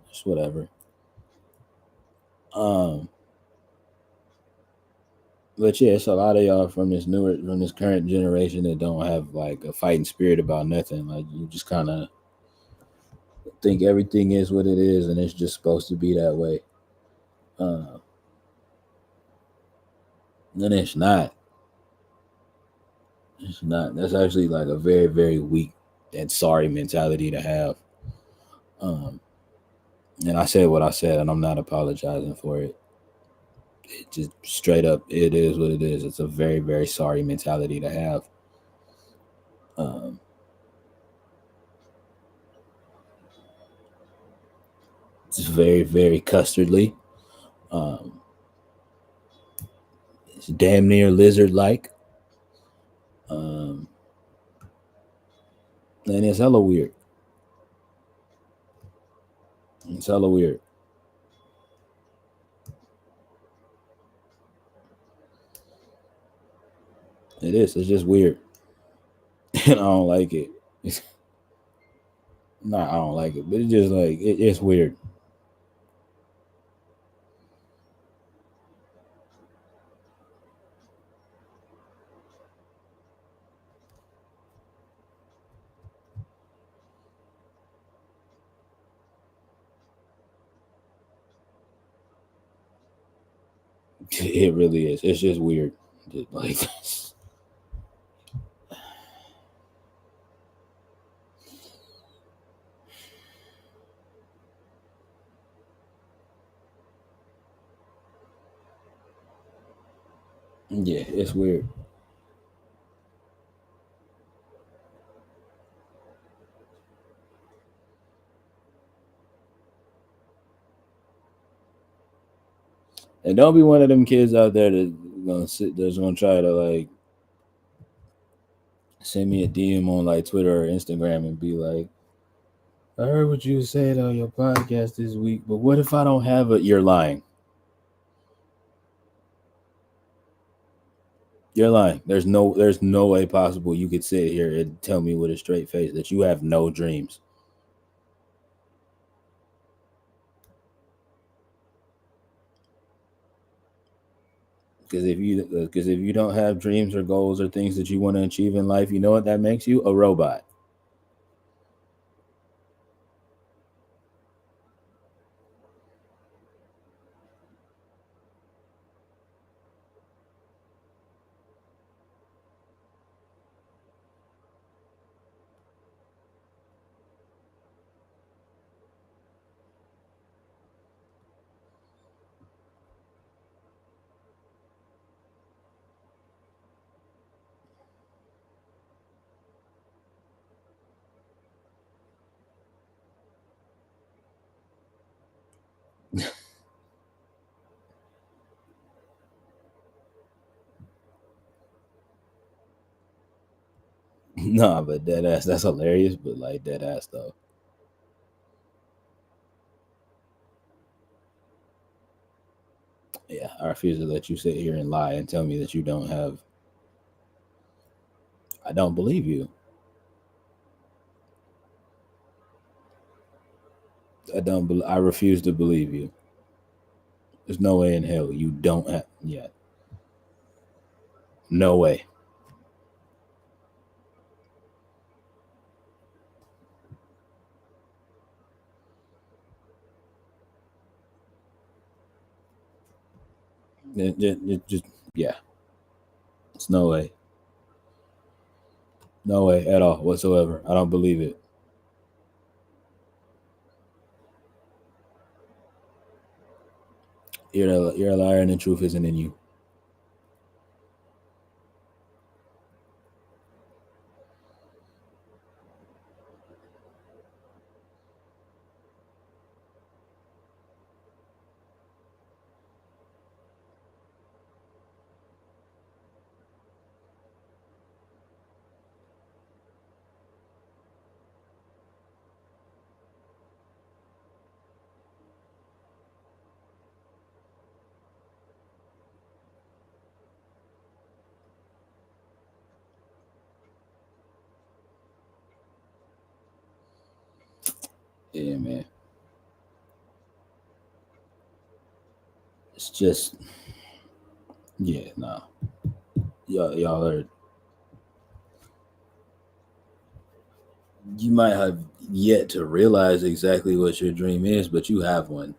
it's whatever. Um, but yeah, it's a lot of y'all from this current generation that don't have like a fighting spirit about nothing. Like, you just kind of think everything is what it is, and it's just supposed to be that way. And it's not. It's not. That's actually like a very, very weak and sorry mentality to have. And I said what I said, and I'm not apologizing for it. It just straight up, it is what it is. It's a very, very sorry mentality to have. It's very, very custardly. It's damn near lizard-like. And it's hella weird. It's hella weird. It is. It's just weird. And I don't like it. I don't like it, but it's just like, it's weird. It really is. It's just weird. Like, yeah, it's weird. And don't be one of them kids out there that's gonna try to like send me a DM on like Twitter or Instagram and be like, I heard what you said on your podcast this week, but what if I don't have it? You're lying. You're lying. There's no way possible you could sit here and tell me with a straight face that you have no dreams. Because if you don't have dreams or goals or things that you want to achieve in life, you know what that makes you? A robot. Nah, but dead ass, that's hilarious, but like dead ass though. Yeah, I refuse to let you sit here and lie and tell me that you don't have. I don't believe you. I refuse to believe you. There's no way in hell you don't have. Yeah, no way. It just yeah. It's no way. No way at all whatsoever. I don't believe it. You're a liar, and the truth isn't in you. Yeah, man. It's just yeah, nah. Y'all heard. You might have yet to realize exactly what your dream is, but you have one.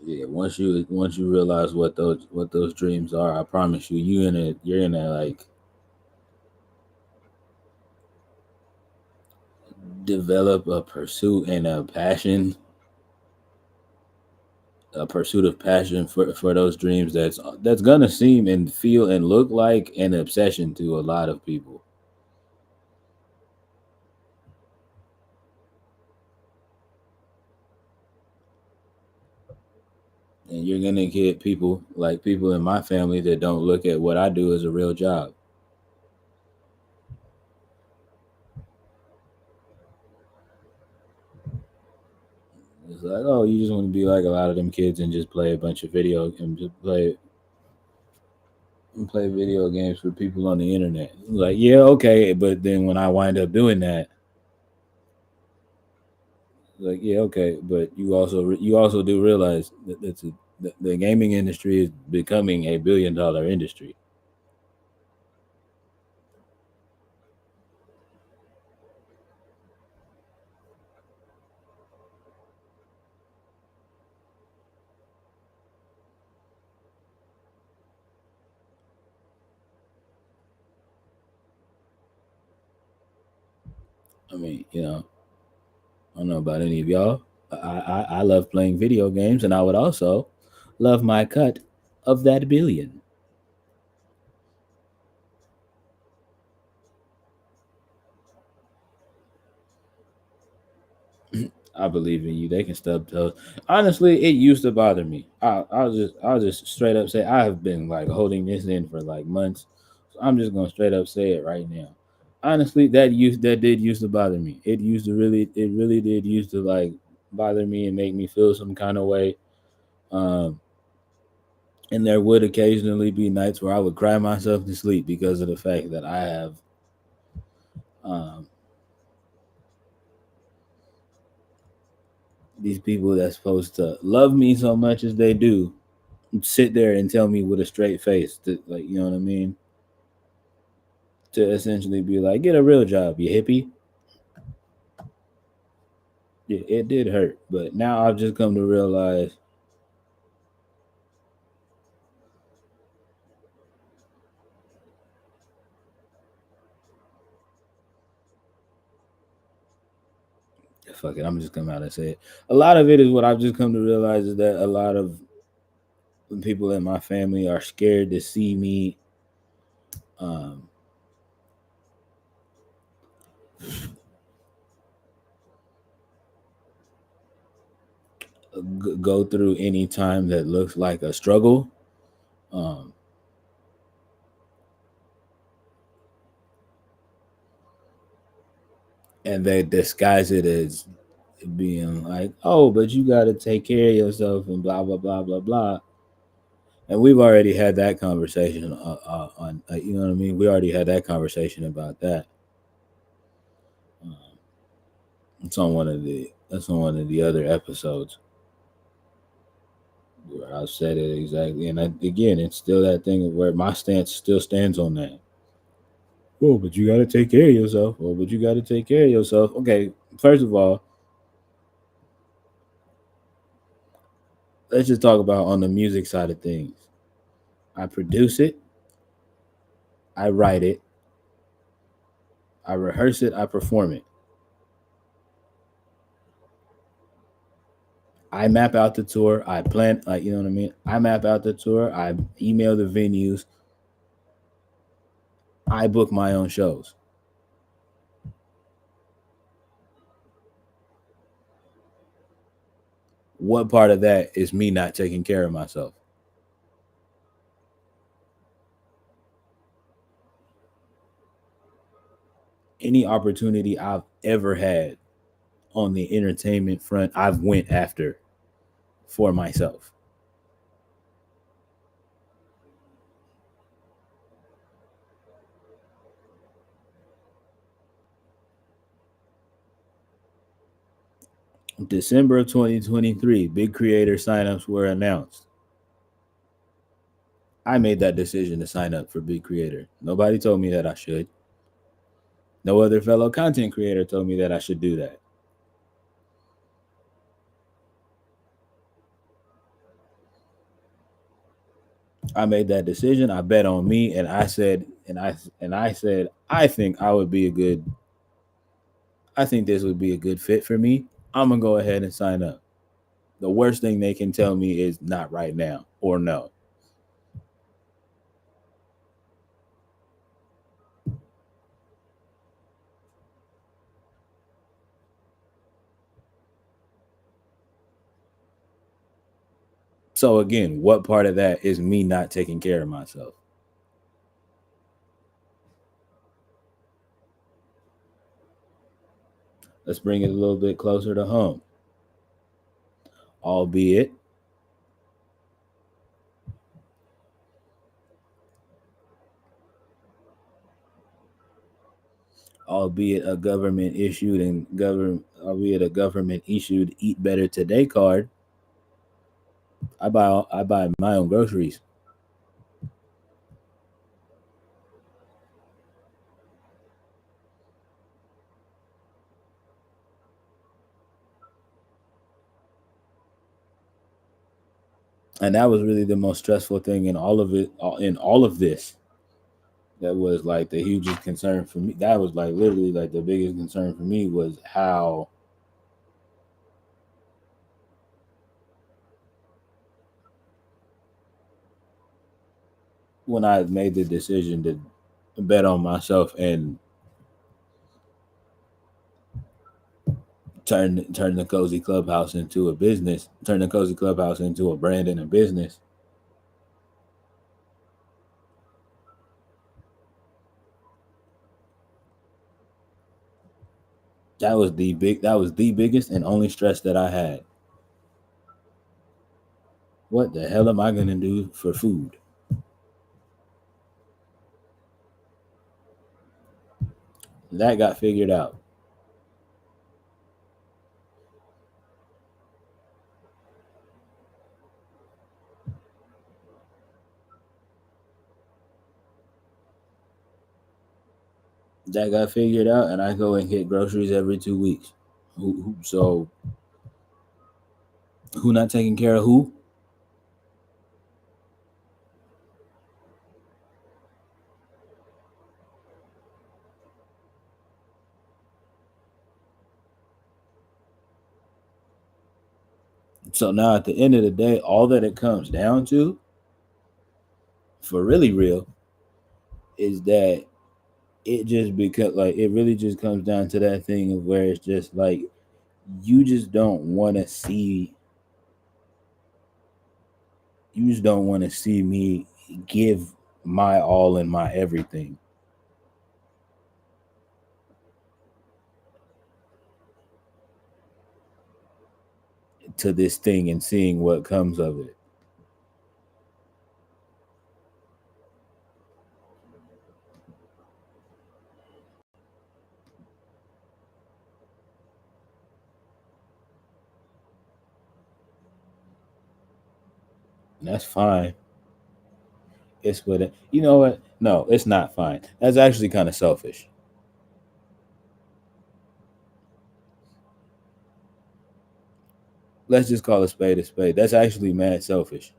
Yeah, once you realize what those dreams are, I promise you, you're in a like develop a pursuit and a pursuit of passion for those dreams that's gonna seem and feel and look like an obsession to a lot of people. And you're gonna get people in my family that don't look at what I do as a real job. It's like, oh, you just want to be like a lot of them kids and just play a bunch of video and just play video games for people on the internet. Like, yeah, okay, but then when I wind up doing that, like, yeah, okay, but you also do realize that the gaming industry is becoming a $1 billion industry. I mean, I don't know about any of y'all. I love playing video games, and I would also love my cut of that billion. I believe in you. They can stub toes. Honestly, it used to bother me. I'll just straight up say I have been like holding this in for like months. So I'm just gonna straight up say it right now. Honestly, that did used to bother me. It really did used to like bother me and make me feel some kind of way. Um, and there would occasionally be nights where I would cry myself to sleep because of the fact that I have um, these people that's supposed to love me so much as they do sit there and tell me with a straight face that, like, you know what I mean, to essentially be like, get a real job, you hippie. Yeah, it did hurt, but now I've just come to realize, fuck it, I'm just come out and say it. A lot of it is what I've just come to realize is that a lot of people in my family are scared to see me um, go through any time that looks like a struggle. Um, and they disguise it as being like, oh, but you got to take care of yourself and blah blah blah blah blah. And we've already had that conversation on, you know what I mean. We already had that conversation about that. Um, it's on one of the other episodes where I said it exactly. And again, it's still that thing of where my stance still stands on that. Oh, but you got to take care of yourself. Oh, but you got to take care of yourself. Okay, first of all, let's just talk about on the music side of things. I produce it, I write it, I rehearse it, I perform it. I map out the tour. I plan, like, you know what I mean. I map out the tour. I email the venues. I book my own shows. What part of that is me not taking care of myself? Any opportunity I've ever had on the entertainment front, I've went after for myself. December of 2023, big creator signups were announced. I made that decision to sign up for Big Creator. Nobody told me that I should. No other fellow content creator told me that I should do that. I made that decision. I bet on me, and I said, I think I would be a good. I think this would be a good fit for me. I'm gonna go ahead and sign up. The worst thing they can tell me is not right now or no. So again, what part of that is me not taking care of myself? Let's bring it a little bit closer to home. Albeit, albeit a government issued and government, albeit a government issued Eat Better Today card, I buy my own groceries. And that was really the most stressful thing in all of it, in all of this. That was like the hugest concern for me. That was like literally like the biggest concern for me was how when I made the decision to bet on myself and turn the cozy clubhouse into a business, turn the cozy clubhouse into a brand and a business. That was the biggest and only stress that I had. What the hell am I gonna do for food? That got figured out. That got figured out, and I go and get groceries every 2 weeks. So who not taking care of who? So now at the end of the day, all that it comes down to, for really real, is that it just because like it really just comes down to that thing of where it's just like you just don't want to see you just don't want to see me give my all and my everything to this thing and seeing what comes of it. And that's fine. It's what it, you know what? No, it's not fine. That's actually kind of selfish. Let's just call a spade a spade. That's actually mad selfish.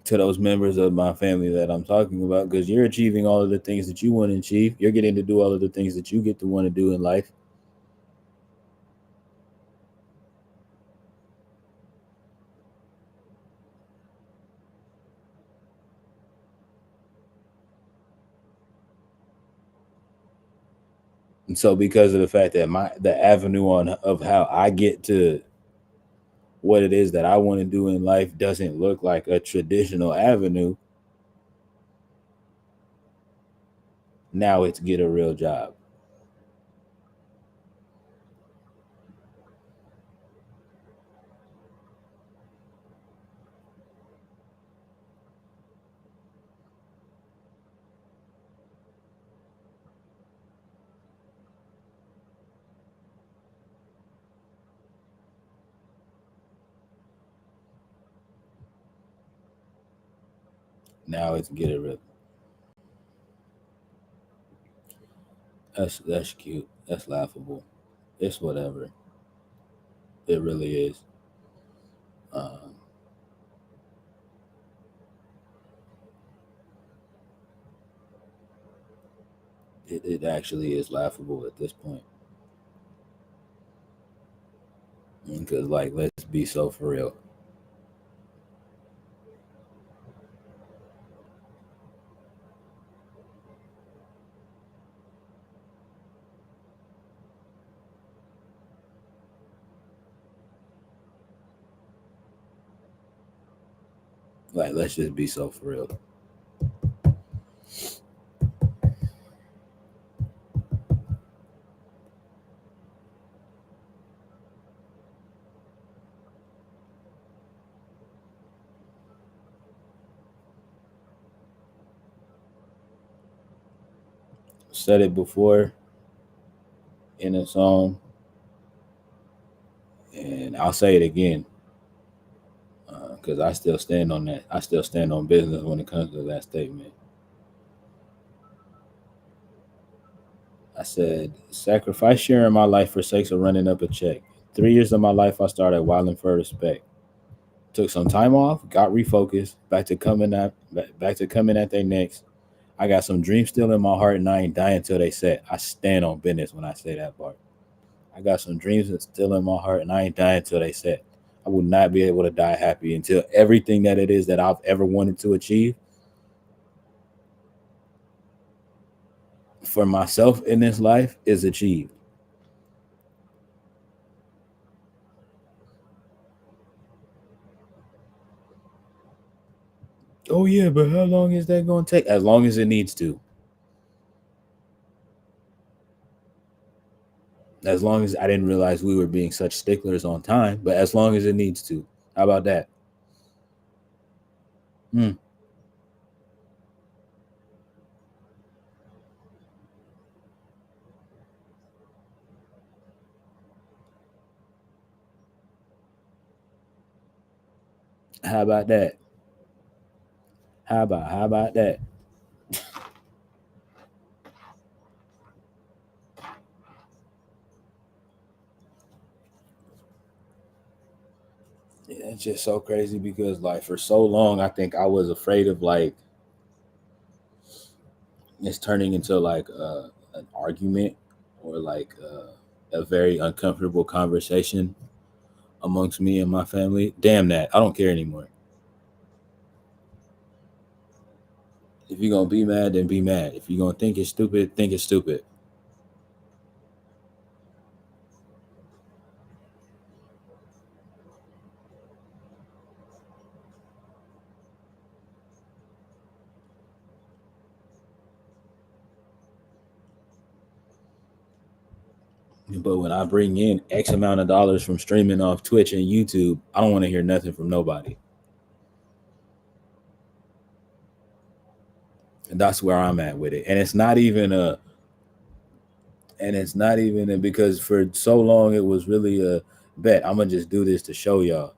To those members of my family that I'm talking about, because you're achieving all of the things that you want to achieve. You're getting to do all of the things that you get to want to do in life. And so because of the fact that the avenue on of how I get to what it is that I want to do in life doesn't look like a traditional avenue, now it's get a real job. Now it's get it rid. That's cute. That's laughable. It's whatever. It really is. Um, it actually is laughable at this point. Because like, let's be so for real. Like, let's just be so for real. Said it before in a song, and I'll say it again because I still stand on that. I still stand on business when it comes to that statement. I said, sacrifice sharing my life for sakes of running up a check. 3 years of my life, I started wilding for respect. Took some time off, got refocused, back to coming at their necks. I got some dreams still in my heart, and I ain't dying till they set. I stand on business when I say that part. I got some dreams that's still in my heart, and I ain't dying till they set. I will not be able to die happy until everything that it is that I've ever wanted to achieve for myself in this life is achieved. Oh yeah, but how long is that going to take? As long as it needs to. As long as I didn't realize we were being such sticklers on time, but as long as it needs to. How about that? Hmm. How about that? How about that? Yeah, it's just so crazy because like for so long I think I was afraid of like it's turning into like an argument or like a very uncomfortable conversation amongst me and my family. Damn that. I don't care anymore. If you're gonna be mad, then be mad. If you're gonna think it's stupid, think it's stupid. But when I bring in X amount of dollars from streaming off Twitch and YouTube, I don't want to hear nothing from nobody. And that's where I'm at with it. And it's not even because for so long it was really a bet. I'm gonna just do this to show y'all.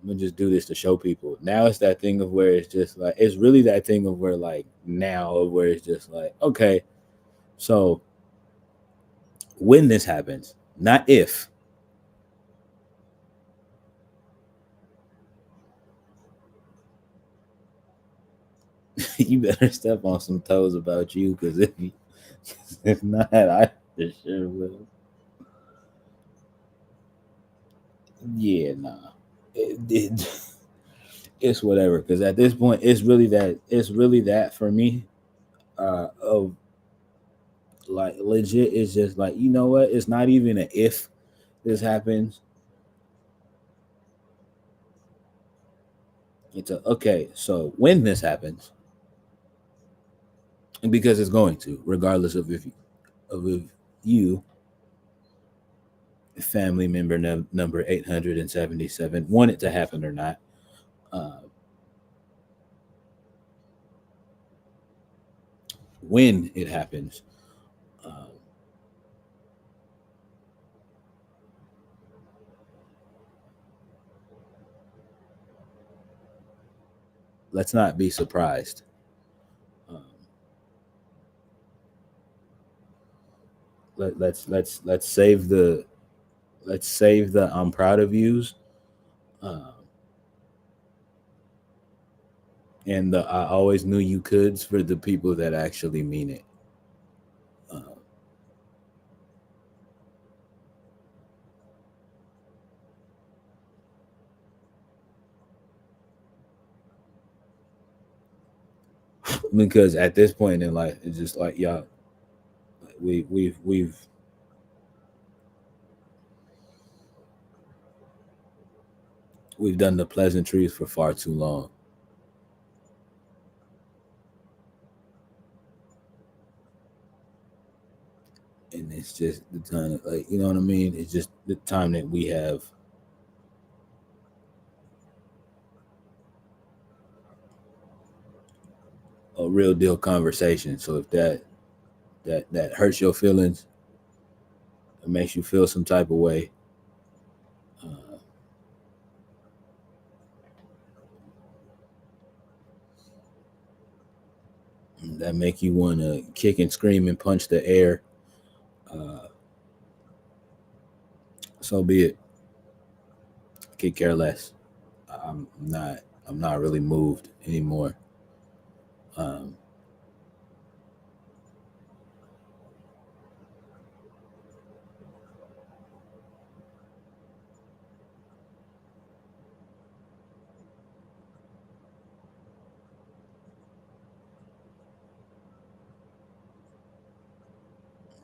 I'm gonna just do this to show people. Now it's that thing of where it's just like it's really that thing of where like now of where it's just like okay, so when this happens, not if. You better step on some toes about you because if not, I for sure will. Yeah, nah. It, it's whatever because at this point it's really that for me of like legit it's just like you know what it's not even an if this happens. It's a okay, so when this happens, and because it's going to, regardless of if you, family member number 877, want it to happen or not, uh, when it happens, uh, let's not be surprised. Um, let's save the I'm proud of yous, uh, and the I always knew you coulds for the people that actually mean it. Uh, because at this point in life, it's just like y'all, we've we've done the pleasantries for far too long, and it's just the time, like you know what I mean. It's just the time that we have a real deal conversation. So if that hurts your feelings, it makes you feel some type of way, uh, that make you want to kick and scream and punch the air, uh, so be it. Could care less. I'm not. I'm not really moved anymore. Um,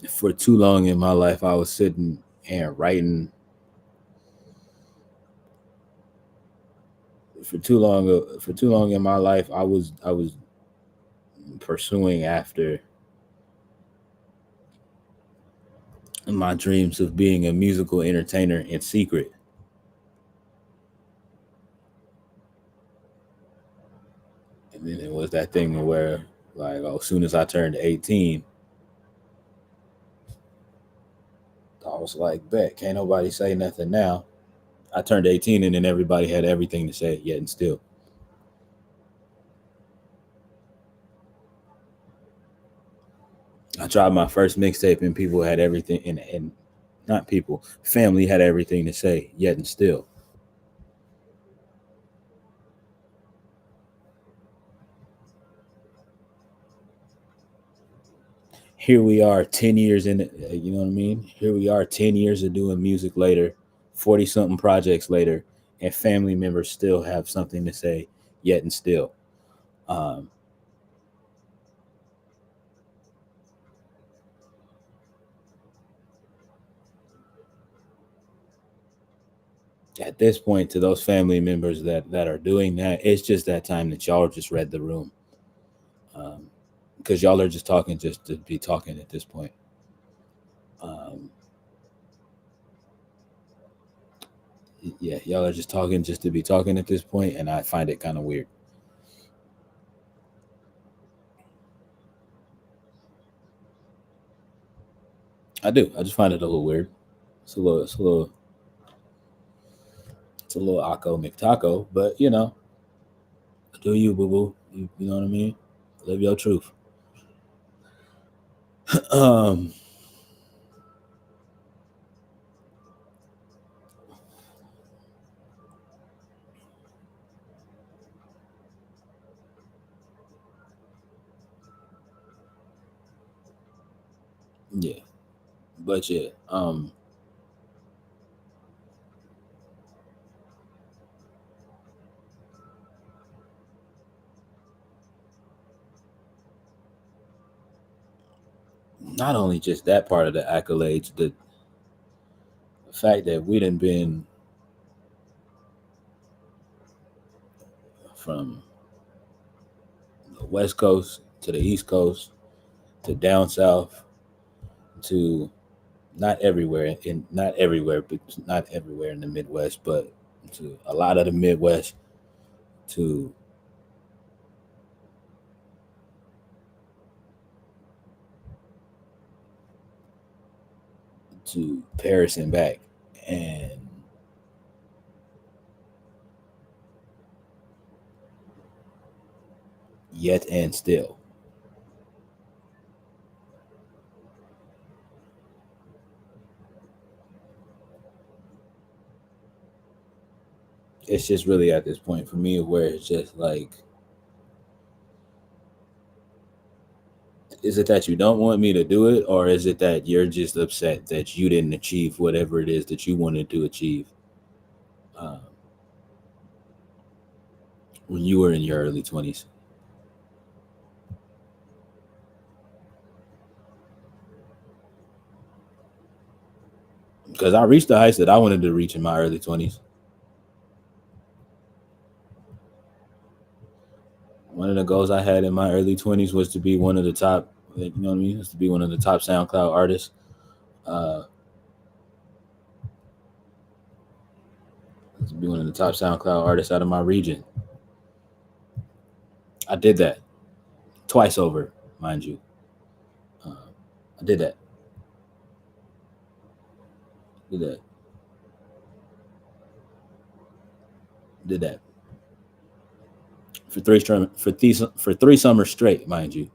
for too long in my life, I was sitting and writing. For too long in my life, I was pursuing after my dreams of being a musical entertainer in secret. And then it was that thing where, like, oh, as soon as I turned 18, I was like, bet, can't nobody say nothing now. I turned 18 and then everybody had everything to say, yet and still. I tried my first mixtape and people had everything, and not people, family had everything to say, yet and still. Here we are 10 years in it, you know what I mean? Here we are 10 years of doing music later, 40 something projects later, and family members still have something to say, yet and still. Um, at this point, to those family members that are doing that, it's just that time that y'all just read the room. Because y'all are just talking just to be talking at this point. Um, yeah, y'all are just talking just to be talking at this point, and I find it kind of weird. I do. I just find it a little weird. It's a little Akko McTaco, but you know, do you, boo boo? You know what I mean? Live your truth. um, yeah, but yeah, not only just that part of the accolades, the fact that we done been from the West Coast to the East Coast to down south to not everywhere, but not everywhere in the Midwest, but to a lot of the Midwest, to Paris and back, and yet and still. It's just really at this point for me where it's just like, is it that you don't want me to do it, or is it that you're just upset that you didn't achieve whatever it is that you wanted to achieve uh, when you were in your early 20s? Because I reached the heights that I wanted to reach in my early 20s. One of the goals I had in my early 20s was to be one of the top, you know what I mean? Was to be one of the top SoundCloud artists. Uh, to be one of the top SoundCloud artists out of my region. I did that twice over, mind you. Uh, I did that. Did that. Did that for three summers straight, mind you.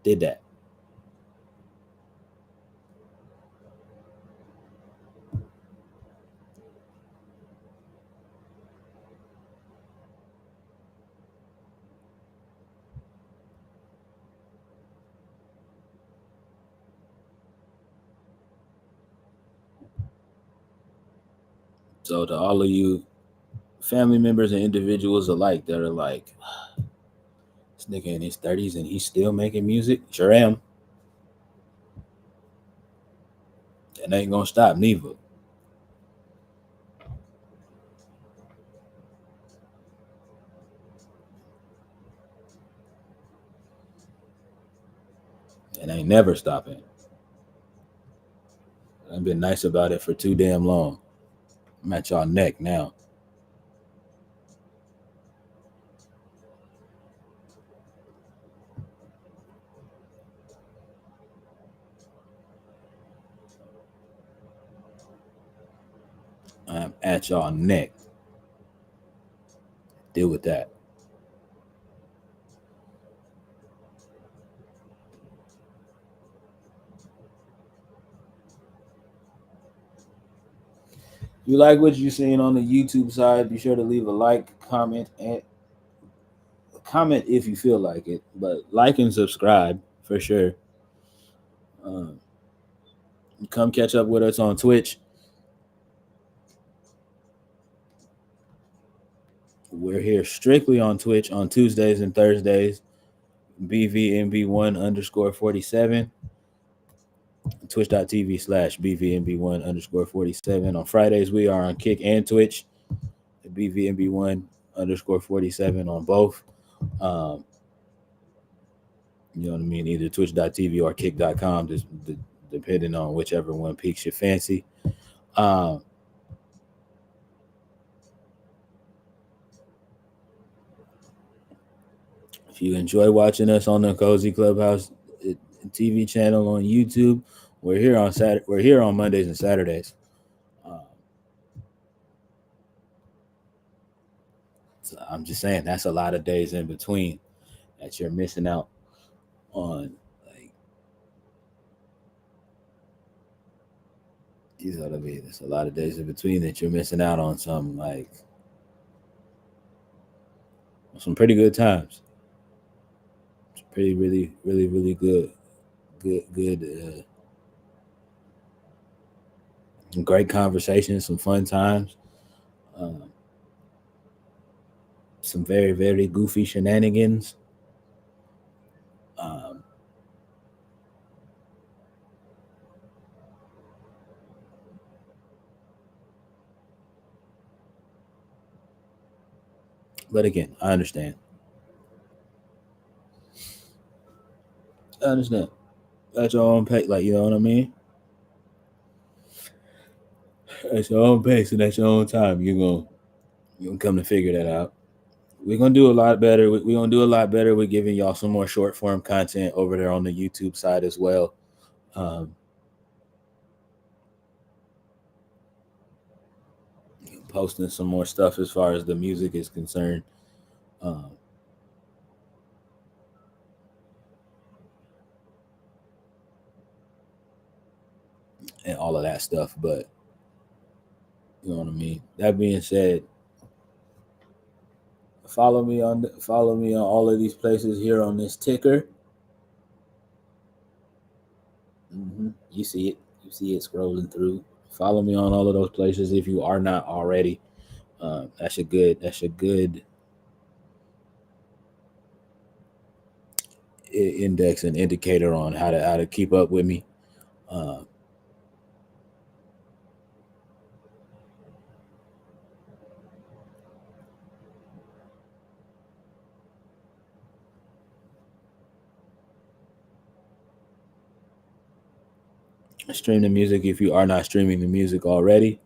Did that. So to all of you family members and individuals alike that are like, this nigga in his 30s and he's still making music, sure am. And ain't gonna stop neither. And ain't never stopping. I've been nice about it for too damn long. I'm at y'all neck now. I'm at y'all neck. Deal with that. You like what you're seeing on the YouTube side, be sure to leave a like, comment, and comment if you feel like it. But like and subscribe for sure. Um, come catch up with us on Twitch. We're here strictly on Twitch on Tuesdays and Thursdays. BVMB1 underscore 47. Twitch.tv/BVMB1 underscore 47. On Fridays, we are on Kick and Twitch. BVMB1 underscore 47 on both. You know what I mean? Either twitch.tv or kick.com, just depending on whichever one piques your fancy. If you enjoy watching us on the Cozy Clubhouse TV channel on YouTube, we're here on Saturday. We're here on Mondays and Saturdays. So I'm just saying that's a lot of days in between that you're missing out on. Like, you know what I mean? There's a lot of days in between that you're missing out on some pretty good times. It's pretty, really, really, really good, great conversations, some fun times, um, some very, very goofy shenanigans. Um, but again, I understand. I understand. At your own pace, like, you know what I mean? At your own pace and at your own time, you're gonna come to figure that out. We're gonna do a lot better. We're gonna do a lot better with giving y'all some more short form content over there on the YouTube side as well. Um, Posting some more stuff as far as the music is concerned. Um, and all of that stuff. But you know what I mean. That being said, follow me on all of these places here on this ticker. You see it. You see it scrolling through. Follow me on all of those places if you are not already. That's a good index and indicator on how to keep up with me. Stream the music if you are not streaming the music already.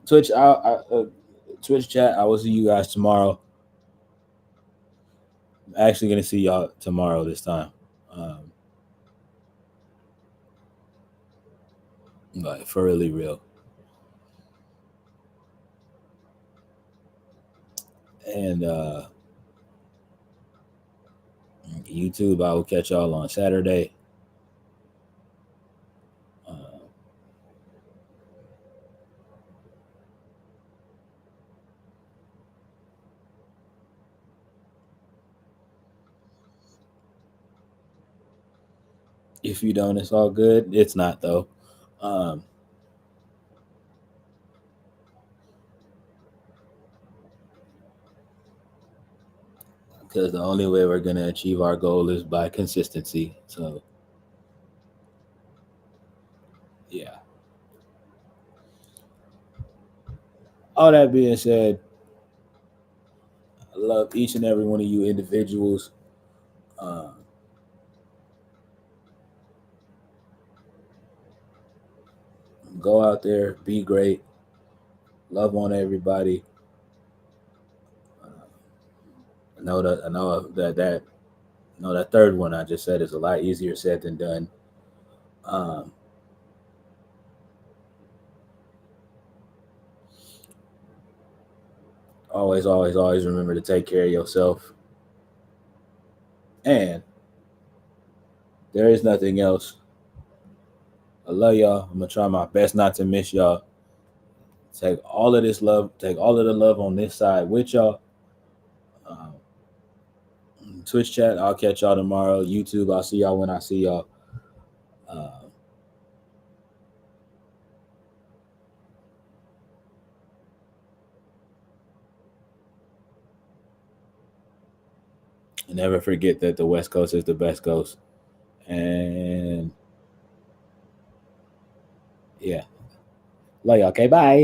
Twitch, Twitch chat. I will see you guys tomorrow. I'm actually gonna see y'all tomorrow this time. Like for really real. And YouTube, I will catch y'all on Saturday. If you don't, it's all good. It's not though. Because the only way we're gonna achieve our goal is by consistency. So yeah. All that being said, I love each and every one of you individuals. Go out there, be great, love on everybody. I know that third one I just said is a lot easier said than done. Always remember to take care of yourself. And there is nothing else. I love y'all. I'm gonna try my best not to miss y'all. Take all of this love, take all of the love on this side with y'all. Twitch chat, I'll catch y'all tomorrow. YouTube, I'll see y'all when I see y'all. Never forget that the West Coast is the best coast. And yeah. Love y'all. Okay, bye.